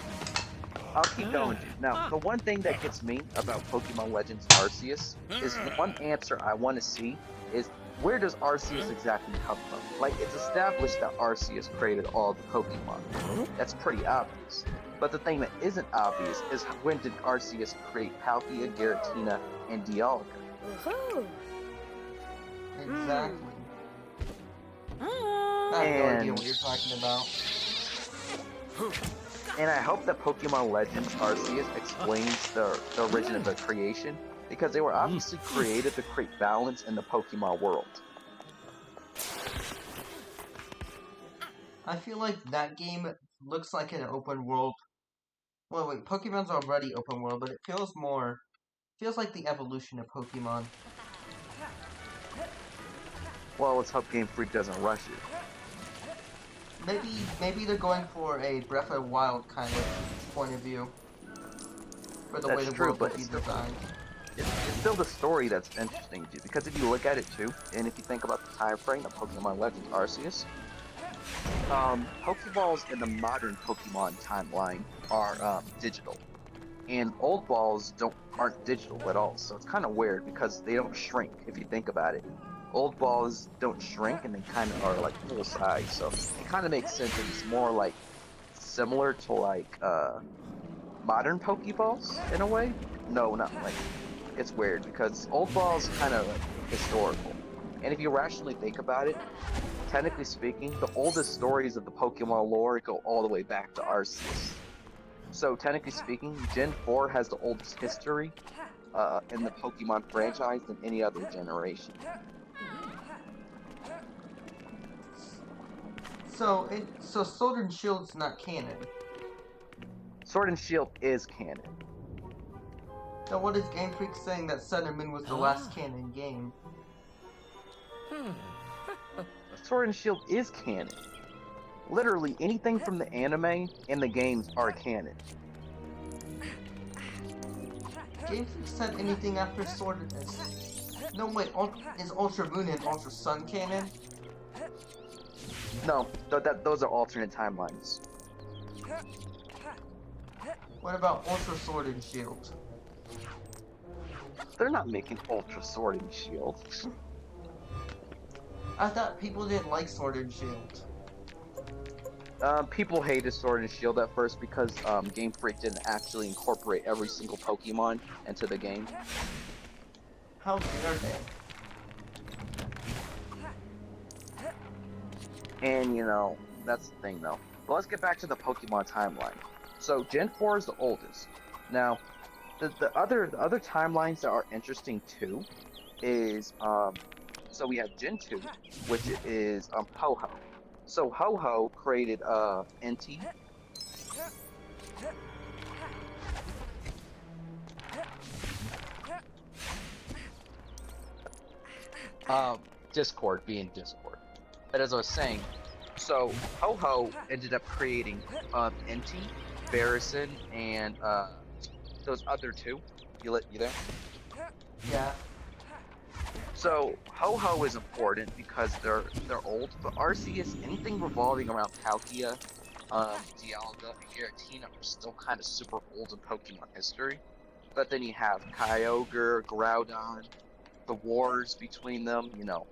I'll keep going. Now, the one thing that gets me about Pokemon Legends Arceus is one answer I want to see is, where does Arceus exactly come from? Like, it's established that Arceus created all the Pokemon. That's pretty obvious. But the thing that isn't obvious is, when did Arceus create Palkia, Giratina, and Dialga? Exactly. I have no idea what you're talking about. And I hope that Pokemon Legends Arceus explains the origin of the creation, because they were obviously created to create balance in the Pokemon world. I feel like that game looks like an open world. Well, wait, Pokemon's already open world, but it feels like the evolution of Pokemon. Well, let's hope Game Freak doesn't rush it. Maybe they're going for a Breath of the Wild kind of point of view. For the way That's the true, world but will be designed. It's still the story that's interesting to you, because if you look at it too, and if you think about the time frame of Pokemon Legends Arceus, Pokeballs in the modern Pokemon timeline are digital, and old balls aren't digital at all. So it's kind of weird because they don't shrink. If you think about it, old balls don't shrink, and they kind of are like full size. So it kind of makes sense that it's more like similar to like modern Pokeballs in a way. No, not like. It's weird because old balls kind of like historical, and if you rationally think about it, technically speaking, the oldest stories of the Pokemon lore go all the way back to Arceus. So technically speaking, Gen 4 has the oldest history in the Pokemon franchise than any other generation. So Sword and Shield's not canon. Sword and Shield is canon. So what is Game Freak saying that Sun and Moon was the last canon game? Sword and Shield is canon. Literally anything from the anime and the games are canon. Game Freak said anything after Sword is. No, wait, is Ultra Moon and Ultra Sun canon? No, those are alternate timelines. What about Ultra Sword and Shield? They're not making Ultra Sword and Shield. I thought people didn't like Sword and Shield. People hated Sword and Shield at first because Game Freak didn't actually incorporate every single Pokemon into the game. How dare they? And you know, that's the thing though. But let's get back to the Pokemon timeline. So Gen 4 is the oldest. Now, the other timelines that are interesting too is so we have Gen 2, which is Ho-Ho. So Ho-Ho created NT. Discord being Discord. But as I was saying, so Ho-Ho ended up creating NT, Barrison, and those other two. You there? Yeah. So Ho-Ho is important because they're old, but Arceus, anything revolving around Palkia, Dialga, and Giratina are still kind of super old in Pokemon history. But then you have Kyogre, Groudon, the wars between them, you know,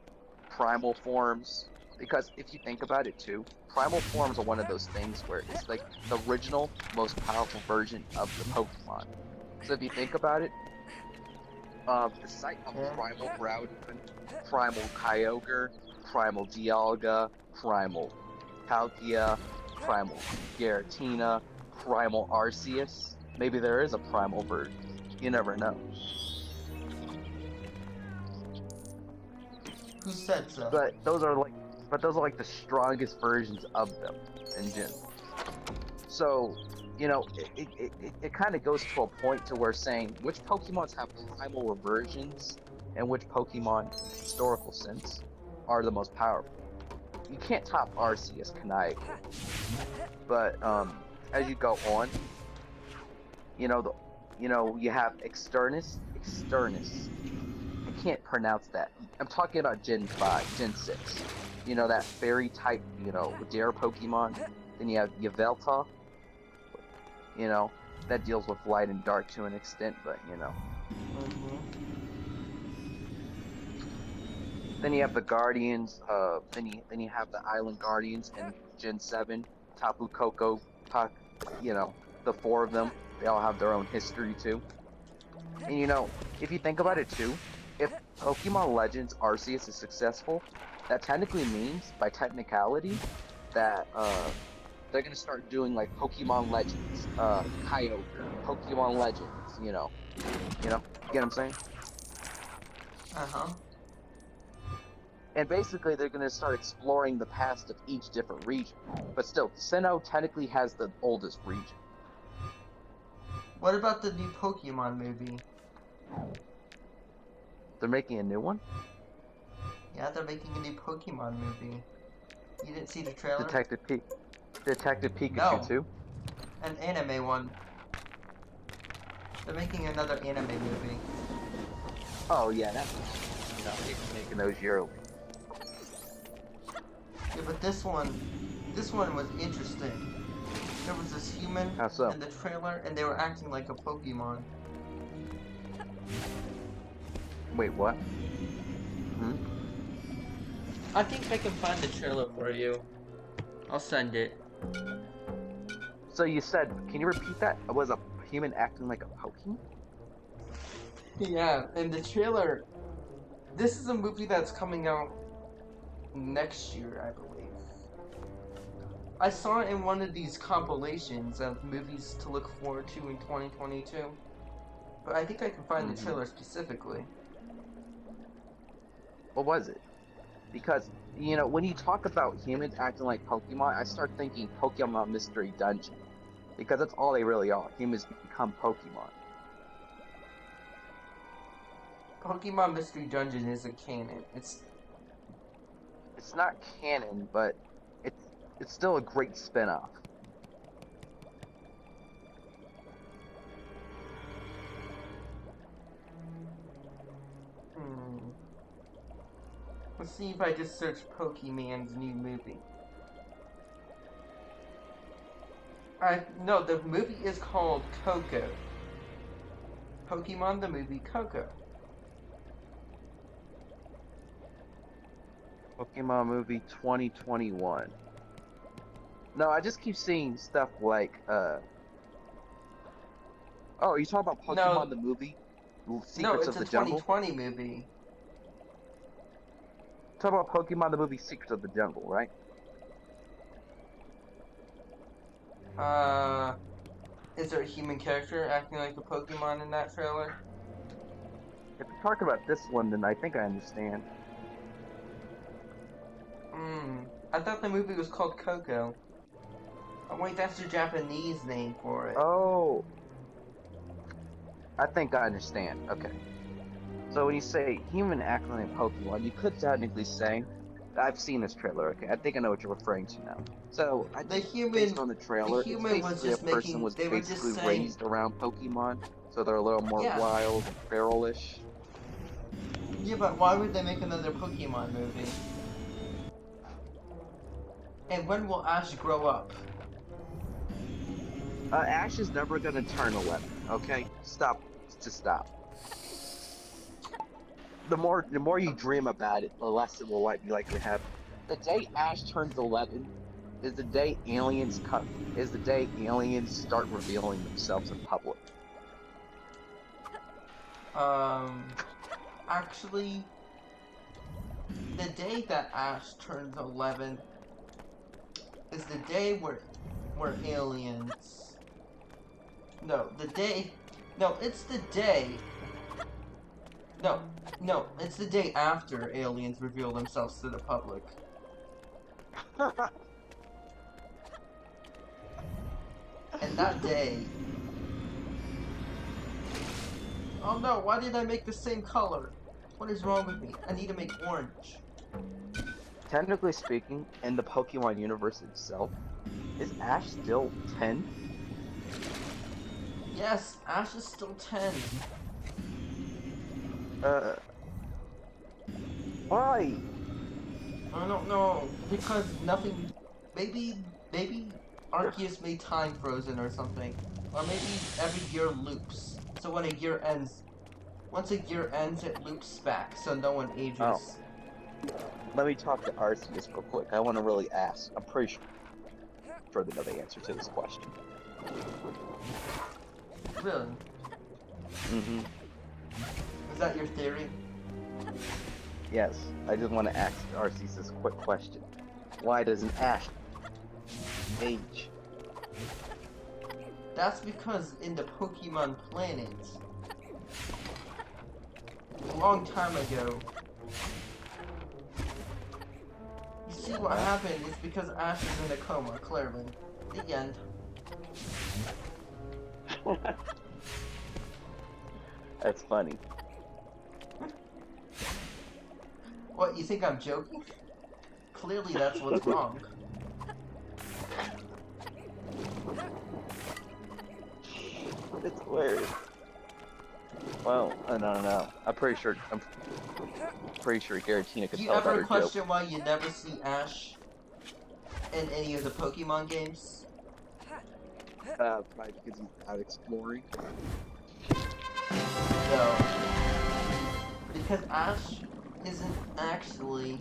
primal forms. Because if you think about it too, primal forms are one of those things where it's like the original, most powerful version of the Pokemon. So if you think about it, the sight of Primal Groudon, Primal Kyogre, Primal Dialga, Primal Palkia, Primal Giratina, Primal Arceus. Maybe there is a primal version. You never know. Who said so? But those are like the strongest versions of them in Gen. So, you know, it kind of goes to a point to where saying which Pokemons have primal reversions and which Pokemon, in historical sense, are the most powerful. You can't top Arceus Kanai, but as you go on, you know you have Externus. I can't pronounce that. I'm talking about Gen 5, Gen 6. You know, that fairy type, you know, Dare Pokemon. Then you have Yveltal. You know, that deals with light and dark to an extent, but you know. Then you have the Guardians. Then you have the Island Guardians in Gen 7. Tapu Koko, Puck. You know, the four of them. They all have their own history too. And you know, if you think about it too, if Pokemon Legends Arceus is successful, that technically means, by technicality, that they're gonna start doing like Pokemon Legends, Kyogre, Pokemon Legends, you know, get what I'm saying? And basically, they're gonna start exploring the past of each different region. But still, Sinnoh technically has the oldest region. What about the new Pokemon movie? They're making a new one? Yeah, they're making a new Pokemon movie. You didn't see the trailer? Detective Pikachu No. 2? An anime one. They're making another anime movie. Oh yeah, that's they're making those yearly. Yeah, but this one was interesting. There was this human How so? in the trailer, and they were acting like a Pokemon. Wait, what? I think I can find the trailer for you. I'll send it. So you said, can you repeat that? Was a human acting like a Pokemon? Yeah, and the trailer. This is a movie that's coming out next year, I believe. I saw it in one of these compilations of movies to look forward to in 2022. But I think I can find the trailer specifically. What was it? Because, you know, when you talk about humans acting like Pokemon, I start thinking Pokemon Mystery Dungeon. Because that's all they really are. Humans become Pokemon. Pokemon Mystery Dungeon isn't canon. It's not canon, but it's still a great spin-off. Let's see if I just search Pokemon's new movie. No, the movie is called Coco. Pokemon the movie Coco. Pokemon movie 2021. No, I just keep seeing stuff like, oh, are you talking about Pokemon the movie? Secrets No, it's of a the Jungle? 2020 movie. Talk about Pokemon the movie Secrets of the Jungle, right? Is there a human character acting like a Pokemon in that trailer? If you're talking about this one, then I think I understand. I thought the movie was called Coco. Oh wait, that's the Japanese name for it. Oh, I think I understand. Okay. So when you say human acting like Pokemon, you could technically say, I've seen this trailer. Okay, I think I know what you're referring to now. So I The think human- based on the trailer, the human it's was basically just a person making- was they were just basically saying- raised around Pokemon, so they're a little more Yeah. wild and feralish. Yeah, but why would they make another Pokemon movie? And when will Ash grow up? Ash is never gonna turn 11. Okay, stop. Just stop. The more you dream about it, the less it will be likely to happen. The day Ash turns 11 is the day aliens start revealing themselves in public. Actually, the day that Ash turns 11 is the day where aliens. It's the day. No, it's the day after aliens reveal themselves to the public. And that day. Oh no, why did I make the same color? What is wrong with me? I need to make orange. Technically speaking, in the Pokemon universe itself, is Ash still 10? Yes, Ash is still 10. Why? I don't know. Because nothing. Maybe Arceus made time frozen or something. Or maybe every year loops. So when a year ends. Once a year ends, it loops back, so no one ages. Oh. Let me talk to Arceus real quick. I want to really ask. I'm pretty sure they know the answer to this question. Really? Mm-hmm. Is that your theory? Yes. I just want to ask Arceus this quick question. Why doesn't Ash age? That's because in the Pokemon planet, a long time ago, you see what happened is because Ash is in a coma, clearly. The end. That's funny. What, you think I'm joking? Clearly that's what's wrong. It's hilarious. Well, I don't know. I'm pretty sure Giratina could Do you tell a ever better question joke. why you never see Ash in any of the Pokemon games? Probably because he's out exploring. No. Because Ash isn't actually...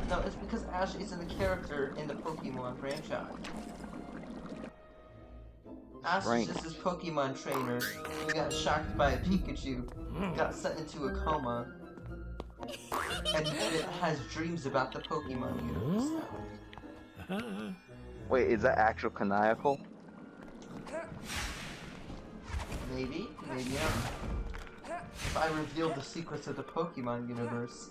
No, it's because Ash isn't a character in the Pokemon franchise. Ash Right. is just this Pokemon trainer who got shocked by a Pikachu, got sent into a coma, and it has dreams about the Pokemon universe now. Wait, is that actual canonical? Maybe, maybe not. If I reveal the secrets of the Pokemon universe,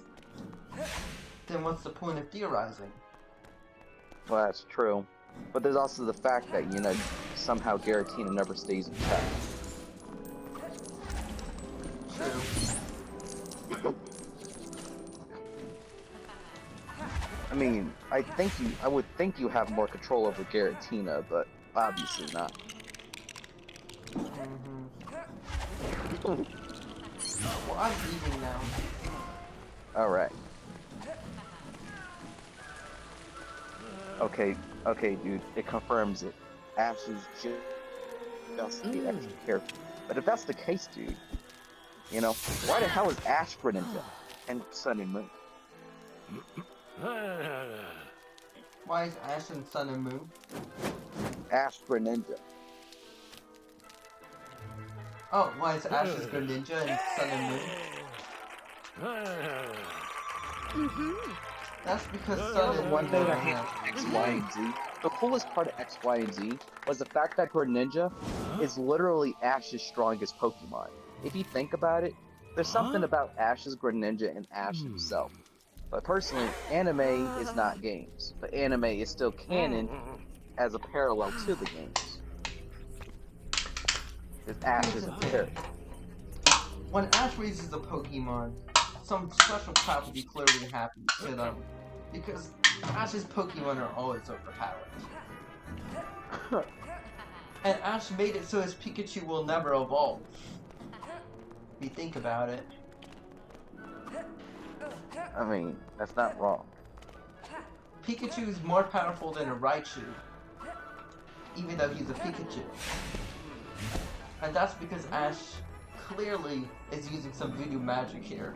then what's the point of theorizing? Well, that's true. But there's also the fact that, somehow Giratina never stays in check. True. I mean, I would think you have more control over Giratina, but obviously not. Mm-hmm. Well, I'm leaving now. Alright. Okay, dude, it confirms it. Ash is just the extra careful. But if that's the case, dude, you know, why the hell is Ash Greninja and Sun and Moon? Why is Ash and Sun and Moon? Ash Greninja. Oh, why is Ash's Greninja and Sun and Moon? That's because Sun and One Moon thing are I hate about X, Y, and Z. The coolest part of X, Y, and Z was the fact that Greninja is literally Ash's strongest Pokemon. If you think about it, there's something about Ash's Greninja and Ash himself. But personally, anime is not games, but anime is still canon as a parallel to the games. Because Ash is a character. When Ash raises a Pokemon, some special property clearly happens to them. Because Ash's Pokemon are always overpowered. And Ash made it so his Pikachu will never evolve. If you think about it. I mean, that's not wrong. Pikachu is more powerful than a Raichu. Even though he's a Pikachu. And that's because Ash clearly is using some voodoo magic here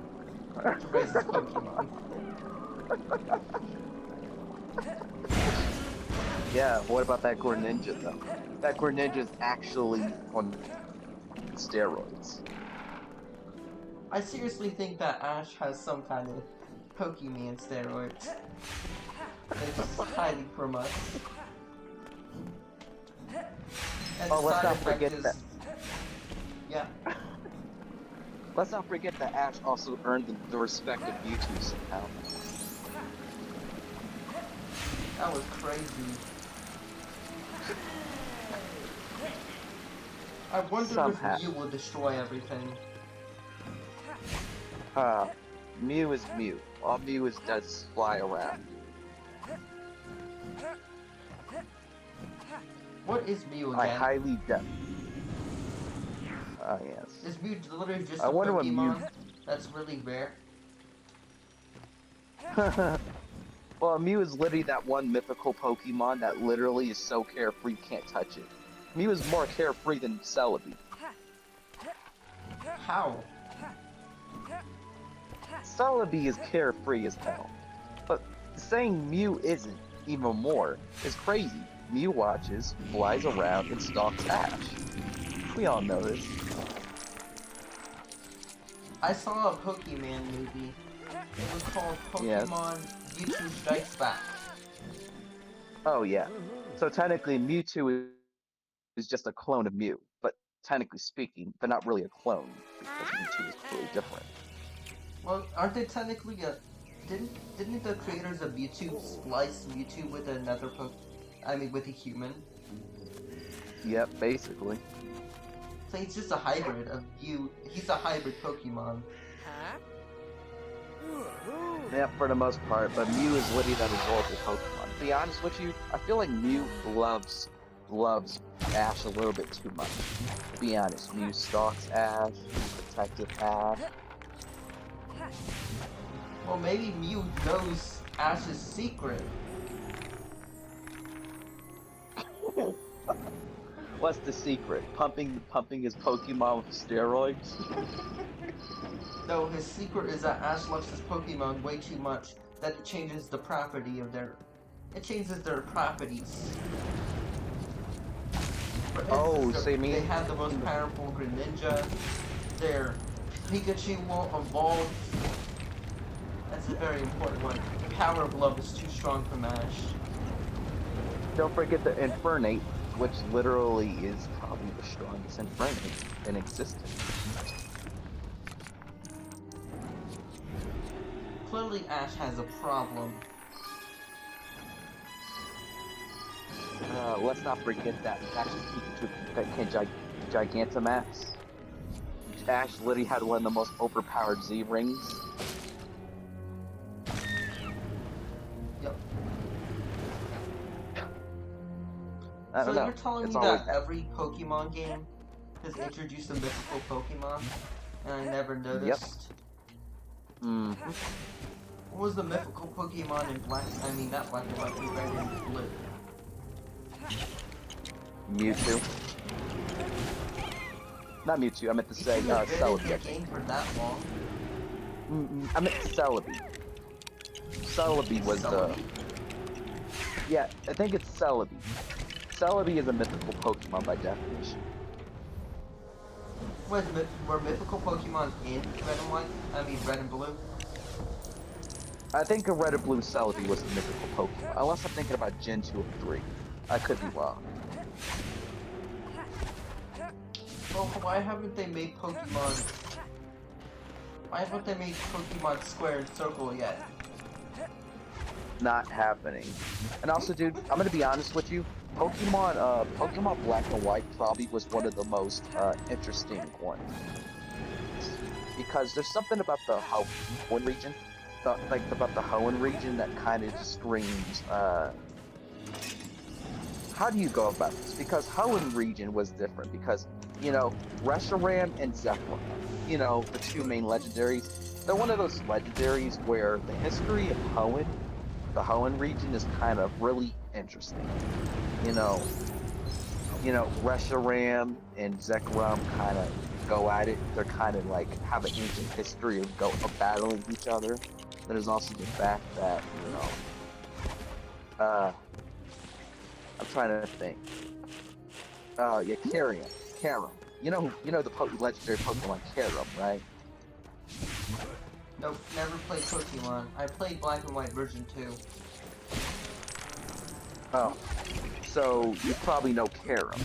to raise his Pokemon. Yeah, what about that Greninja though? That Greninja is actually on steroids. I seriously think that Ash has some kind of Pokemon steroids. They're just hiding from us. And Oh, the let's side not effect forget is... that. Yeah. Let's not forget that Ash also earned the respect of Mewtwo somehow. That was crazy. I wonder Somehow. if Mew will destroy everything. Mew is Mew. All Mew does is fly around. What is Mew I again? highly doubt. Yes. Is Mew literally just I a wonder what Mew- Pokemon that's really rare? Well, Mew is literally that one mythical Pokemon that literally is so carefree you can't touch it. Mew is more carefree than Celebi. How? Celebi is carefree as hell. But saying Mew isn't, even more, is crazy. Mew watches, flies around, and stalks Ash. We all know this. I saw a Pokemon movie. It was called Yes. Pokemon Mewtwo Strikes Back. Oh yeah. So technically Mewtwo is just a clone of Mew, but technically speaking, they're not really a clone because Mewtwo is really different. Well, aren't they technically a... Didn't the creators of Mewtwo splice Mewtwo with another with a human? Yep, basically. So he's just a hybrid of Mew. He's a hybrid Pokemon. Yeah, for the most part, but Mew is literally that adorable Pokemon. To be honest with you, I feel like Mew loves Ash a little bit too much. To be honest, Mew stalks Ash, protective Ash. Well, maybe Mew knows Ash's secret. What's the secret? Pumping his Pokemon with steroids? No, his secret is that Ash loves his Pokemon way too much that it changes the property of their... It changes their properties. For Oh, instance, so you mean- they have the most powerful Greninja. Their Pikachu won't evolve. That's a very important one. The power of love is too strong for Ash. Don't forget the Infernape, which literally is probably the strongest Infernape in existence. Clearly Ash has a problem. Let's not forget that Ash's Pikachu can Gigantamax. Ash literally had one of the most overpowered Z rings. Yep. I So don't know. you're telling It's me always that every Pokemon game has introduced a mythical Pokemon, and I never noticed? mm, What was the mythical Pokemon in Black? I mean, not Black and White, but Red and Blue. Mewtwo. Not Mewtwo. I meant to say It's been in Celebi. the I think. game for that long. I meant Celebi. Celebi was the. Celebi? Yeah, I think it's Celebi. Celebi is a mythical Pokemon by definition. Were mythical Pokemon in Red and White? I mean, Red and Blue? I think a Red and Blue Celebi was the mythical Pokemon. Unless I'm thinking about Gen 2 or 3. I could be wrong. Well, why haven't they made Pokemon... Why haven't they made Pokemon Square and Circle yet? Not happening. And also, dude, I'm gonna be honest with you. Pokemon Black and White probably was one of the most interesting ones. Because there's something about the Hoenn region, about the Hoenn region that kind of just screams, how do you go about this? Because Hoenn region was different because, you know, Reshiram and Zekrom, you know, the two main legendaries, they're one of those legendaries where the history of Hoenn, the Hoenn region is kind of really interesting. You know, Reshiram and Zekrom kind of go at it. They're kind of like have an ancient history of battling each other. There's also the fact that, you know, I'm trying to think. Yeah, Karam. You know the legendary Pokemon Karam, right? Nope, never played Pokemon. I played Black and White version 2. Oh, so you probably know Karam.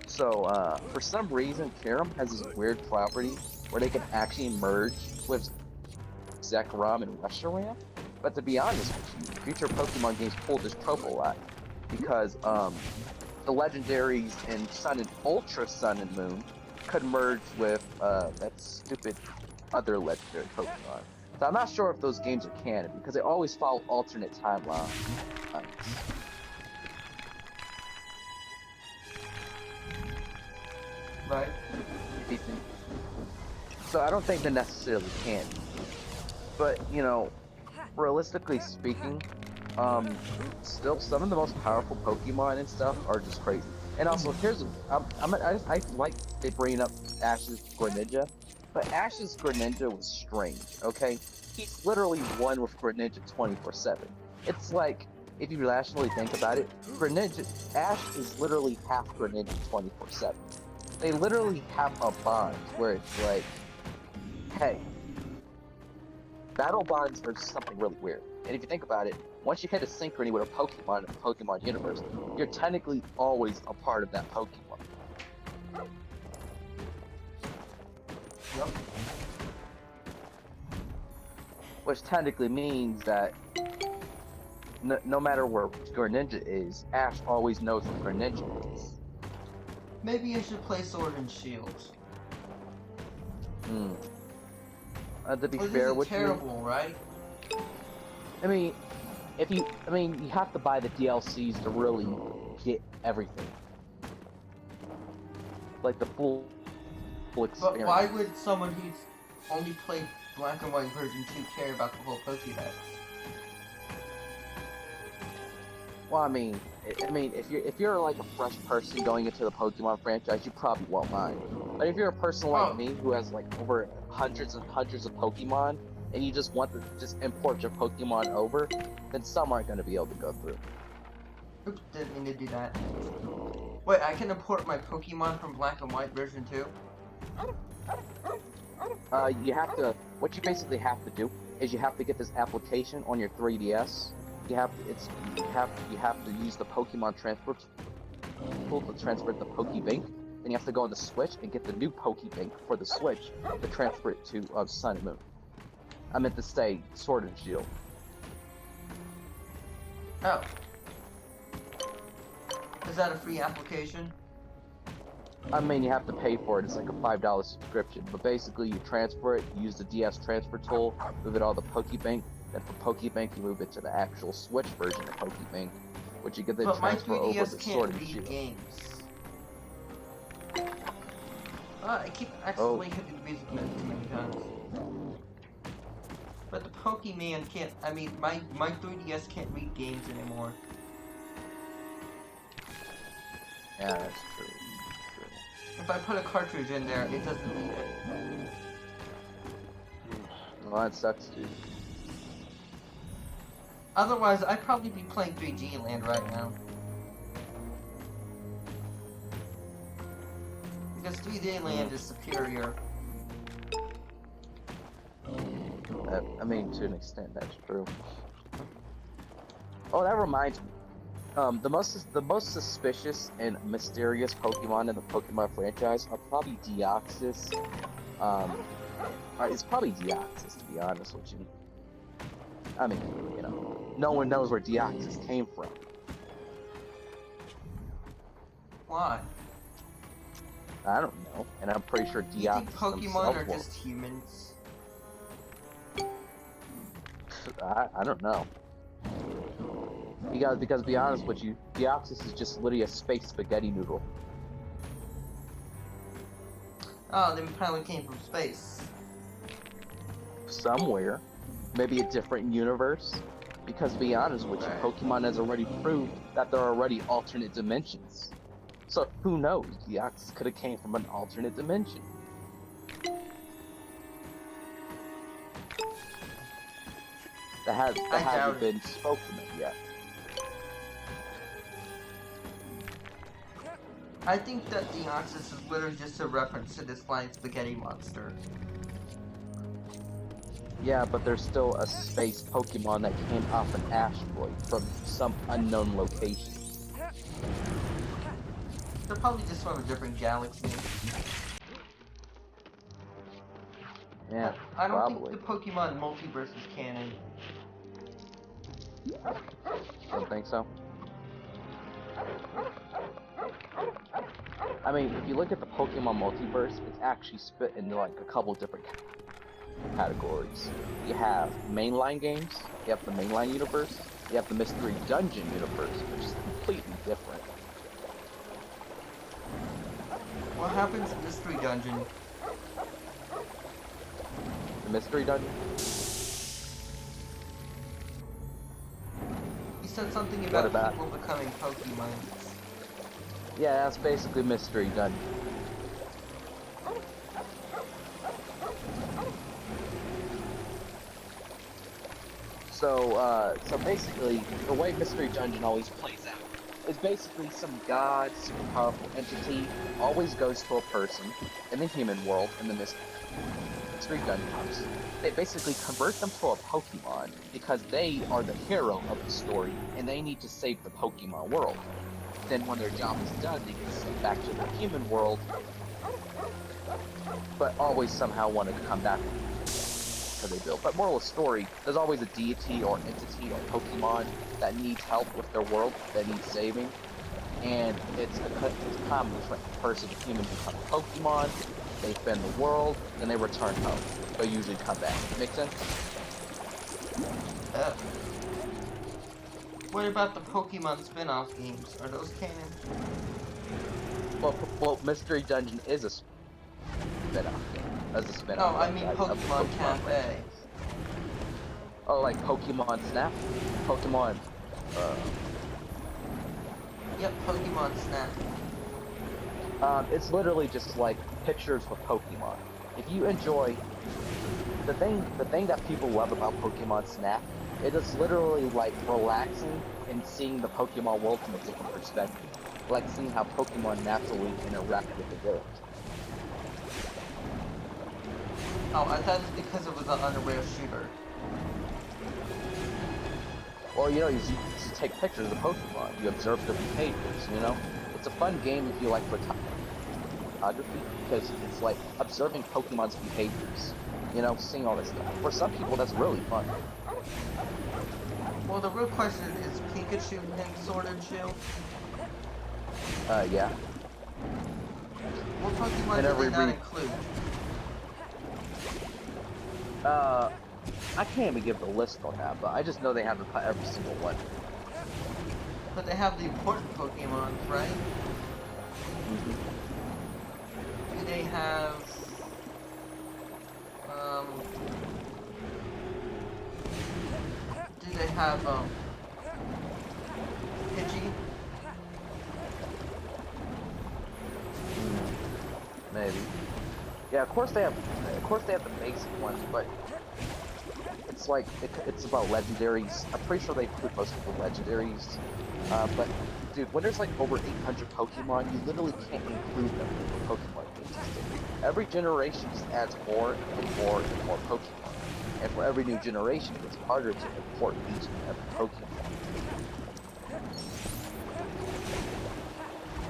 So, for some reason, Karam has this weird property where they can actually merge with Zekrom and Reshiram. But to be honest with you, future Pokemon games pull this trope a lot because the legendaries in Sun and Ultra Sun and Moon could merge with that stupid other legendary Pokemon. So I'm not sure if those games are canon because they always follow alternate timelines. Right? So I don't think they're necessarily canon. But, you know, realistically speaking, still some of the most powerful Pokemon and stuff are just crazy. And also, I like they bring up Ash's Greninja, but Ash's Greninja was strange. Okay, he's literally one with Greninja 24/7. It's like if you rationally think about it, Ash is literally half Greninja 24/7. They literally have a bond where it's like, hey, battle bonds are something really weird. And if you think about it, once you hit a synchrony with a Pokemon in the Pokemon universe, you're technically always a part of that Pokemon. Yep. Which technically means that no matter where Greninja is, Ash always knows where Greninja is. Maybe I should play Sword and Shield. To be Well, fair this is with terrible, right? you, I mean, you have to buy the DLCs to really get everything, like the full experience. But why would someone who's only played Black and White version 2 care about the whole Pokédex? Well, I mean, if you're like a fresh person going into the Pokemon franchise, you probably won't mind. But if you're a person like me who has like over hundreds and hundreds of Pokemon, and you just want to just import your Pokemon over, then some aren't going to be able to go through. Oops, didn't mean to do that. Wait, I can import my Pokemon from Black and White version 2? You have to. What you basically have to do is you have to get this application on your 3DS. You have to use the Pokemon transfer tool to transfer the Pokebank. Then you have to go on the Switch and get the new Pokebank for the Switch to transfer it to Sun and Moon. I meant to say Sword and Shield. Oh. Is that a free application? I mean, you have to pay for it. It's like a $5 subscription. But basically, you transfer it, you use the DS transfer tool, move it all to Pokebank. Then from Pokebank, you move it to the actual Switch version of Pokebank. which you could then But my transfer over 3DS to can't Sword and read Shield. games. I keep accidentally hitting the music button too many times. But the Pokemon can't. I mean, my 3DS can't read games anymore. Yeah, that's true. If I put a cartridge in there, it doesn't read it. Well, that sucks, dude. Otherwise, I'd probably be playing 3G Land right now. Because 3D Land is superior. I mean, to an extent, that's true. Oh, that reminds me. The most suspicious and mysterious Pokemon in the Pokemon franchise are probably Deoxys. It's probably Deoxys, to be honest with you. I mean, you know, no one knows where Deoxys came from. Why? I don't know, and I'm pretty sure Do you think Deoxys Pokemon are themselves just humans? I don't know. Because to be honest with you, Deoxys is just literally a space spaghetti noodle. Oh, they probably came from space. Somewhere. Maybe a different universe. Because to be honest with you, Right. Pokemon has already proved that there are already alternate dimensions. So who knows? Deoxys could have came from an alternate dimension. That I doubt hasn't it. been spoken of yet. I think that Deoxys is literally just a reference to this flying spaghetti monster. Yeah, but there's still a space Pokemon that came off an asteroid from some unknown location. They're probably just from a different galaxy. Yeah, I don't probably. think the Pokemon multiverse is canon. Don't think so. I mean, if you look at the Pokemon multiverse, it's actually split into like a couple different categories. You have mainline games, you have the mainline universe, you have the Mystery Dungeon universe, which is completely different. What happens in Mystery Dungeon? The Mystery Dungeon? You said something What about about- people becoming Pokemon. Yeah, that's basically Mystery Dungeon. So basically, the way Mystery Dungeon always plays out is basically some god, super powerful entity always goes to a person in the human world in the Mystery Dungeons. They basically convert them to a Pokemon because they are the hero of the story and they need to save the Pokemon world. Then when their job is done, they get sent back to the human world, but always somehow want to come back to they build. But moral of the story, there's always a deity or entity or Pokemon that needs help with their world, that needs saving, and it's common for a person, a human, become a Pokemon, they defend the world, then they return home. They usually come back. Make sense? What about the Pokemon spin-off games? Are those canon? Well, Mystery Dungeon is a spin-off game. As a spin-off. No, I mean of the Pokemon Cafe. franchise. Oh, like Pokemon Snap? Pokemon, Yep, Pokemon Snap. it's literally just like pictures with Pokemon. If you enjoy the thing that people love about Pokemon Snap, it is literally like relaxing and seeing the Pokemon world from a different perspective. Like seeing how Pokemon naturally interact with the world. Oh, I thought it's because it was an unaware shooter. Or, you know, you take pictures of the Pokemon, you observe their behaviors, you know? It's a fun game if you like photography, because it's like observing Pokemon's behaviors, you know, seeing all this stuff. For some people, that's really fun. Well, the real question is Pikachu in Sword and Shield? Yeah. What Pokemon In did every they not re- include? I can't even give the list on that, but I just know they haven't cut every single one. but they have the important Pokemon, right? Do they have Pidgey? Maybe. Yeah, of course they have the basic ones, but it's like it's about legendaries. I'm pretty sure they include most of the legendaries. But dude, when there's like over 800 Pokemon, you literally can't include them in the Pokemon game system. Every generation just adds more and more and more Pokemon, and for every new generation, it's harder to import each and every Pokemon.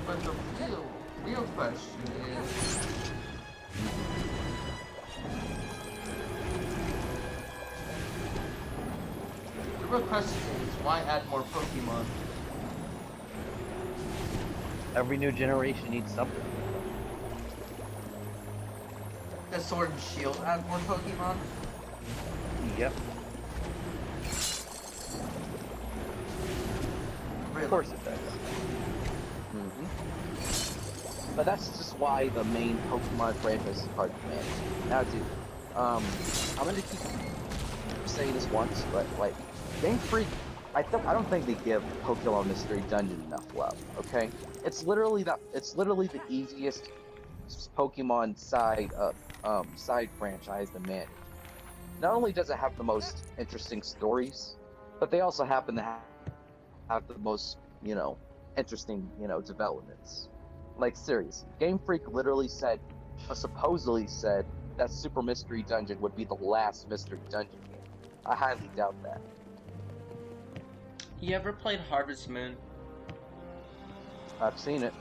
But the real question is, the real question is, why add more Pokemon? Every new generation needs something. Does Sword and Shield add more Pokemon? Yep. Really? Of course it does. But that's just why the main Pokemon franchise is hard to manage. Now, dude, I'm gonna keep saying this once, but like, Game Freak, I don't think they give Pokemon Mystery Dungeon enough love. Okay, it's literally the easiest Pokemon side franchise to manage. Not only does it have the most interesting stories, but they also happen to have the most, interesting, developments. Like, seriously, Game Freak literally supposedly said that Super Mystery Dungeon would be the last Mystery Dungeon game. I highly doubt that. You ever played Harvest Moon? I've seen it.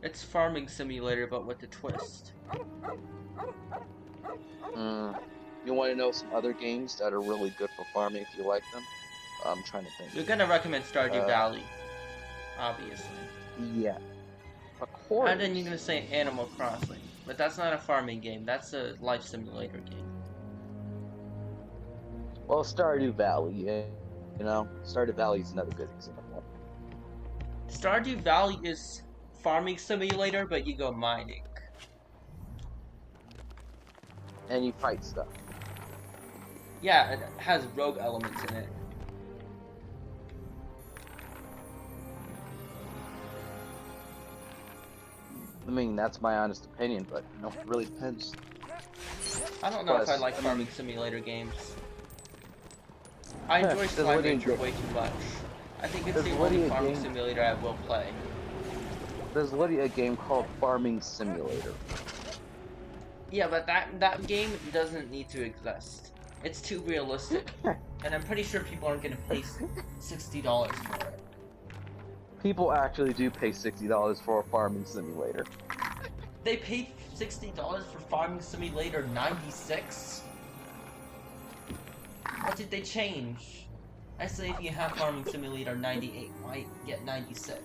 It's farming simulator, but with a twist. You want to know some other games that are really good for farming if you like them? I'm trying to think. You're gonna recommend Stardew Valley, obviously. Yeah. Of course. And then you're gonna say Animal Crossing, but that's not a farming game. That's a life simulator game. Well, Stardew Valley, yeah. Stardew Valley is another good example. Stardew Valley is farming simulator, but you go mining. And you fight stuff. Yeah, it has rogue elements in it. I mean, that's my honest opinion, but it really depends. I don't know if I Plus, like farming simulator games. I enjoy there's Slime literally Rancher a- way too much. I think it's there's the literally only a farming game- simulator I will play. There's literally a game called Farming Simulator. Yeah, but that game doesn't need to exist. It's too realistic. And I'm pretty sure people aren't gonna pay $60 for it. People actually do pay $60 for a farming simulator. They paid $60 for Farming Simulator 96? What did they change? I say if you have Farming Simulator 98, why get 96?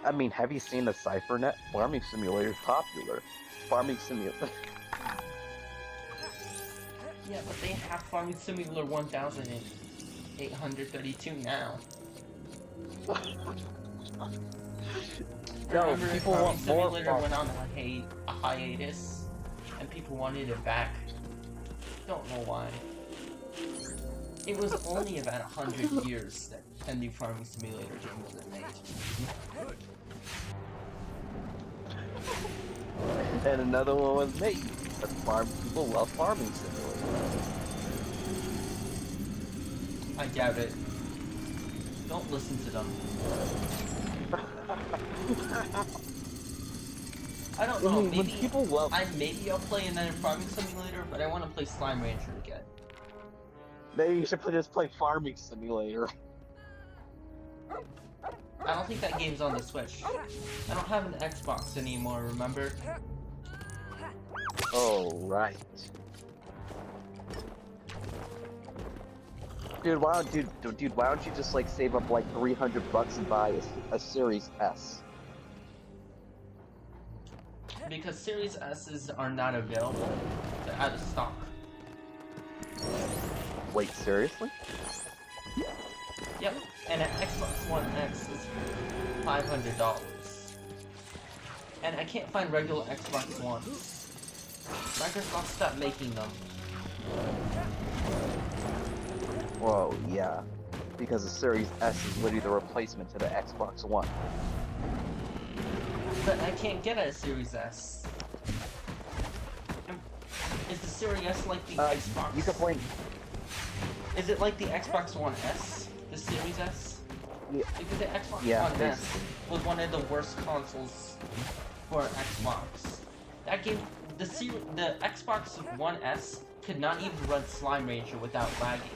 I mean, have you seen the CypherNet? Farming Simulator is popular. Farming Simulator. Yeah, but they have Farming Simulator 1832 now. No, Remember people Farming want more Simulator farm. went on a hiatus, and people wanted it back. Don't know why. It was only about 100 years that a new Farming Simulator game was made. And another one was made. But people love Farming Simulator. I doubt it. Don't listen to them. I don't know, When maybe people love maybe I'll play another Farming Simulator, but I want to play Slime Rancher again. Maybe you should just play Farming Simulator. I don't think that game's on the Switch. I don't have an Xbox anymore, remember? Oh, right. Dude, why don't you just like save up like $300 and buy a Series S? Because Series S's are not available. They're out of stock. Wait, seriously? Yep, and an Xbox One X is $500. And I can't find regular Xbox Ones. Microsoft stopped making them. Whoa, yeah. Because the Series S is literally the replacement to the Xbox One. But I can't get a Series S. Is the Series S like the Xbox? You can play. Is it like the Xbox One S? The Series S? Yeah. Because the Xbox Yeah, One S basically. was one of the worst consoles for an Xbox. That game, the Xbox One S could not even run Slime Rancher without lagging.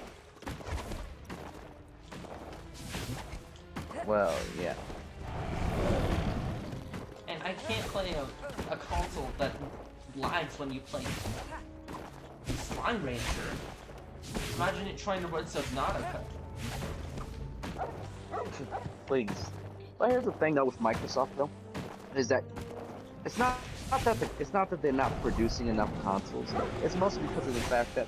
Well, yeah. And I can't play a console that lags when you play Slime Rancher. Imagine it trying to run Subnautica. Please. But here's the thing though with Microsoft though, is that it's not that they're not producing enough consoles. It's mostly because of the fact that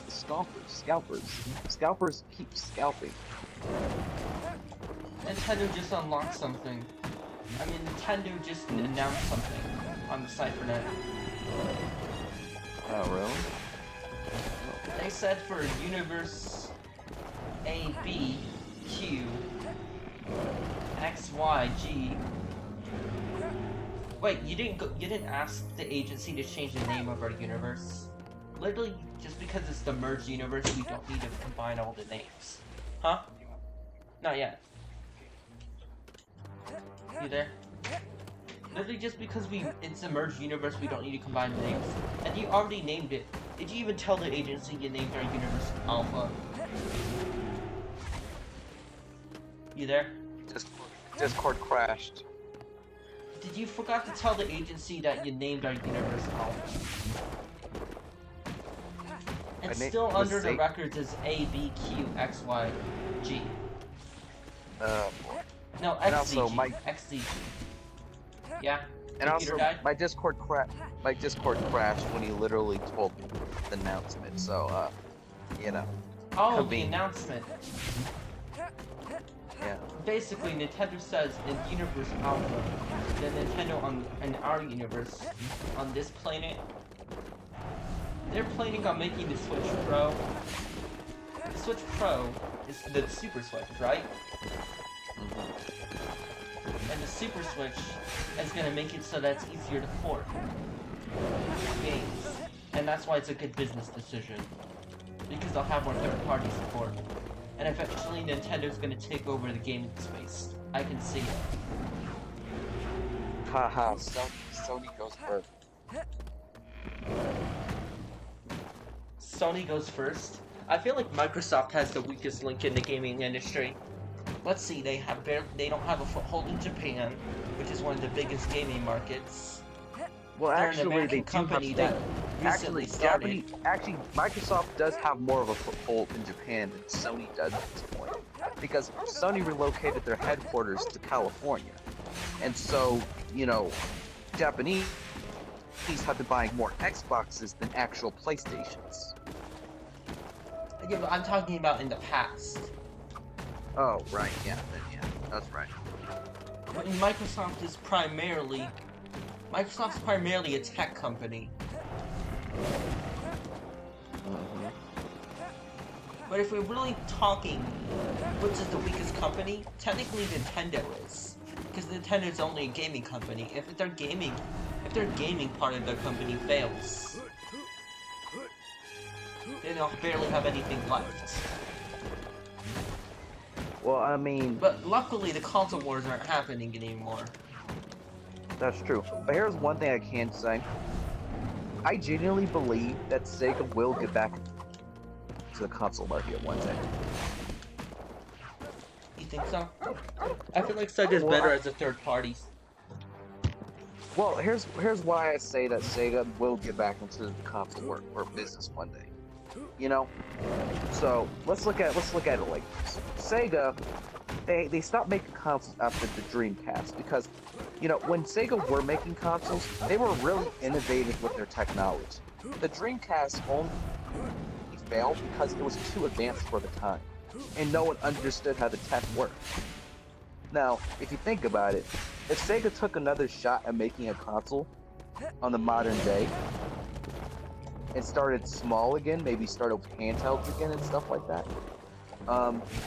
the scalpers keep scalping. Nintendo just unlocked something. I mean, Nintendo just announced something on the CypherNet. Oh really? They said for Universe A, B, Q, X, Y, G. Wait, you didn't ask the agency to change the name of our universe? Literally, just because it's the merged universe, we don't need to combine all the names. Huh? Not yet. You there? Literally, just because it's a merged universe, we don't need to combine the names. And you already named it. Did you even tell the agency you named our universe Alpha? You there? Discord crashed. Did you forgot to tell the agency that you named our universe Alpha? It's still under the records as A, B, Q, X, Y, G. No, XZG. And also XZG. Yeah? And Computer also, died? my Discord crashed when he literally told me the announcement. So, you know. Oh, the convenient. announcement. Yeah. Basically, Nintendo says in Universe Alpha, that Nintendo in our universe, on this planet, they're planning on making the Switch Pro. The Switch Pro is the Super Switch, right? And the Super Switch is going to make it so that it's easier to port games. And that's why it's a good business decision. Because they'll have more third-party support. And eventually Nintendo's going to take over the gaming space. I can see it. Haha, Sony goes first. Sony goes first. I feel like Microsoft has the weakest link in the gaming industry. Let's see, they don't have a foothold in Japan, which is one of the biggest gaming markets. Well, They're an actually, American they do company have, that recently started. Actually, Microsoft does have more of a foothold in Japan than Sony does at this point, because Sony relocated their headquarters to California, and so you know, Japanese have been buying more Xboxes than actual PlayStations. Yeah, but I'm talking about in the past. Oh, right, yeah, then, yeah, that's right. But Microsoft's primarily a tech company. But if we're really talking, which is the weakest company, technically Nintendo is. Because Nintendo's only a gaming company. If their gaming part of their company fails, then they'll barely have anything left. Well, I mean, But luckily the console wars aren't happening anymore. that's true. But here's one thing I can say. I genuinely believe that Sega will get back to the console market one day. You think so? I feel like Sega's better as a third party. Well, here's why I say that Sega will get back into the console work or business one day. You know, so let's look at it like this. Sega, they stopped making consoles after the Dreamcast because, you know, when Sega were making consoles, they were really innovative with their technology. The Dreamcast only fail because it was too advanced for the time, and no one understood how the tech worked. Now, if you think about it, if Sega took another shot at making a console on the modern day and started small again, maybe started with handhelds again and stuff like that,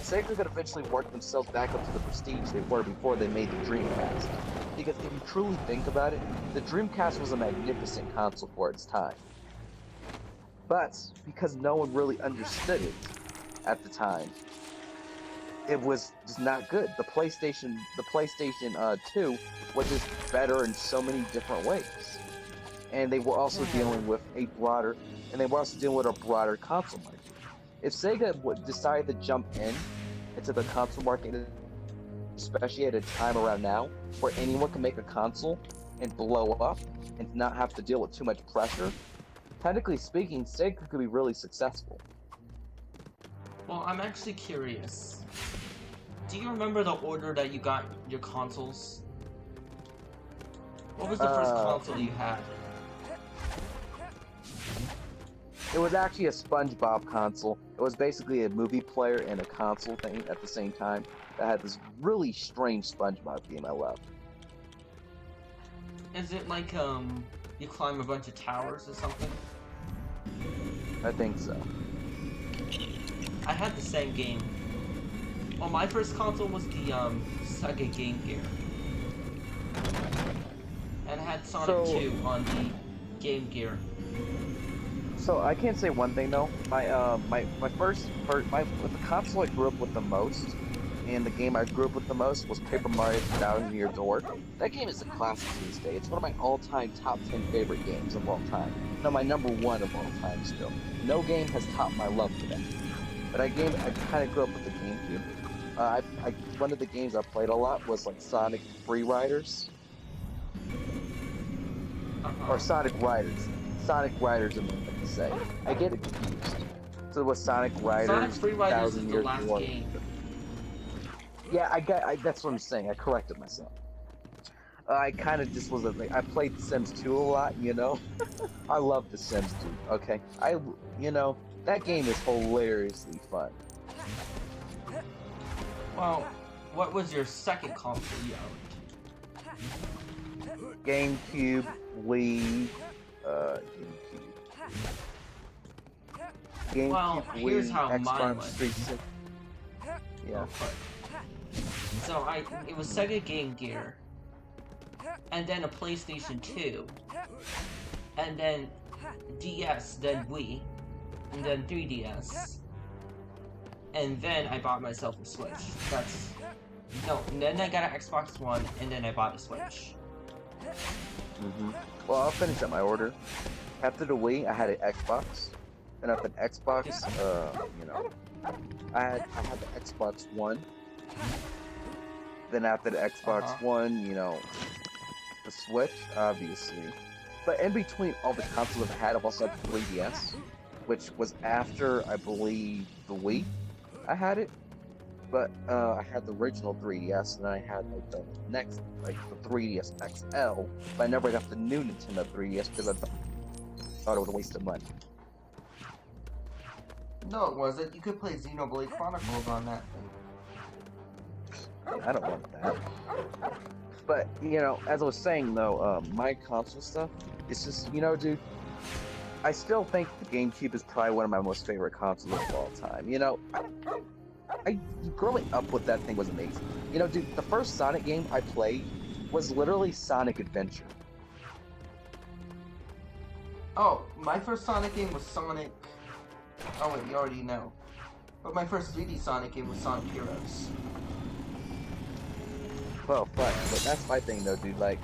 Sega could eventually work themselves back up to the prestige they were before they made the Dreamcast. Because if you truly think about it, the Dreamcast was a magnificent console for its time. But because no one really understood it at the time, it was just not good. The PlayStation 2 was just better in so many different ways. And they were also dealing with a broader console market. If Sega would decide to jump into the console market, especially at a time around now, where anyone can make a console and blow up and not have to deal with too much pressure, technically speaking, Sega could be really successful. Well, I'm actually curious. Do you remember the order that you got your consoles? What was the first console you had? It was actually a SpongeBob console. It was basically a movie player and a console thing at the same time that had this really strange SpongeBob game I loved. Is it like, you climb a bunch of towers or something? I think so. I had the same game. Well, my first console was the, Sega Game Gear. And I had Sonic 2 on the Game Gear. So I can't say one thing though. The console I grew up with the most, and the game I grew up with the most was Paper Mario Thousand Year Door. That game is a classic to this day. It's one of my all-time top 10 favorite games of all time. No, my number one of all time still. No game has topped my love for that. But I kind of grew up with the GameCube. One of the games I played a lot was like Sonic Free Riders. Or Sonic Riders. Sonic Riders, I'm going to say. I get it confused. So it was Sonic Riders. Sonic Free Riders is the last game. Yeah, that's what I'm saying. I corrected myself. I kind of just was I played Sims 2 a lot, you know? I love The Sims 2, okay? That game is hilariously fun. Well, what was your second console you owned? GameCube, Wii, GameCube. Well, here's how mine Xbox went. 360. Yeah. So it was Sega Game Gear, and then a PlayStation 2, and then DS, then Wii, and then 3DS, and then I bought myself a Switch. And then I got an Xbox One, and then I bought a Switch. Well, I'll finish up my order. After the Wii, I had an Xbox. Then after the Xbox, I had the Xbox One. Then after the Xbox One, the Switch, obviously. But in between all the consoles I've had, I've also had the 3DS, which was after, I believe, the Wii. I had it. But I had the original 3DS, and I had the 3DS XL, but I never got the new Nintendo 3DS because I thought it was a waste of money. No, it wasn't. You could play Xenoblade Chronicles on that thing. I don't want that. But, as I was saying though, my console stuff, it's just, dude, I still think the GameCube is probably one of my most favorite consoles of all time. Growing up with that thing was amazing. Dude, the first Sonic game I played was literally Sonic Adventure. Oh, my first Sonic game was Sonic... Oh wait, you already know. But my first 3D Sonic game was Sonic Heroes. Well, but that's my thing though, dude. Like,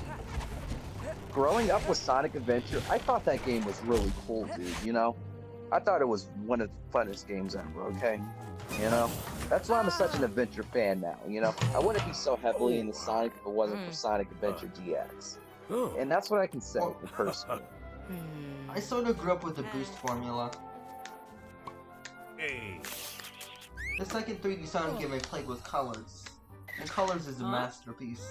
growing up with Sonic Adventure, I thought that game was really cool, dude, I thought it was one of the funnest games ever, okay? That's why I'm such an adventure fan now, I wouldn't be so heavily into Sonic if it wasn't for Sonic Adventure DX. And that's what I can say, personally. I sort of grew up with the Boost formula. A. The second 3D Sonic game I played was Colors. And Colors is a masterpiece.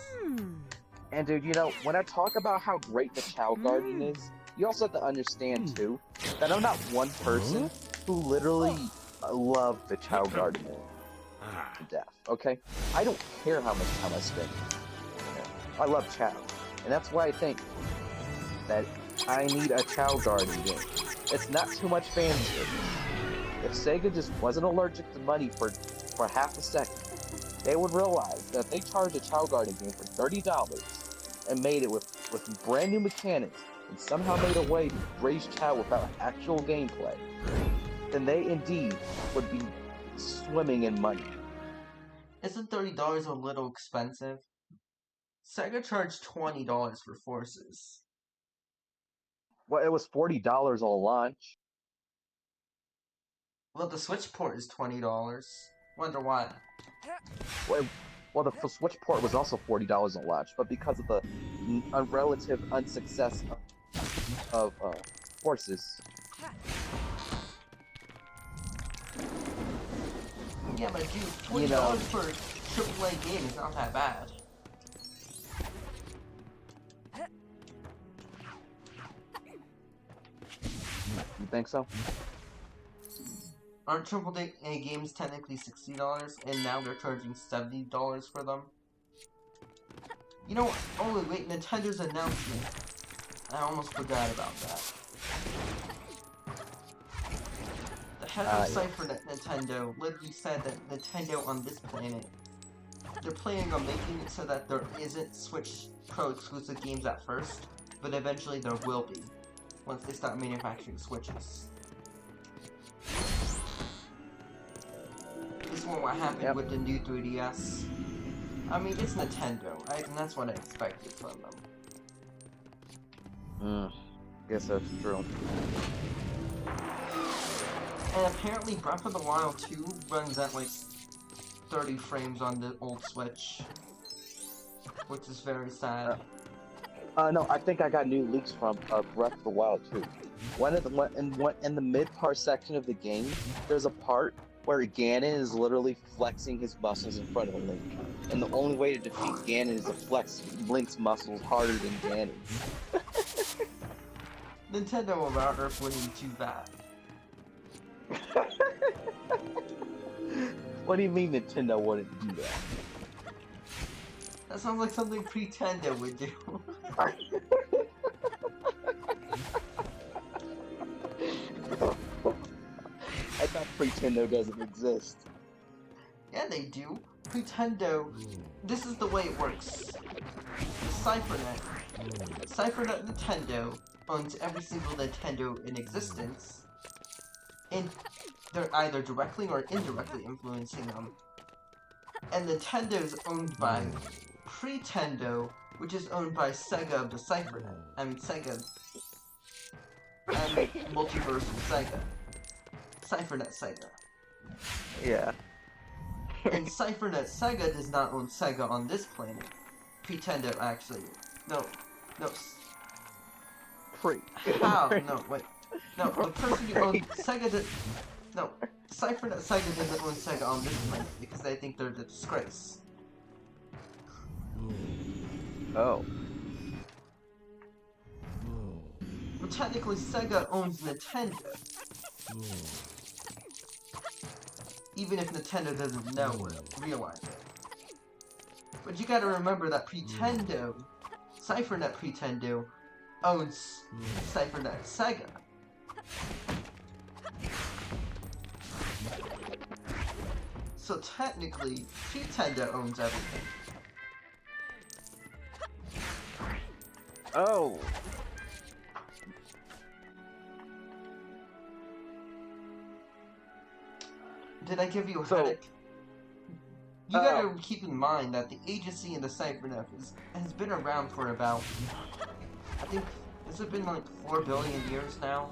And dude, when I talk about how great the Chao Garden is, you also have to understand too, that I'm not one person who literally love the Chow Garden to death. Okay, I don't care how much time I spend. I love Chow, and that's why I think that I need a Chow Garden game. It's not too much fan service. If Sega just wasn't allergic to money for half a second, they would realize that if they charged a Chow Garden game for $30 and made it with brand new mechanics and somehow made a way to raise Chow without actual gameplay, then they indeed would be swimming in money. Isn't $30 a little expensive? Sega charged $20 for Forces. Well, it was $40 on launch. Well, the Switch port is $20. Wonder why. Well, the Switch port was also $40 on launch, but because of the relative unsuccess of Forces. Yeah, but dude, $20 for a AAA game is not that bad. You think so? Aren't AAA games technically $60, and now they're charging $70 for them? You know, oh wait, Nintendo's announcement. I almost forgot about that. The head of Cyphernet Nintendo literally said that Nintendo on this planet, they're planning on making it so that there isn't Switch Pro exclusive games at first, but eventually there will be, once they start manufacturing Switches. This is what happened with the new 3DS. I mean, it's Nintendo, and that's what I expected from them. Guess that's true. And apparently Breath of the Wild 2 runs at like 30 frames on the old Switch, which is very sad. No, I think I got new leaks from Breath of the Wild 2. In the mid-part section of the game, there's a part where Ganon is literally flexing his muscles in front of Link. And the only way to defeat Ganon is to flex Link's muscles harder than Ganon's. Nintendo of our Earth wouldn't do that. What do you mean Nintendo wouldn't do that? That sounds like something Pretendo would do. I thought Pretendo doesn't exist. Yeah, they do. Pretendo. This is the way it works. Cyphernet Nintendo owns every single Nintendo in existence, and they're either directly or indirectly influencing them. And Nintendo is owned by Pretendo, which is owned by Sega of the Cyphernet. I mean, Sega. And Multiversal Sega. Cyphernet Sega. Yeah. And Cyphernet Sega does not own Sega on this planet. Pretendo, actually. No. How? No, wait. No, the person who owns Sega no, Cyphernet Sega doesn't own Sega on this planet because they think they're the disgrace. Oh. But technically, Sega owns Nintendo. Even if Nintendo doesn't know or realize it. But you gotta remember that Cyphernet Pretendo, owns Cyphernet Sega. So technically, Pretendo owns everything. Oh. Did I give you a headache? You gotta keep in mind that the agency in the Cyphernet has been around for about, I think, has it been like 4 billion years now?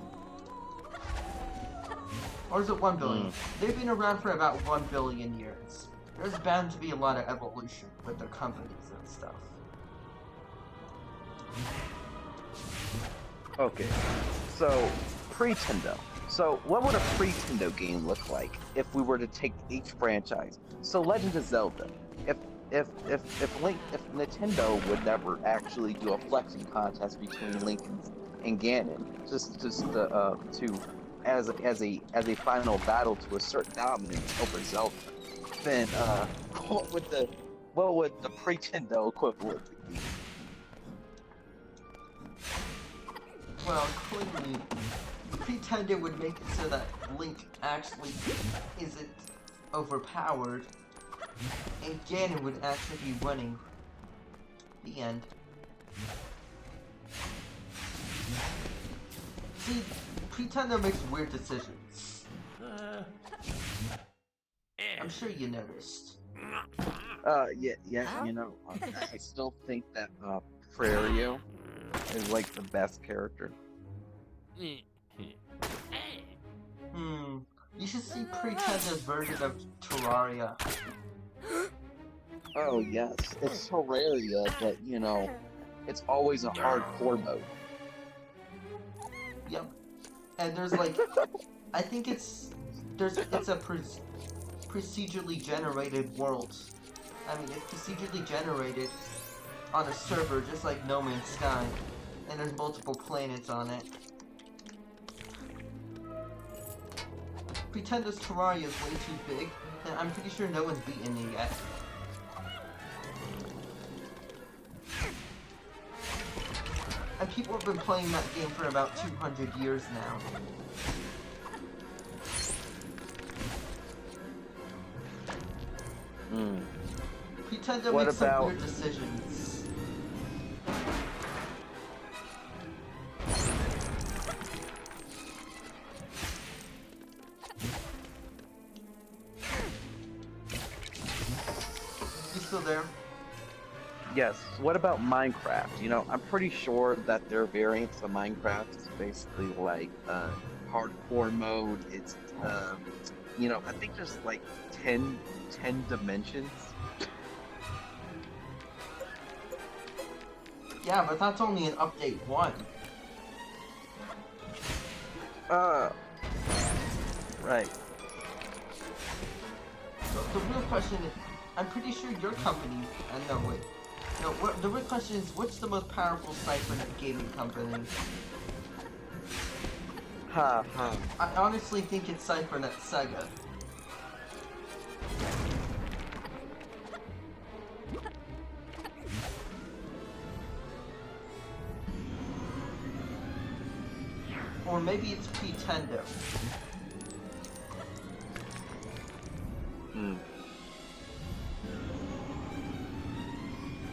Or is it 1 billion? They've been around for about 1 billion years. There's bound to be a lot of evolution with their companies and stuff. Okay. So, Pretendo. So, what would a Pretendo game look like if we were to take each franchise? So, Legend of Zelda. If Nintendo would never actually do a flexing contest between Link and Ganon, just to as a final battle to assert dominance over Zelda, then what would the Pretendo equivalent be? Well, clearly, Pretender would make it so that Link actually isn't overpowered, and Ganon would actually be winning. The end. See, Pretender makes weird decisions. I'm sure you noticed. Yeah, I still think that Prario is like the best character. You should see Pretender's version of Terraria. Oh yes, it's Terraria, but it's always a hardcore mode. Yep. And there's like, I think it's a procedurally generated world. I mean, it's procedurally generated on a server just like No Man's Sky, and there's multiple planets on it. Pretender's Terraria is way too big, and I'm pretty sure no one's beaten it yet. And people have been playing that game for about 200 years now. Pretender What makes some about- weird decisions. You still there? Yes. What about Minecraft? I'm pretty sure that their variants of Minecraft is basically like hardcore mode. It's I think there's like 10 dimensions. Yeah, but that's only in update 1. Right. So the real question is, I'm pretty sure your company, no wait. No, the real question is, what's the most powerful CypherNet gaming company? Ha. I honestly think it's CypherNet Sega. Or maybe it's Pretendo.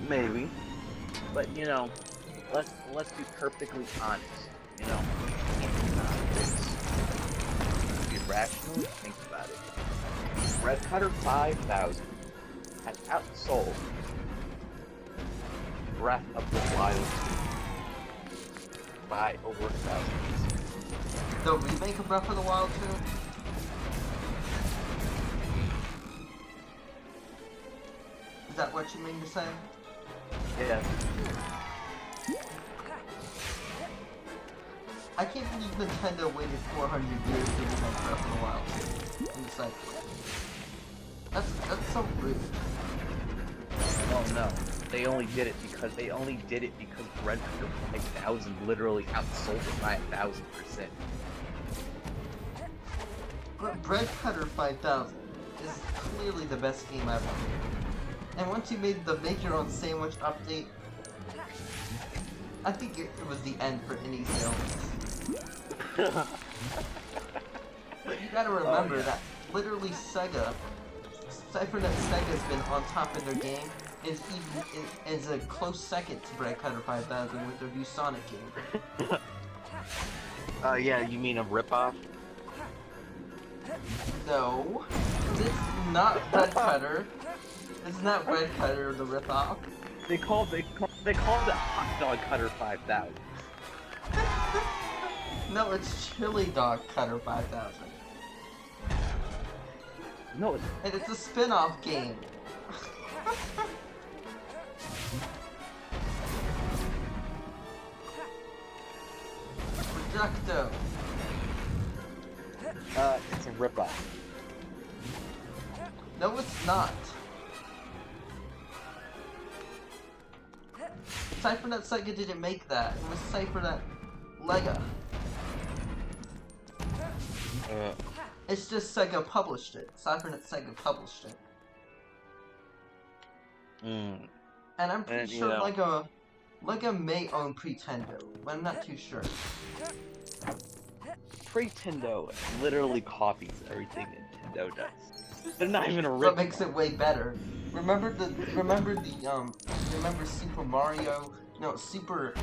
Maybe. But let's be perfectly honest. Be rational. Think about it. Red Cutter 5000 has outsold Breath of the Wild by over 1,000. The remake of Breath of the Wild 2? Is that what you mean to say? Yeah. I can't believe Nintendo waited 400 years to remake Breath of the Wild 2. I'm just like, that's so rude. Oh no. They only did it because Red Cutter 5000 literally outsold it by 1,000%. But Bread Cutter 5000 is clearly the best game ever. And once you made the Make Your Own Sandwich update, I think it was the end for any sales. But you gotta remember that literally Sega, CypherNet Sega's been on top of their game, and is a close second to Bread Cutter 5000 with their new Sonic game. Yeah, you mean a ripoff? No, it's not Bread Cutter. It's not Bread Cutter the ripoff. They called it Hot Dog Cutter 5000. No, it's Chili Dog Cutter 5000. No, it's And it's a spin-off game. Projecto. it's a ripoff. No, it's not. CypherNet Sega didn't make that. It was CypherNet Lega. It's just Sega published it. Cybernet Sega published it. And I'm pretty And, you sure know- Lega may own Pretendo, but I'm not too sure. Pretendo literally copies everything Nintendo does. They're not even What original. makes it way better? Remember Super Mario? No, Super.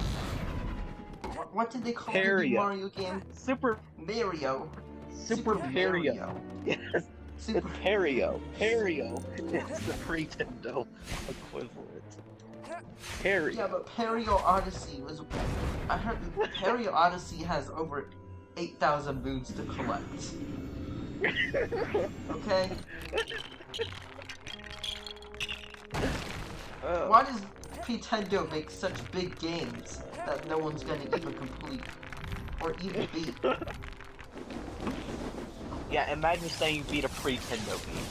What did they call the Perio. new Mario game? Super Mario. Super Perio. Mario. Yes, Super. it's Perio. Perio is the Pretendo equivalent. Perio. Yeah, but Perio Odyssey was. I heard that Perio Odyssey has over 8,000 moons to collect. Okay? Why does Pretendo make such big games that no one's gonna even complete? Or even beat? Yeah, imagine saying you beat a Pretendo game.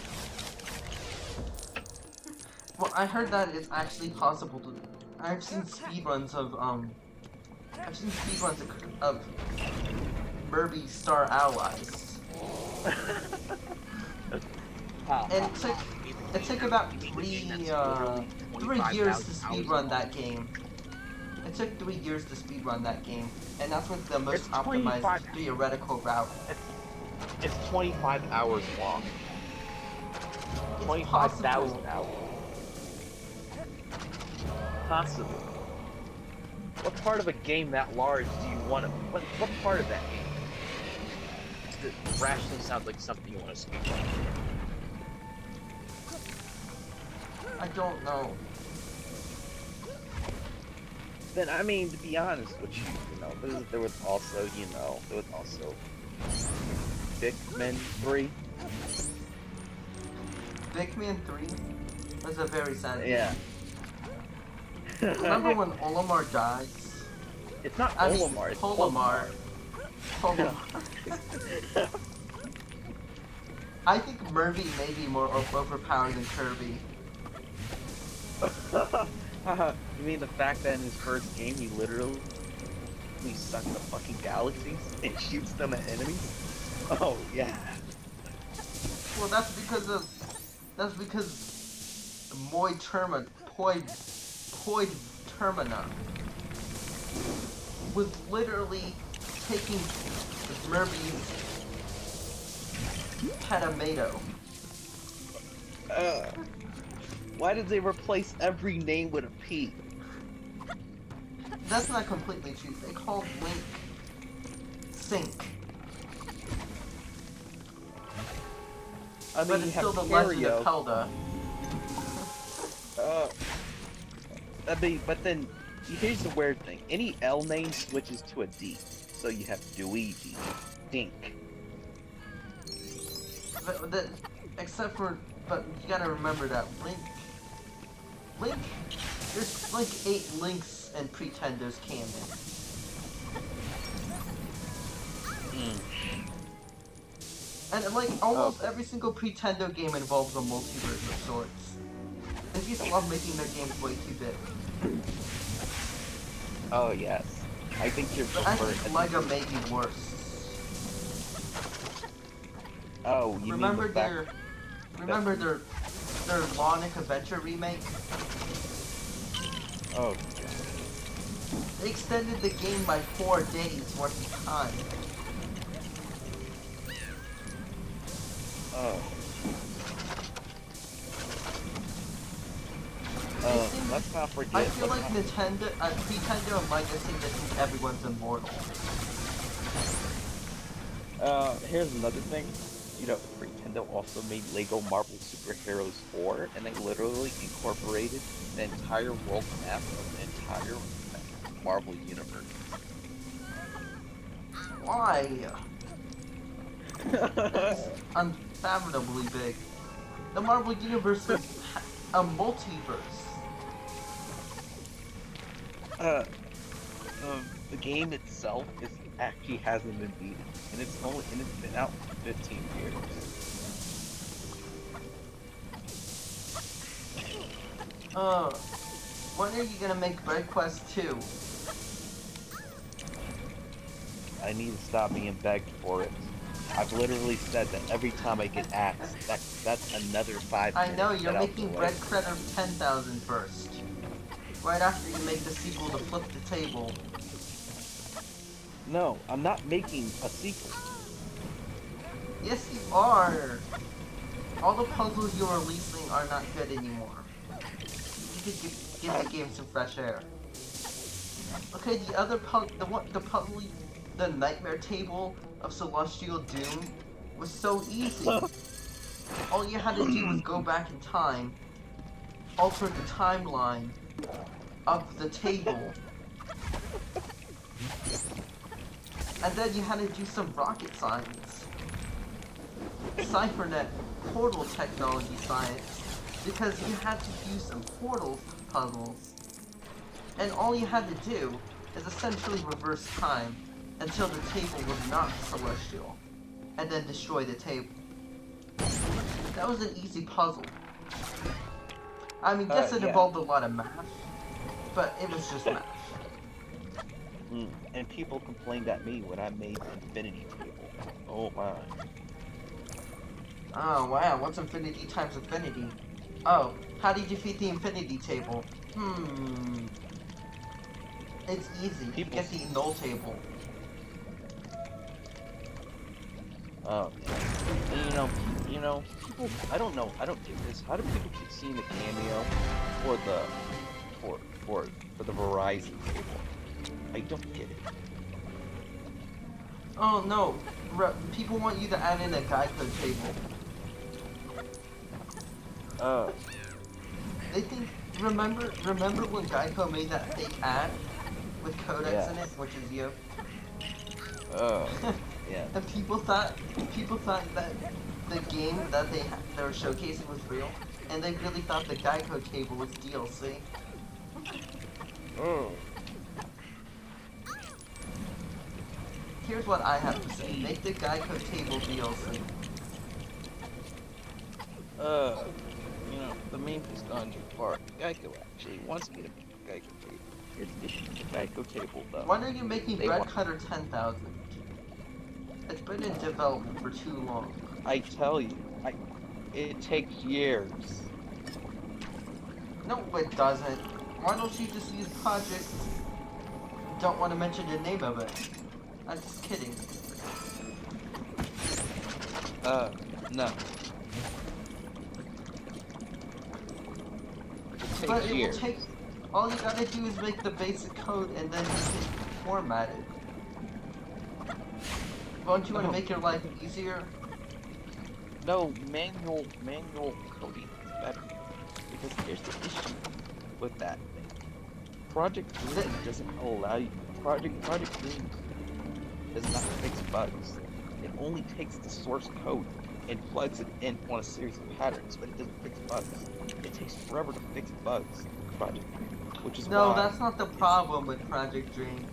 Well, I heard that it's actually possible to. I've seen speedruns of Kirby Star Allies, and it took about 3 years to speedrun that game. It took 3 years to speedrun that game, and that's with the most It's 25 optimized theoretical route. It's 25 hours long. It's 25,000 possible. hours. Possible. What part of a game that large do you want to? What part of that game? It rationally sounds like something you want to speak on. I don't know. Then I mean, to be honest with you, there was also Pikmin 3. Pikmin 3 was a very sad game. Yeah. Remember when Olimar dies? It's not I mean, Olimar, it's Olimar. Olimar. I think Murphy may be more overpowered than Kirby. You mean the fact that in his first game he literally sucks the fucking galaxies and shoots them at enemies? Oh yeah. Well, that's because Poid Termina was literally taking Murphy's Petamato. Why did they replace every name with a P? That's not completely true. They called Link Sync. I mean, But you it's have still the Legend Perio. of Zelda. But then, here's the weird thing. Any L name switches to a D. So you have Luigi, Dink. But you gotta remember that Link, there's like 8 Links and Pretendo's canon. And like almost every single Pretendo game involves a multiverse of sorts. They just love making their games way too big. Oh yes. I think you're But I preferring. think Lego may be worse. Oh, you Remember mean the fact their Lonic Adventure remake? Oh, They extended the game by 4 days worth of time. oh. Let's not forget. I feel like Pretendo and Legacy that think everyone's immortal. Here's another thing. Nintendo also made Lego Marvel Superheroes 4, and they literally incorporated the entire world map of the entire Marvel universe. Why? It's unfathomably big. The Marvel Universe is a multiverse. The game itself actually hasn't been beaten, and it's been out for 15 years. When are you gonna make Bread Quest 2? I need to stop being begged for it. I've literally said that every time I get asked, that's another 5 I minutes. know, you're that I'll making delay. Bread Credder 10,000 first. Right after you make the sequel to Flip the Table. No, I'm not making a sequel. Yes, you are! All the puzzles you're releasing are not good anymore. You could give the game some fresh air. Okay, the other puzzle, the Nightmare Table of Celestial Doom was so easy. All you had to do was go back in time, alter the timeline of the table, and then you had to do some rocket science. CypherNet portal technology science, because you had to do some portal puzzles. And all you had to do is essentially reverse time until the table was not celestial, and then destroy the table. That was an easy puzzle. I mean, yes, it Yeah. involved a lot of math, but it was just math. And people complained at me when I made the Infinity Table. Oh my. Oh wow, what's infinity times infinity? Oh, how do you defeat the infinity table? It's easy. You People- get the null table. Oh, you know, people, I don't know, I don't get this. How do people keep seeing the cameo for the Verizon table? I don't get it. Oh no, people want you to add in a Geico table. They think, remember when Geico made that fake ad with Codex in it, which is you? Yeah. And people thought that the game that they were showcasing was real, and they really thought the Geico table was DLC. Here's what I have to say: make the Geico table DLC. You know, the meme has gone too far. Geico actually wants me to make a Geico table. Here's the Geico table, though. When are you making They Bread want- Cutter 10,000? It's been in development for too long. I tell you, it takes years. No, it doesn't. Why don't you just use Project? Don't want to mention the name of it. I'm just kidding. No. It But takes it will years. take. All you gotta do is make the basic code and then you can format it. Don't you want to make your life easier? No, manual coding is better. Because here's the issue with that thing. Project Dream doesn't allow you. Project Dream does not fix bugs. It only takes the source code and plugs it in on a series of patterns, but it doesn't fix bugs. It takes forever to fix bugs in Project Dream, which is No, why that's not the problem with Project Dream.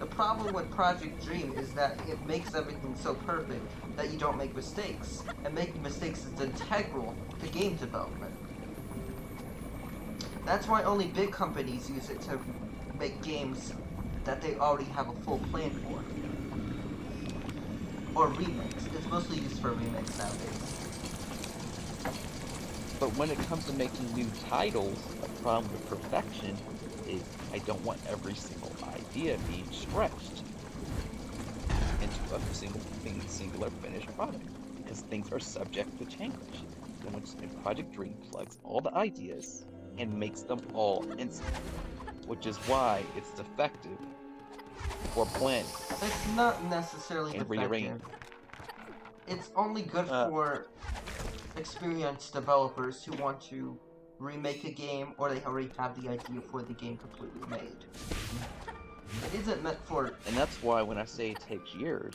The problem with Project Dream is that it makes everything so perfect that you don't make mistakes. And making mistakes is integral to game development. That's why only big companies use it to make games that they already have a full plan for. Or remakes. It's mostly used for remakes nowadays. But when it comes to making new titles, a problem with perfection is I don't want every single idea being stretched into a singular finished product, because things are subject to change. And Project Dream plugs all the ideas and makes them all instant, which is why it's effective for planning. It's not necessarily And rearrange. defective. It's only good for experienced developers who want to remake a game or they already have the idea for the game completely made. It isn't meant for... And that's why when I say it takes years,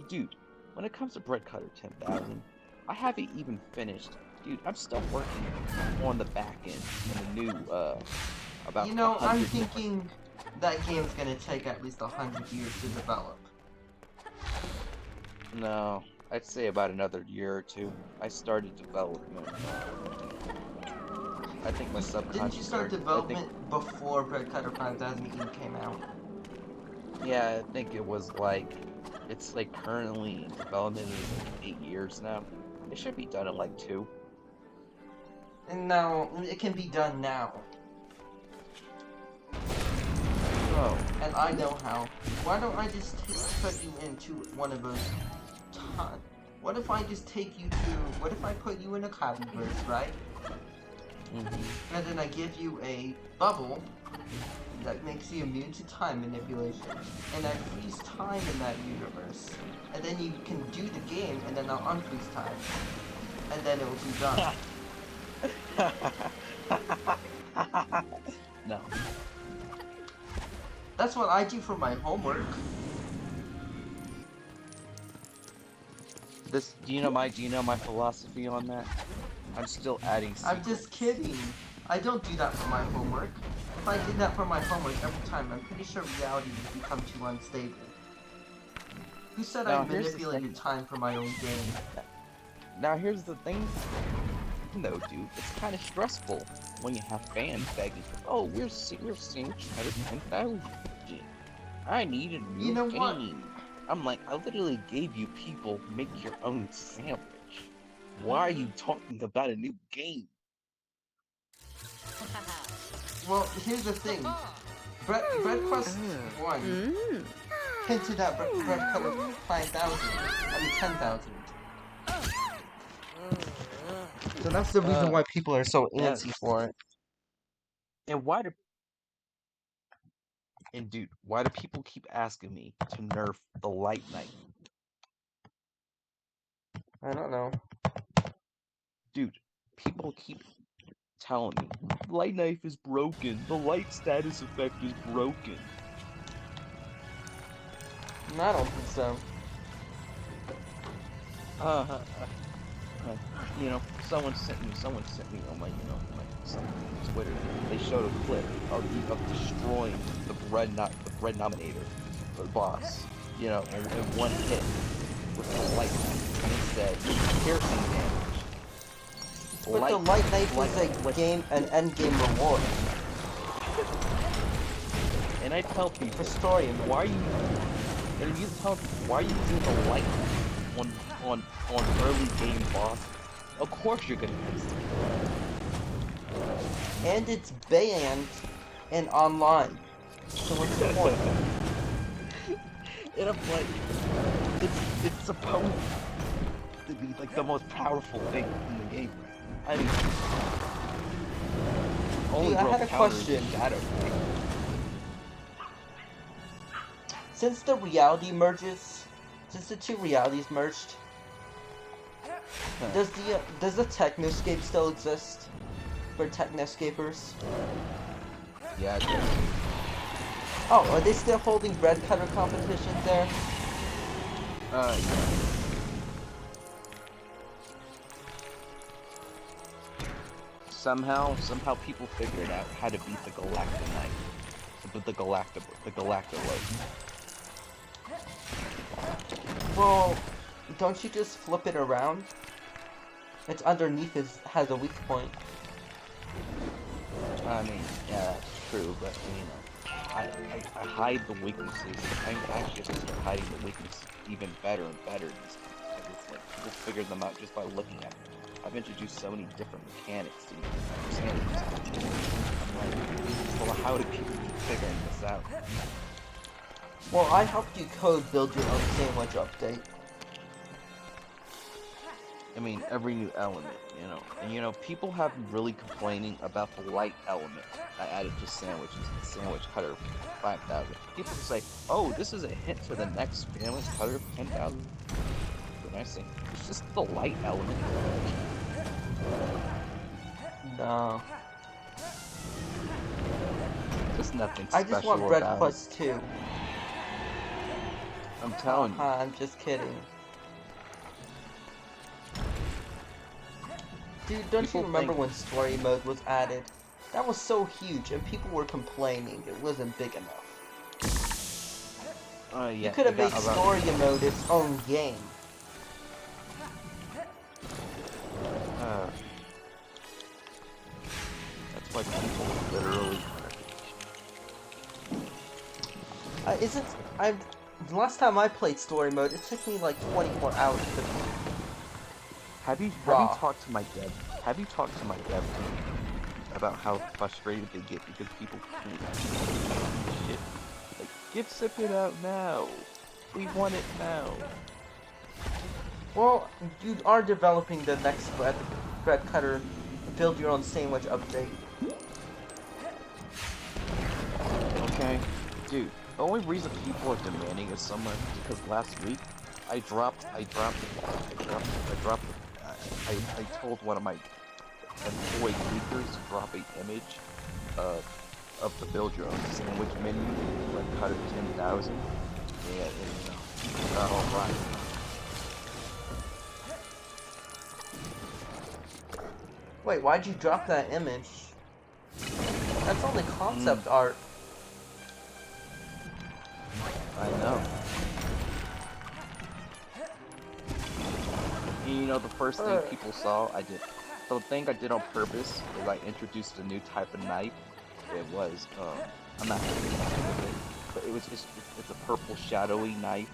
dude, when it comes to Bread Cutter 10,000, I haven't even finished. Dude, I'm still working on the back end and the new, about You know, I'm 100 thinking that game's gonna take at least 100 years to develop. No, I'd say about another year or two. I started development. I think my subconscious. Didn't you start started- development before Bread Cutter 5000 even came out? Yeah, I think it was like It's like currently in development in like 8 years now. It should be done in like 2. And now it can be done now. Oh, And I know how. Why don't I just put you into one of those what if I just take you to, what if I put you in a Cloudverse, right? And then I give you a bubble that makes you immune to time manipulation. And I freeze time in that universe. And then you can do the game, and then I'll unfreeze time. And then it will be done. no. That's what I do for my homework. Do you know my philosophy on that? I'm still adding I'm sequels. just kidding. I don't do that for my homework. If I did that for my homework every time, I'm pretty sure reality would become too unstable. Who said I Now, here's the manipulated thing. time for my own gain? Now here's the thing. No, dude, it's kind of stressful when you have fans begging, "Oh, we're seeing Shadow 10,000. I need a new You know game." what? I'm like, I literally gave you people make your own sandwich. Why are you talking about a new game? Well, here's the thing. Bread Quest 1 hinted at Bread Cutter 5,000. I mean 10,000. So that's the reason why people are so yeah. antsy for it. And dude, why do people keep asking me to nerf the Light Knight? I don't know. Dude, people keep telling me, Light Knife is broken, the light status effect is broken. I don't think so. You know, someone sent me on my, my Twitter. They showed a clip of destroying the bread nominator, the boss, in one hit with the light knife. And it said piercing damage. But the light knife was an end game reward. And I tell people, For story, why are you doing the light knife on early game boss? Of course you're gonna miss it. And it's banned and online. So what's the point? And I'm like, it's supposed to be like the most powerful thing in the game. I mean, only I real had a counter is question. Shadow. Since the two realities merged, does the Technoscape still exist for Technoscapers? Yeah, Oh, are they still holding bread cutter competitions there? yeah. Somehow people figured out how to beat the Galacta Knight. The Galacta Loaf. Well, don't you just flip it around? It's underneath has a weak point. I mean, yeah, that's true, but I hide the weaknesses. I actually have to start hiding the weaknesses even better and better these times. Like, it's like people figure them out just by looking at them. I've introduced so many different mechanics to understand these. I'm like, well, how do people keep figuring this out? Well, I helped you code build your own sandwich update. I mean, every new element, And people have been really complaining about the light element I added to sandwiches, the Sandwich Cutter 5,000. People say, oh, this is a hint to the next Sandwich Cutter 10,000. And I say, it's just the light element. No. There's nothing I special just want Bread about Quest 2. it. I'm telling you. I'm just kidding. Dude, don't People you remember think- when story mode was added? That was so huge, and people were complaining it wasn't big enough. Yeah, You could have made story mode its own game. That's why people literally. The last time I played story mode, it took me like 24 hours to beat. Have you Raw. talked to my dev? Have you talked to my dev team about how frustrated they get because people shit? Like, get Sip It out now. We want it now. Well, you are developing the next bread cutter build your own sandwich update. Okay, dude. The only reason people are demanding it so much is because last week I told one of my employee leakers to drop an image of the build your own sandwich menu, like Cutter 10,000. Yeah, it's not alright. Wait, why'd you drop that image? That's only concept art. I know. You know, the first thing people saw, the thing I did on purpose was I introduced a new type of knife. It was, I'm not gonna get into it, but it's a purple shadowy knife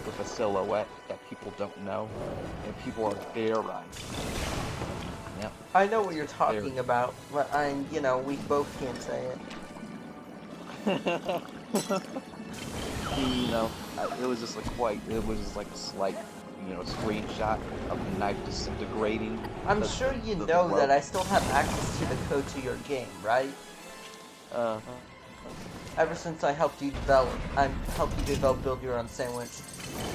with a silhouette that people don't know, and people are theorizing. Yep. I know what you're talking about, but we both can't say it. You know, it was just like a slight, screenshot of the knife disintegrating. I'm sure you know that I still have access to the code to your game, right? Ever since I helped you develop build your own sandwich.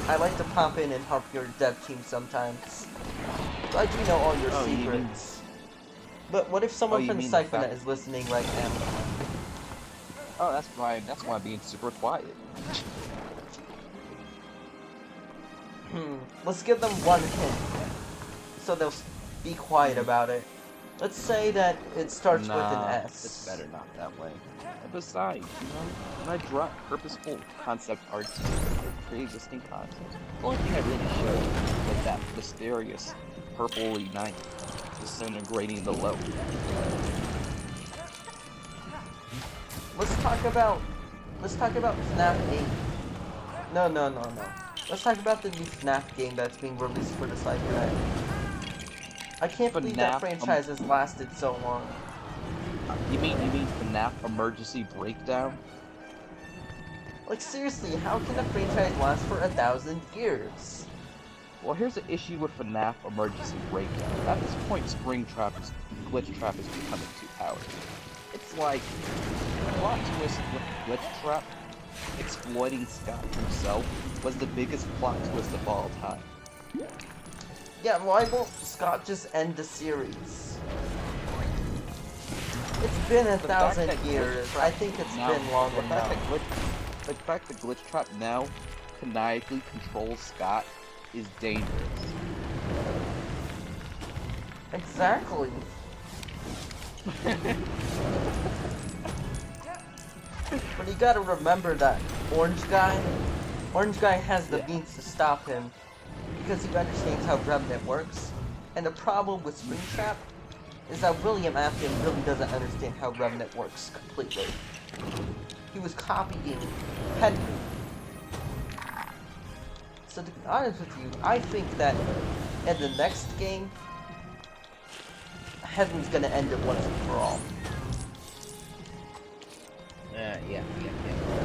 I like to pop in and help your dev team sometimes. So I do know all your secrets. But what if someone from Syphonet is listening right now? Oh, that's fine. That's why I'm being super quiet. Let's give them one hint, so they'll be quiet about it. Let's say that it starts with an S. It's better not that way. And besides, when I drop purposeful concept art to pre-existing concepts, the only thing I really showed was that mysterious purpley knife disintegrating the low. Let's talk about FNAF 8. No. Let's talk about the new FNAF game that's being released for the Cybernet. I can't believe that franchise has lasted so long. You mean FNAF Emergency Breakdown? Like seriously, how can a franchise last for 1,000 years? Well, here's the issue with FNAF Emergency Breakdown. At this point, Glitch Trap is becoming too powerful. It's like the plot twist with Glitch Trap exploiting Scott himself was the biggest plot twist of all time. Yeah, why won't Scott just end the series? It's been 1,000 years. I think it's been long enough. The fact that Glitch Trap now canonically controls Scott is dangerous. Exactly. But you gotta remember that Orange Guy has the means to stop him because he understands how Revenant works. And the problem with Springtrap is that William Afton really doesn't understand how Revenant works completely. He was copying Henry. So to be honest with you, I think that in the next game, Henry's gonna end it once and for all. Yeah.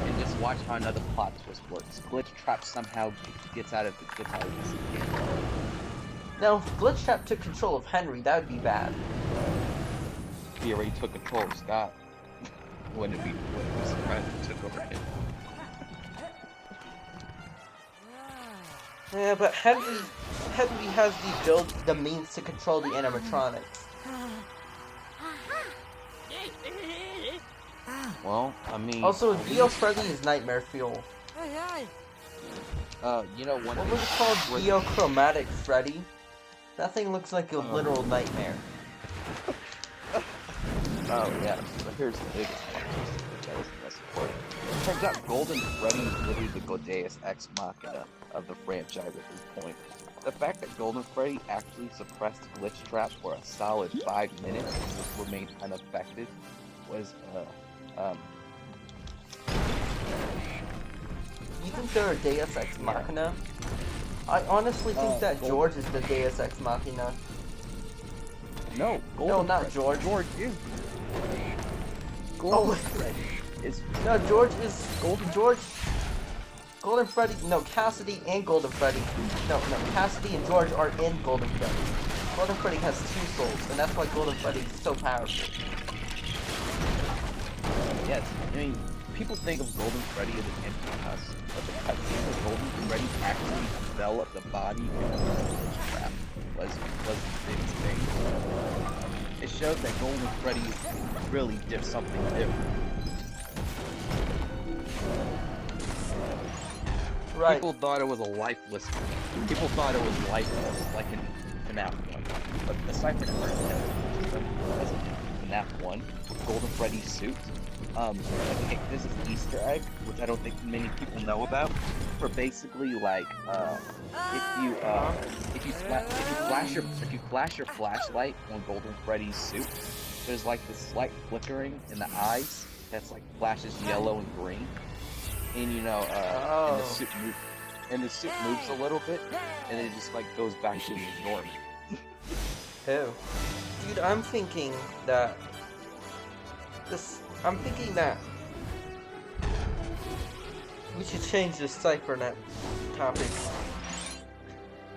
And just watch how another plot twist works. Glitch Trap somehow gets out of this game. Now, if Glitch Trap took control of Henry, that would be bad. He already took control of Scott. when he took over him. Yeah, but Henry has the means to control the animatronics. Well, I mean... Also, Dio Freddy is nightmare fuel. What was it called? Geochromatic Freddy? That thing looks like a literal nightmare. Oh, yeah. So here's the biggest part. That was the best part. Turns out Golden Freddy is literally the Deus Ex Machina of the franchise at this point. The fact that Golden Freddy actually suppressed Glitch Trap for a solid 5 minutes and just remained unaffected was, you think they're a Deus Ex Machina? I honestly think that Golden George is the Deus Ex Machina. No, No, not George. George is. Oh, Golden Freddy is. no, George is George. Golden Freddy. No, Cassidy and Golden Freddy. No, Cassidy and George are in Golden Freddy. Golden Freddy has 2 souls, and that's why Golden Freddy is so powerful. Yes, I mean, people think of Golden Freddy as an empty husk, but the cutscene where Golden Freddy actually developed the body trap was the big thing. It showed that Golden Freddy really did something different. Right. People thought it was a lifeless. People thought it was lifeless, like in FNAF 1. But aside from that, as in FNAF 1, Golden Freddy's suit. Okay, this is an Easter egg, which I don't think many people know about. For basically, like, if you flash your flashlight on Golden Freddy's suit, there's like this slight flickering in the eyes that's like flashes yellow and green. And and the suit moves a little bit, and it just like goes back to normal. Who? Dude, I'm thinking that we should change this CypherNet topic.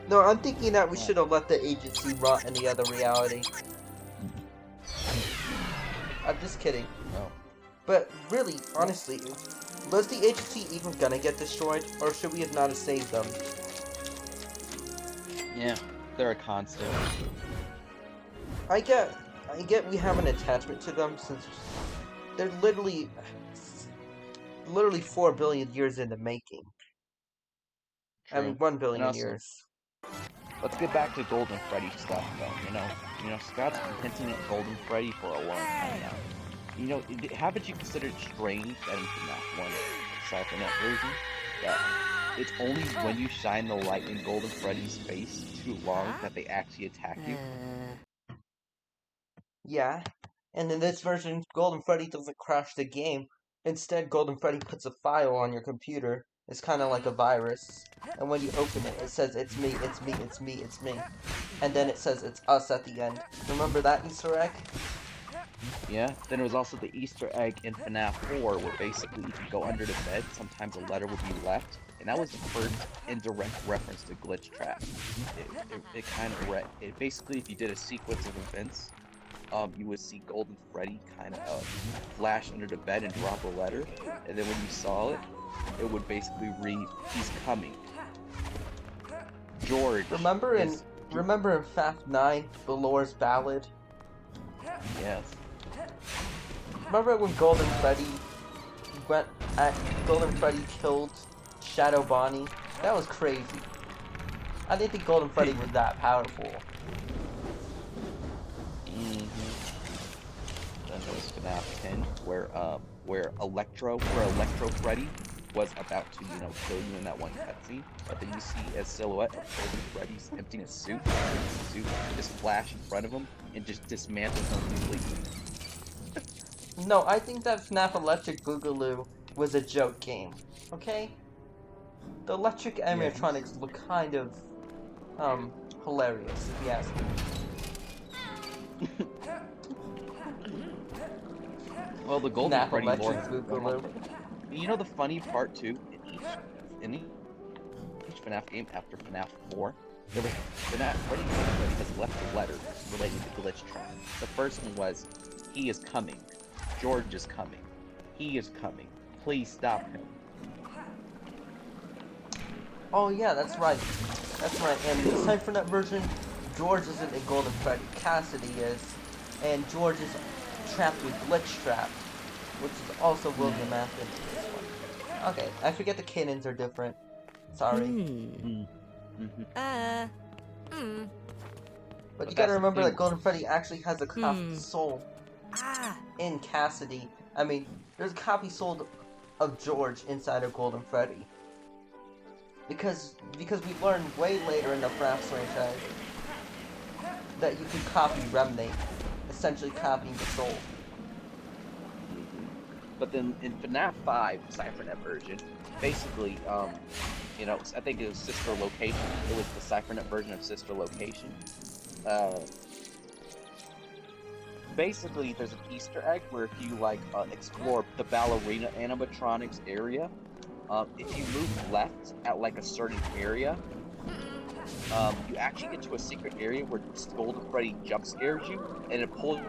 No, I'm thinking that we should have let the agency rot in the other reality. I'm just kidding. No. But really, honestly, was the agency even gonna get destroyed, or should we have not have saved them? Yeah, they're a constant. I get we have an attachment to them since they're literally 4 billion years in the making. I mean, 1 billion And also, years. Let's get back to Golden Freddy stuff, though. You know, Scott's been hinting at Golden Freddy for a long time now. You know, haven't you considered strange that in FNAF 1 CypherNet version, that it's only when you shine the light in Golden Freddy's face too long that they actually attack you? Yeah, and in this version, Golden Freddy doesn't crash the game. Instead, Golden Freddy puts a file on your computer. It's kind of like a virus. And when you open it, it says, it's me, it's me, it's me, it's me. And then it says, it's us at the end. Remember that Easter egg? Yeah, then there was also the Easter egg in FNAF 4 where basically if you go under the bed, sometimes a letter would be left. And that was the first indirect reference to Glitch Trap. It kind of basically, if you did a sequence of events, you would see Golden Freddy kind of flash under the bed and drop a letter, and then when you saw it, it would basically read, "He's coming." George. Remember in FNAF 9, Balore's Ballad? Yes. Remember when Golden Freddy killed Shadow Bonnie? That was crazy. I didn't think Golden Freddy was that powerful. Then there was FNAF 10, where Electro Freddy was about to, kill you in that one cutscene, but then you see a silhouette of Golden Freddy's emptying his suit, and his suit just flash in front of him and just dismantle him completely. No, I think that FNAF Electric Boogaloo was a joke game. Okay? The electric animatronics look kind of hilarious, if you ask me. Well, the Golden FNAF Freddy lore Electric has gone on. Boogaloo. You know the funny part too, in each FNAF game after FNAF 4, there was Freddy has left a letter related to Glitch Trap. The first one was, "He is coming. George is coming. He is coming. Please stop him." Oh yeah, that's right. That's right. And the CypherNet version, George isn't a Golden Freddy. Cassidy is, and George is trapped with Glitch Trap, which is also William Afton. Okay, I forget the canons are different. Sorry. But you gotta remember that Golden Freddy actually has a copy soul in Cassidy. I mean, there's a copy soul of George inside of Golden Freddy. Because we learned way later in the FNAF franchise that you can copy Remnant, essentially copying the soul. But then in FNAF 5, CypherNet version, basically, you know, I think it was Sister Location. It was the CypherNet version of Sister Location. Basically, there's an Easter egg where if you like explore the ballerina animatronics area, if you move left at like a certain area, you actually get to a secret area where Golden Freddy jump scares you, and it pulls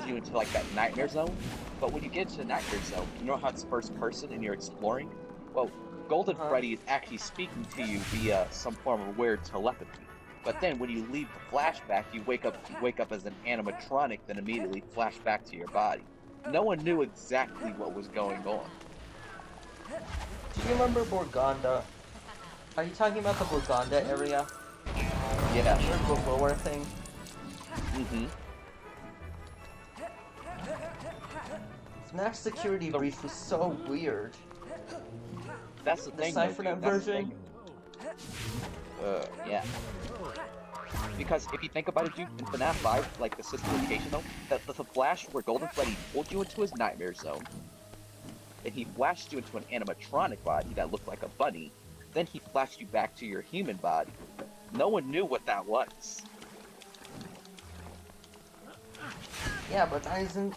you into like that nightmare zone. But when you get to the nightmare zone, you know how it's first person and you're exploring? Well, Golden Freddy is actually speaking to you via some form of weird telepathy. But then when you leave the flashback, you wake up as an animatronic, then immediately flash back to your body. No one knew exactly what was going on. Do you remember Borganda? Are you talking about the Borganda area? Yeah. The lower thing? Mm-hmm. FNAF security brief was so weird. That's the The thing. CypherNet version? Yeah. Because if you think about it, dude, in FNAF 5, like the sister location though, the flash where Golden Freddy pulled you into his nightmare zone, then he flashed you into an animatronic body that looked like a bunny, then he flashed you back to your human body. No one knew what that was. Yeah, but isn't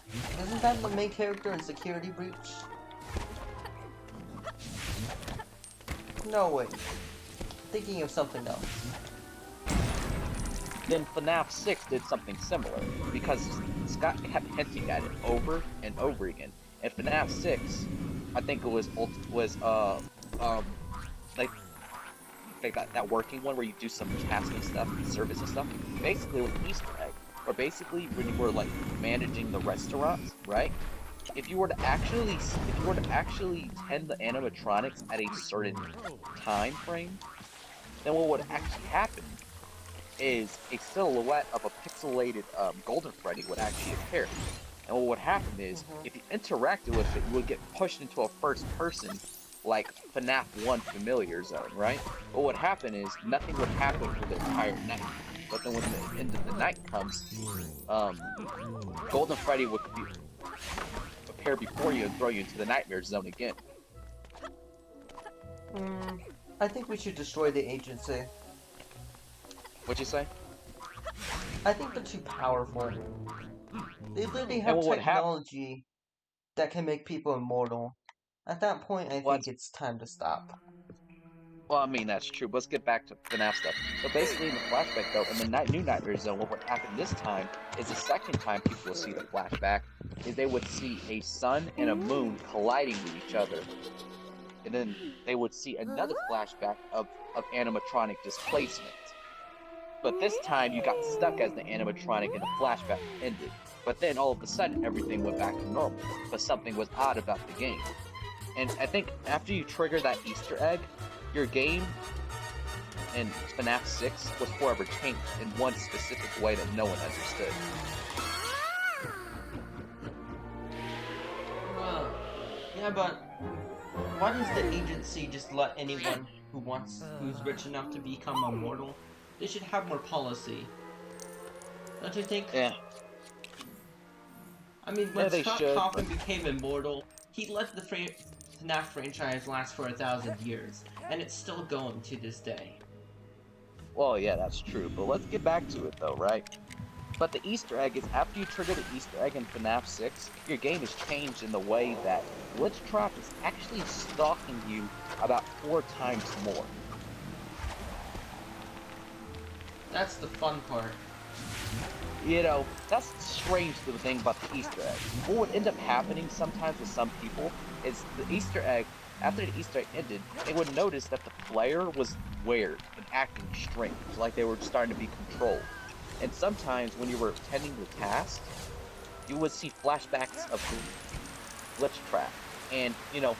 that the main character in Security Breach? No way. Thinking of something else. Then FNAF 6 did something similar, because Scott kept hinting at it over and over again. And FNAF 6, I think it was like that working one where you do some tasking stuff, service and stuff. Basically, with Easter egg, or basically when you were like managing the restaurants, right? If you were to actually tend the animatronics at a certain time frame, then what would actually happen is a silhouette of a pixelated Golden Freddy would actually appear. And what would happen is, if you interacted with it, you would get pushed into a first person, like FNAF 1 familiar zone, right? What would happen is, nothing would happen for the entire night. But then when the end of the night comes, Golden Freddy would appear before you and throw you into the nightmare zone again. I think we should destroy the agency. What'd you say? I think they're too powerful. They literally have what would technology that can make people immortal. At that point, I think it's time to stop. Well, I mean, that's true, but let's get back to FNAF stuff. So basically, in the flashback, though, in the new Nightmare Zone, what would happen this time is the second time people will see the flashback, is they would see a sun and a moon colliding with each other. And then they would see another flashback of animatronic displacement. But this time, you got stuck as the animatronic and the flashback ended. But then, all of a sudden, everything went back to normal. But something was odd about the game. And I think after you trigger that Easter egg, your game in FNAF 6 was forever changed in one specific way that no one understood. Well, yeah, but why does the agency just let anyone who's rich enough to become immortal? They should have more policy. Don't you think? Yeah. I mean, when they Scott should, Cawthon became immortal, he let the FNAF franchise last for 1,000 years, and it's still going to this day. Well, yeah, that's true, but let's get back to it though, right? But the Easter egg is, after you trigger the Easter egg in FNAF 6, your game is changed in the way that Glitchtrap is actually stalking you about 4 times more. That's the fun part. You know, that's strange to the thing about the Easter egg. What would end up happening sometimes with some people is the Easter egg, after the Easter egg ended, they would notice that the player was weird and acting strange, like they were starting to be controlled. And sometimes when you were attending the task, you would see flashbacks of Glitchtrap. And, you know,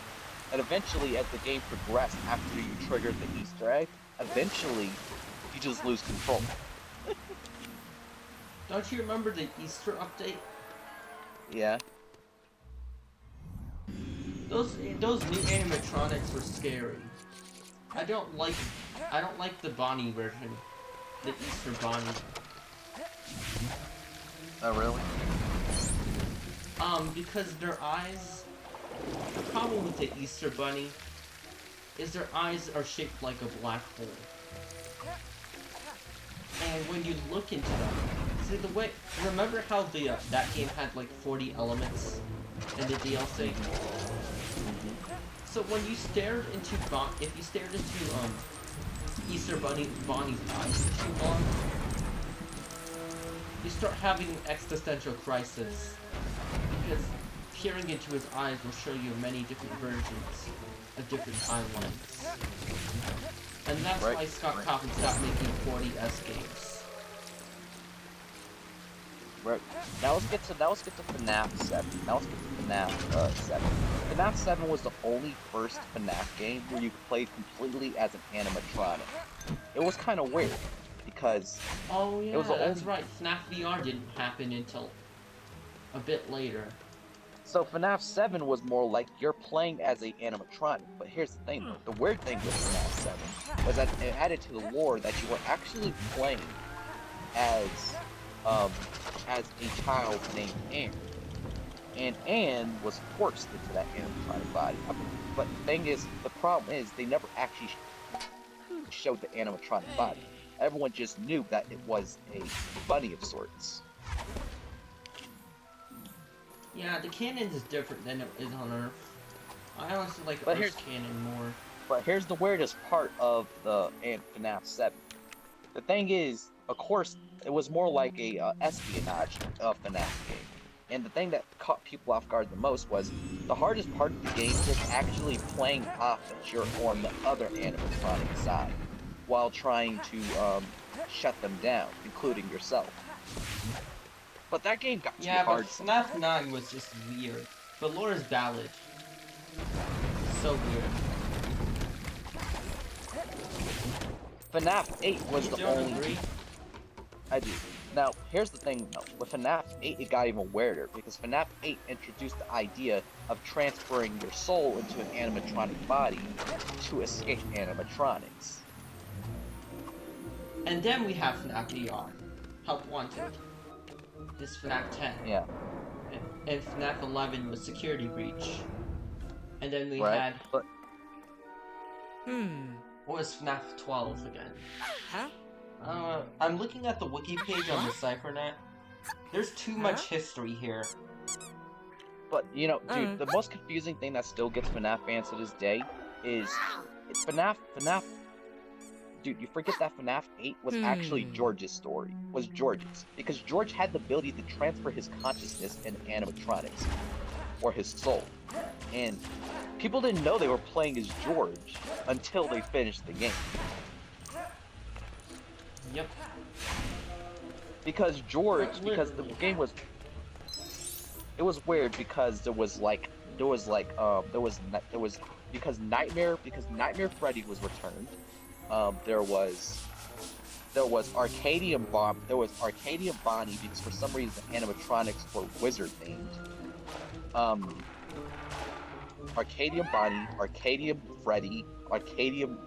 and eventually as the game progressed after you triggered the Easter egg, eventually you just lose control. Don't you remember the Easter update? Yeah. Those new animatronics were scary. I don't like the Bonnie version. The Easter Bonnie. Oh, really? Because their eyes... The problem with the Easter Bunny is their eyes are shaped like a black hole. And when you look into them, see the way... Remember how the that game had like 40 elements in the DLC? So when you stared into if you stared into Easter Bunny's eyes for too long, you start having an existential crisis, because peering into his eyes will show you many different versions of different timelines. And that's why Scott Cawthon stopped making 40S games. Right. Now let's get to FNAF 7. Now let's get to FNAF 7. FNAF 7 was the only first FNAF game where you could play completely as an animatronic. It was kind of weird because oh yeah, it was that's right. FNAF VR didn't happen until a bit later. So FNAF 7 was more like you're playing as a animatronic. But here's the thing though. The weird thing with FNAF 7 was that it added to the lore that you were actually playing as a child named Anne. And Anne was forced into that animatronic body. But the problem is, they never actually showed the animatronic body. Everyone just knew that it was a bunny of sorts. Yeah, the canon is different than it is on Earth. I honestly like But Earth's canon more. But here's the weirdest part of the FNAF 7. The thing is, of course, it was more like a espionage FNAF game. And the thing that caught people off guard the most was the hardest part of the game was actually playing off that you're on the other animatronic side, while trying to shut them down, including yourself. But that game got too hard. Yeah, but FNAF 9 was just weird. The lore is valid. So weird. FNAF 8 was the only... Agree? I do. Now, here's the thing though. With FNAF 8, it got even weirder, because FNAF 8 introduced the idea of transferring your soul into an animatronic body to escape animatronics. And then we have FNAF VR. Help Wanted. This FNAF 10. Yeah. And FNAF 11 was Security Breach. And then we Right. had... But What was FNAF 12 again? Huh? I'm looking at the wiki page on the CypherNet. There's too much history here. But, you know, dude, the most confusing thing that still gets FNAF fans to this day is FNAF, dude, you forget that FNAF 8 was actually George's story, was George's, because George had the ability to transfer his consciousness in animatronics, or his soul, and people didn't know they were playing as George until they finished the game. Yep. Because the game was... It was weird because because Nightmare Freddy was returned. There was Arcadium Bonnie because for some reason animatronics were wizard themed. Arcadium Bonnie, Arcadium Freddy, Arcadium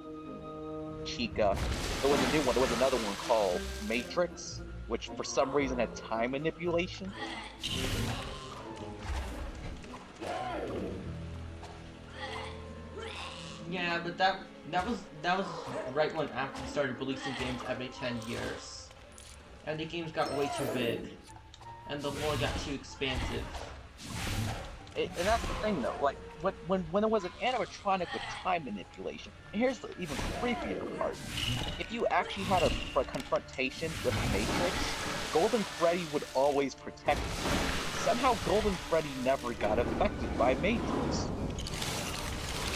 Chica. There was a new one. There was another one called Matrix, which for some reason had time manipulation. Yeah, but that was right when Apple started releasing games every 10 years. And the games got way too big. And the lore got too expansive. And that's the thing though, like, when it was an animatronic with time manipulation, and here's the even creepier part. If you actually had a confrontation with Matrix, Golden Freddy would always protect you. Somehow Golden Freddy never got affected by Matrix.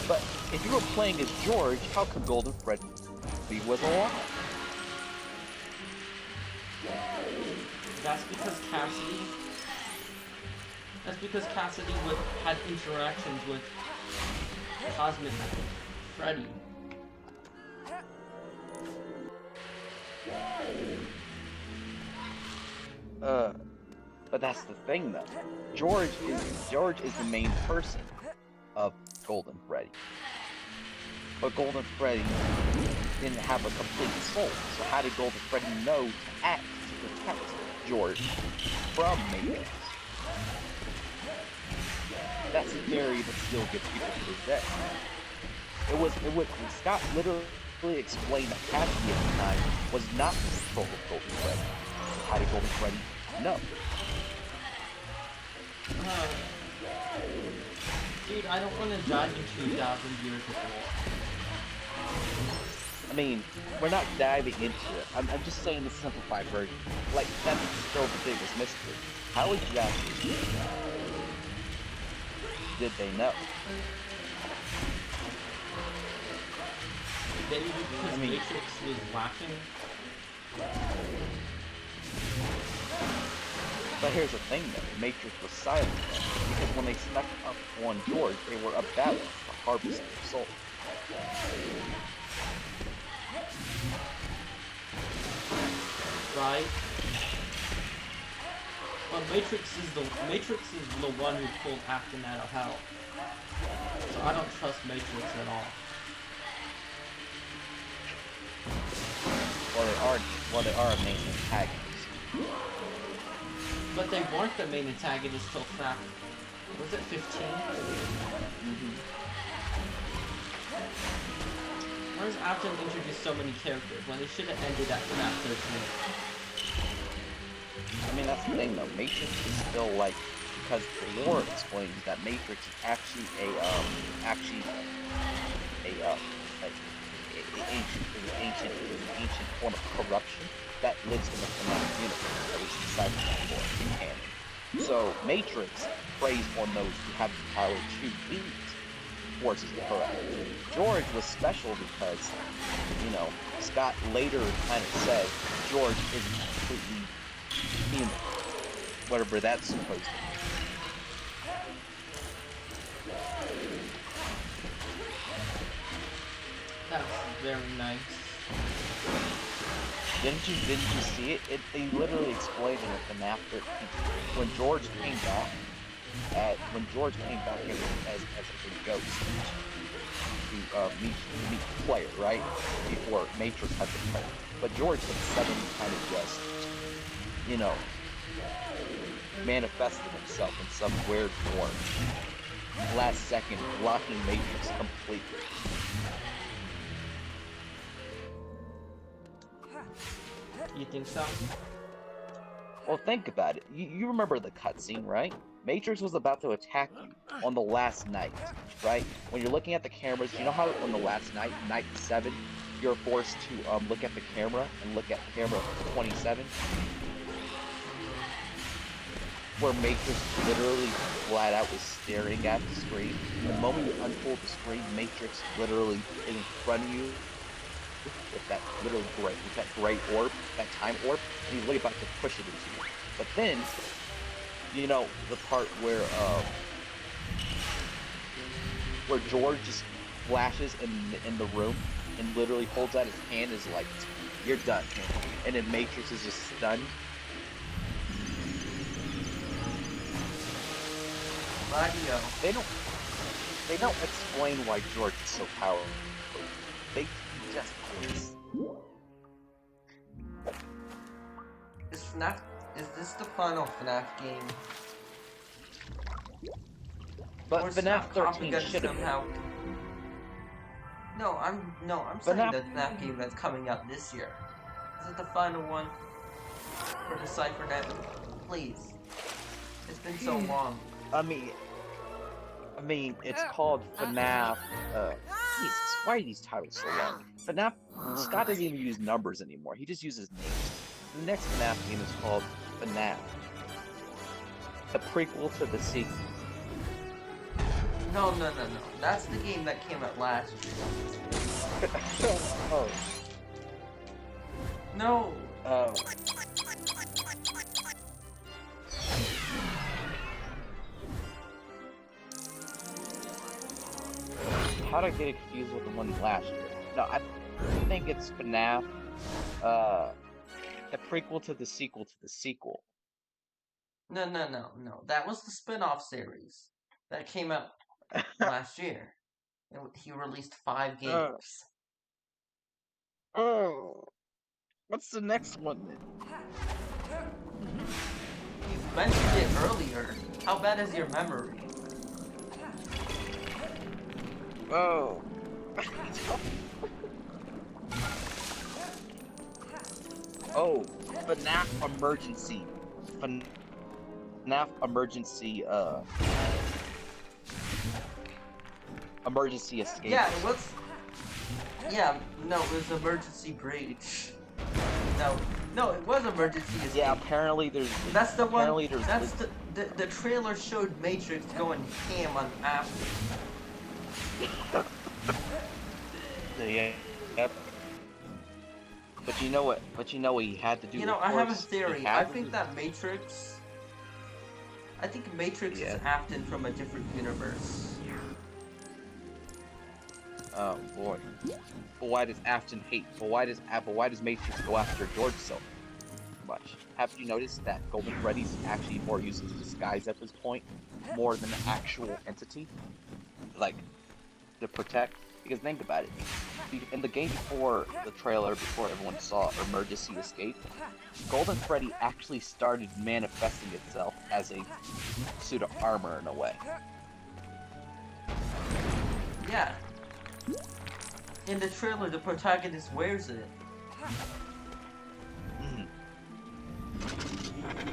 But if you were playing as George, how could Golden Freddy was alive? That's because Cassidy had interactions with Cosmic Freddy. But that's the thing though. George is the main person of Golden Freddy. But Golden Freddy didn't have a complete soul, so how did Golden Freddy know to act to protect George from Matrix? That's a theory that still gets people to this day. It was Scott literally explained that Kazuki at the time was not in control of Golden Freddy. How did Golden Freddy? No. Dude, I don't want to dive into 2,000 years of war. I mean, we're not diving into it. I'm just saying the simplified version. Like, that's still the biggest mystery. How exactly did they know? Maybe because Matrix was watching. But here's the thing though, Matrix was silent then, because when they snuck up on George, they were about to harvest their soul. Right? But Matrix is the one who pulled Aftermath out of hell. So I don't trust Matrix at all. Well, they are a main antagonist. But they weren't the main antagonist till FNAF. Was it 15? Where's after they introduced so many characters when they should have ended at FNAF 13? I mean, that's the thing though, Matrix is still like, because the lore explains that Matrix is actually an ancient form of corruption that lives in the FNAF universe, that was decided for in canon. So Matrix preys on those who have the power to lead forces of corruption. George was special because, you know, Scott later kind of said George isn't completely human, whatever that's supposed to be. That's very nice. Didn't you see it? They literally explained in the FNAF 13 when George came back. When George came back as a ghost to meet the player, right? Before Matrix had the player. But George had suddenly kind of just, you know, manifested himself in some weird form. Last second, blocking Matrix completely. You think so? Well, think about it. You remember the cutscene, right? Matrix was about to attack you on the last night, right? When you're looking at the cameras, you know how on the last night, night 7, you're forced to look at the camera and look at camera 27? Where Matrix literally flat out was staring at the screen. The moment you unfold the screen, Matrix literally is in front of you with that literally gray orb, that time orb, and he's literally about to push it into you. But then, you know, the part where George just flashes in the room and literally holds out his hand, is like, "You're done," and then Matrix is just stunned. Radio. They don't explain why George is so powerful. They just Is this the final FNAF game? But Or is FNAF 13 Propaganda should have been. somehow... No, I'm saying FNAF the FNAF game that's coming out this year. Is it the final one for the CypherNet? Please. It's been so long. I mean, it's called FNAF. Jesus, why are these titles so long? FNAF. Scott doesn't even use numbers anymore. He just uses names. The next FNAF game is called FNAF, the prequel to the sequel. No. That's the game that came out last year. Oh. No. How did I get confused with the one last year? No, I think it's FNAF, the prequel to the sequel to the sequel. No. That was the spin-off series that came out last year. He released 5 games. Oh, what's the next one then? You mentioned it earlier. How bad is your memory? Oh. Oh, FNAF emergency. FNAF emergency, emergency escape. Yeah, it was. Yeah, no, it was emergency breach. No, it was emergency escape. Yeah, apparently there's. That's the one. Apparently there's. That's the trailer showed Matrix going ham on Afton. Yeah. Yep. But you know what? But you know what he had to do. You know, of I have a course? He theory. had I to think do- that Matrix. I think Matrix Yeah. is Afton from a different universe. Oh boy. But why does Afton hate? But why does Matrix go after George so much? Haven't you noticed that Golden Freddy's actually more uses disguise at this point, more than an actual entity, like to protect? Because think about it. In the game before the trailer, before everyone saw Emergency Escape, Golden Freddy actually started manifesting itself as a suit of armor in a way. Yeah. In the trailer, the protagonist wears it.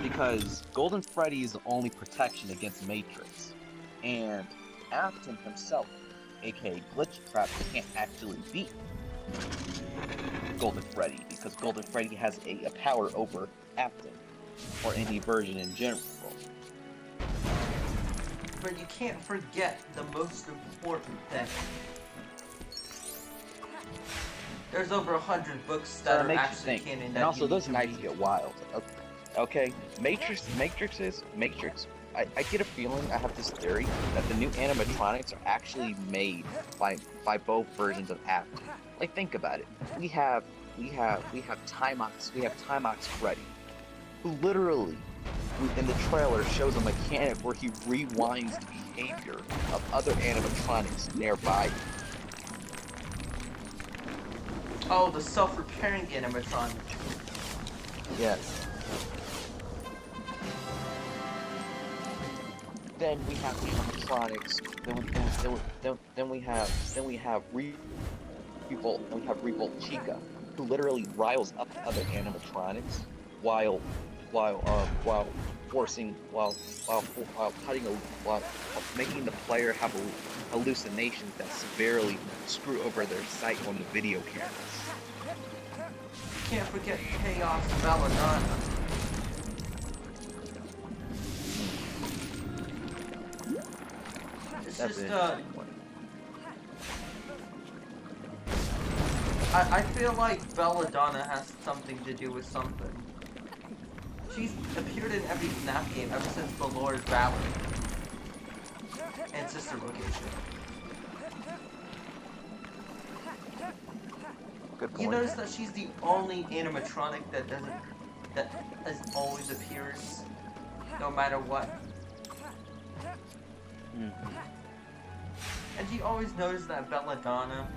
Because Golden Freddy is the only protection against Matrix, and Afton himself, aka Glitch Trap, can't actually beat Golden Freddy because Golden Freddy has a power over Afton, or any version in general. But you can't forget the most important thing. There's over 100 books that It are makes you actually think. canon And that also, you those need to nights read. get wild. Okay, Matrix. I get a feeling, I have this theory, that the new animatronics are actually made by both versions of Afton. Like, think about it. We have Timox Freddy, who literally, in the trailer, shows a mechanic where he rewinds the behavior of other animatronics nearby. Oh, the self-repairing animatronic. Yes. Then we have animatronics. Then we have Revolt Chica, who literally riles up other animatronics while making the player have hallucinations that severely screw over their sight on the video cameras. Can't forget Chaos Belladonna. It's That's just, an uh, interesting one. I feel like Belladonna has something to do with something. She's appeared in every FNAF game ever since the Lord Valley and Sister Location. Good point. You notice that she's the only animatronic that always appears, no matter what. Mhm. And you always notice that Belladonna.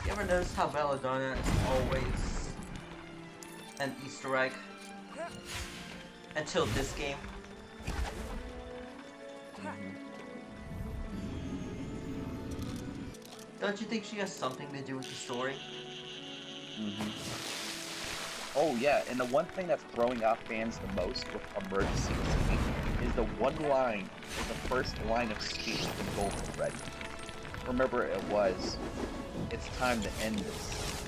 You ever notice how Belladonna is always an Easter egg? Until this game. Don't you think she has something to do with the story? Mhm. Oh yeah, and the one thing that's throwing off fans the most with Emergency Escape is the first line of speech from Golden Freddy. Remember, it was, "It's time to end this."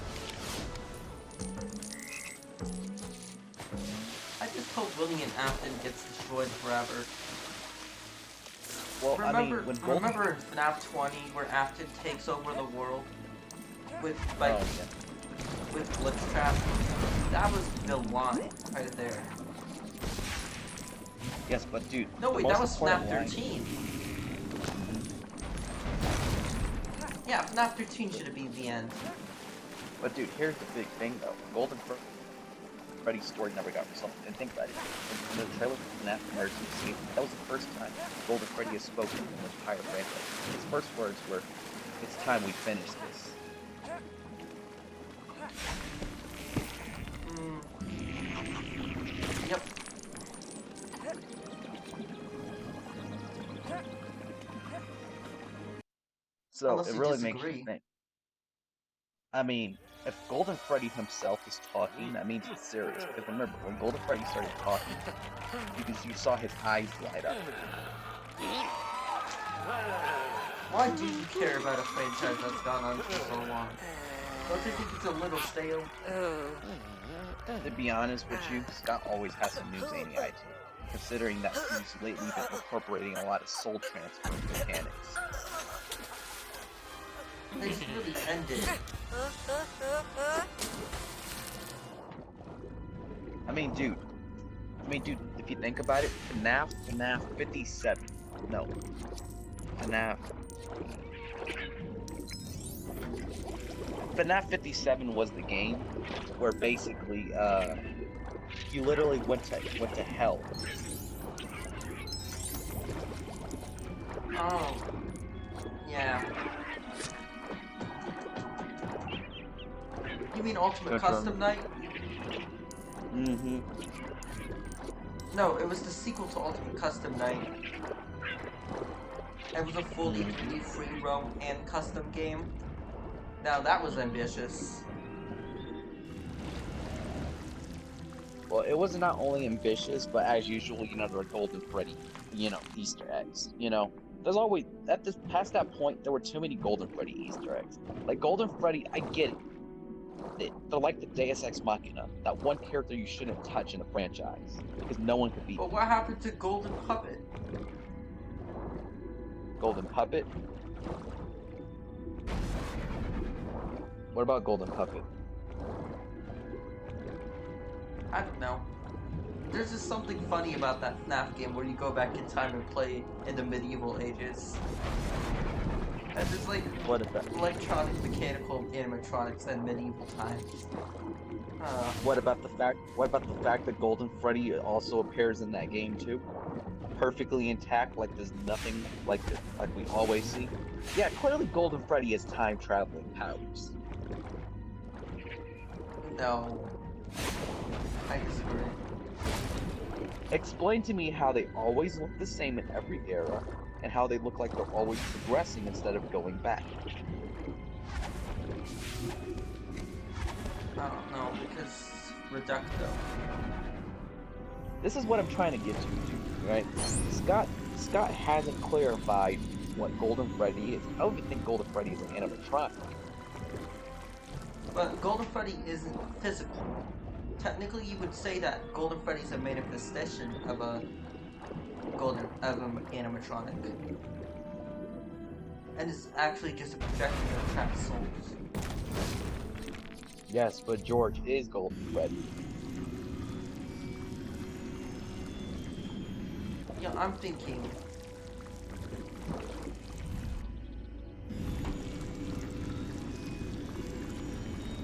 I just hope William Afton gets destroyed forever. Well, Remember, I mean, when Golden... remember in FNAF 20 where Afton takes over the world with like Oh, yeah. with Glitch Trap? That was the line right there. Yes, but dude, No the wait, most that was FNAF important line- 13. Yeah, FNAF 13 should have been the end. But dude, here's the big thing though. Freddy's story never got resolved. And think about it. In the trailer for FNAF Emergency Escape, that was the first time Golden Freddy has spoken in the entire franchise. His first words were, "It's time we finish this." Yep. So Unless it you really makes disagree. you think. I mean, if Golden Freddy himself is talking, that means it's serious. Because remember, when Golden Freddy started talking, you saw his eyes light up. Why do you care about a franchise that's gone on for so long? Don't you think it's a little stale? To be honest with you, Scott always has some new zany ideas, considering that he's lately been incorporating a lot of soul transfer mechanics. They should really end it. I mean, dude, if you think about it, FNAF 57, no, FNAF 57 was the game where basically, you literally went to hell. Oh. Yeah. You mean Ultimate Don't Custom Night? Mm-hmm. No, it was the sequel to Ultimate Custom Night. It was a fully 3D free roam and custom game. Now that was ambitious. Well, it was not only ambitious, but as usual, there are Golden Freddy, Easter eggs. There's always past that point, there were too many Golden Freddy Easter eggs. Like Golden Freddy, I get it. They're like the Deus Ex Machina, that one character you shouldn't touch in the franchise because no one could beat. But what happened to Golden Puppet? Golden Puppet? What about Golden Puppet? I don't know. There's just something funny about that FNAF game where you go back in time and play in the medieval ages. And it's like What is that? electronic, mechanical animatronics and medieval times. What about the fact that Golden Freddy also appears in that game too? Perfectly intact, like there's nothing like we always see. Yeah, clearly Golden Freddy has time traveling powers. No. I disagree. Explain to me how they always look the same in every era, and how they look like they're always progressing instead of going back. I don't know, because Reducto. This is what I'm trying to get to, dude, right? Scott hasn't clarified what Golden Freddy is. I don't even think Golden Freddy is an animatronic. But Golden Freddy isn't physical. Technically, you would say that Golden Freddy's a manifestation of an animatronic, and is actually just a projection of trapped souls. Yes, but George is Golden Freddy. Yeah, I'm thinking.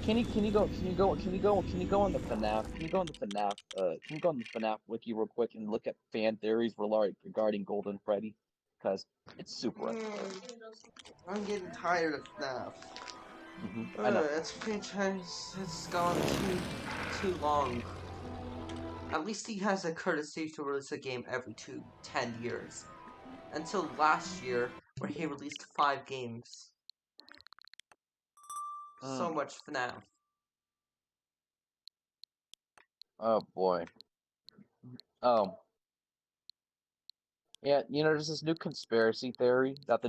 Can you go on the FNAF wiki real quick and look at fan theories regarding Golden Freddy? Because it's super interesting. I'm getting tired of FNAF. I know. It's franchise has gone too long. At least he has a courtesy to release a game every 10 years. Until last year, where he released 5 games. So much FNAF. Oh boy. Oh. Yeah, there's this new conspiracy theory that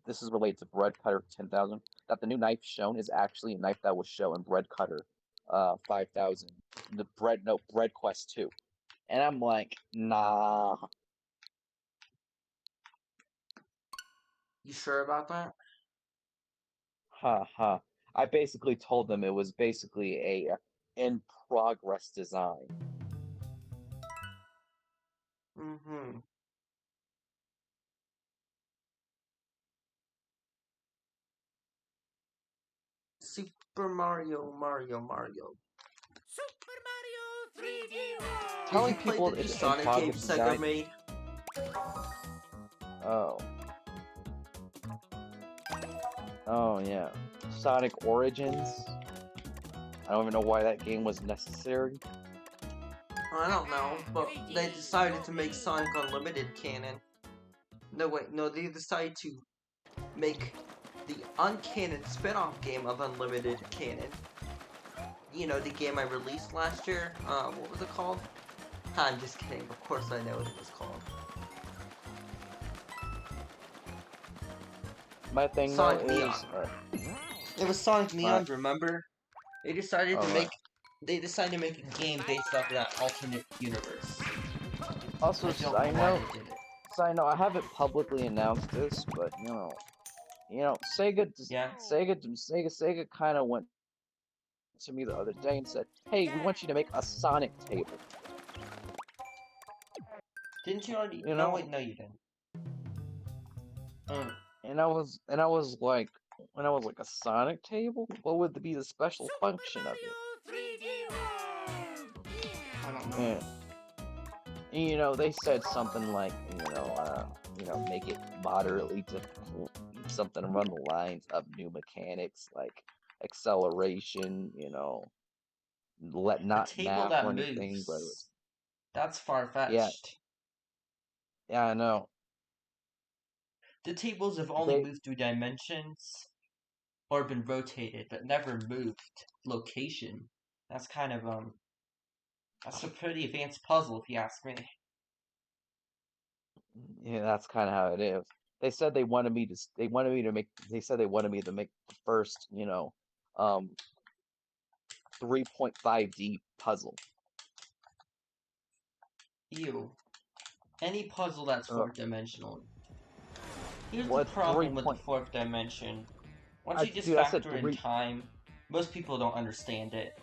this is related to Bread Cutter 10,000, that the new knife shown is actually a knife that was shown in Bread Cutter 5,000. Bread Quest 2. And I'm like, nah. You sure about that? I basically told them it was basically a in-progress design. Mm-hmm. Super Mario. Super Mario 3D World! Telling Did you people play the new it's Sonic game in-progress Sega design. made? Oh yeah. Sonic Origins. I don't even know why that game was necessary. I don't know, but they decided to make Sonic Unlimited canon. No, wait, no, they decided to make the uncanon spin-off game of Unlimited Canon. You know, the game I released last year. What was it called? I'm just kidding. Of course I know what it was called. My thing Sonic though Neon. is, It was Sonic Neon, What? remember? They decided to Oh, make a game based off of that alternate universe. also, I don't know side why note, they did it. I haven't publicly announced this, but Sega, Yeah? Sega kind of went to me the other day and said, "Hey, we want you to make a Sonic table." Didn't you already? You No, know, wait, no, you didn't. Mm. and I was like, a Sonic table? What would be the special function of it? 3D World! I don't know. And, they said something like, make it moderately difficult, something along the lines of new mechanics like acceleration, A not table math that or anything, but moves. That's yeah, far-fetched. yeah, I know. The tables have only They, moved through dimensions or been rotated, but never moved location. That's kind of that's a pretty advanced puzzle if you ask me. yeah, that's kind of how it is. They said they wanted me to, they said they wanted me to make the first, 3.5D puzzle. Ew. Any puzzle that's Uh, fourth dimensional. Here's the what's problem with the fourth dimension. Once you just dude, I said factor in time, most people don't understand it.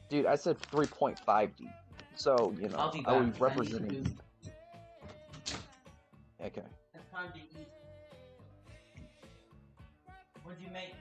dude, I said 3.5D. So, I'll be I will back. be representing. Okay. It's time to eat. What'd you make?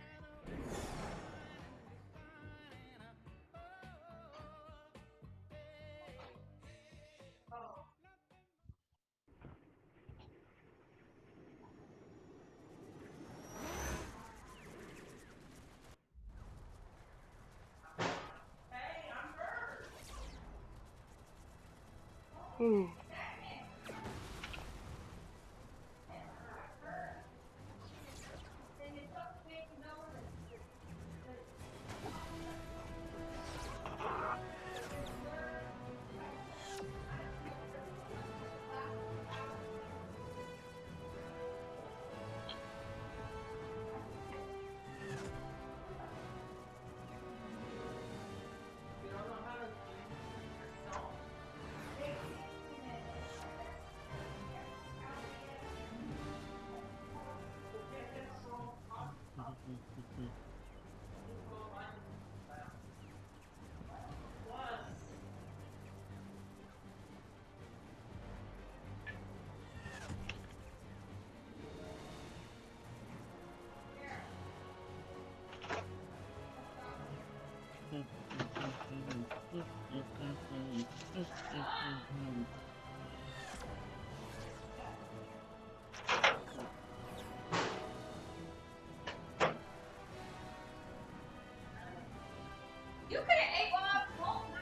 You could have ate while I was home.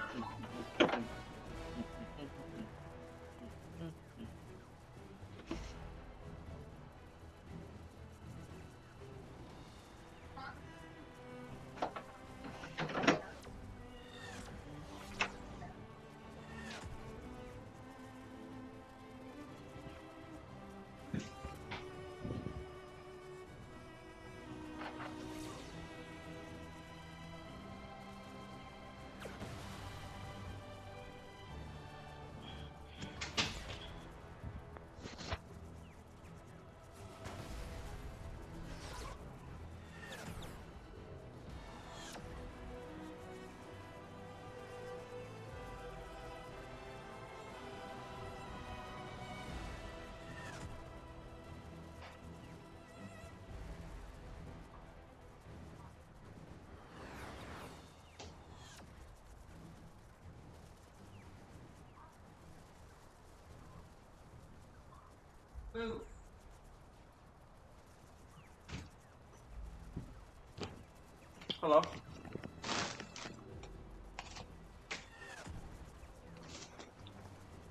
Move. Hello?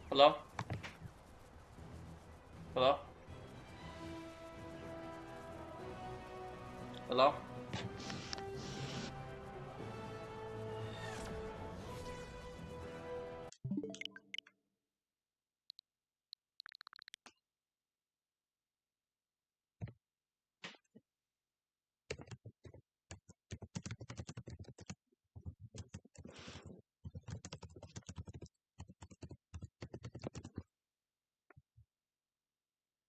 Hello? Hello? Hello?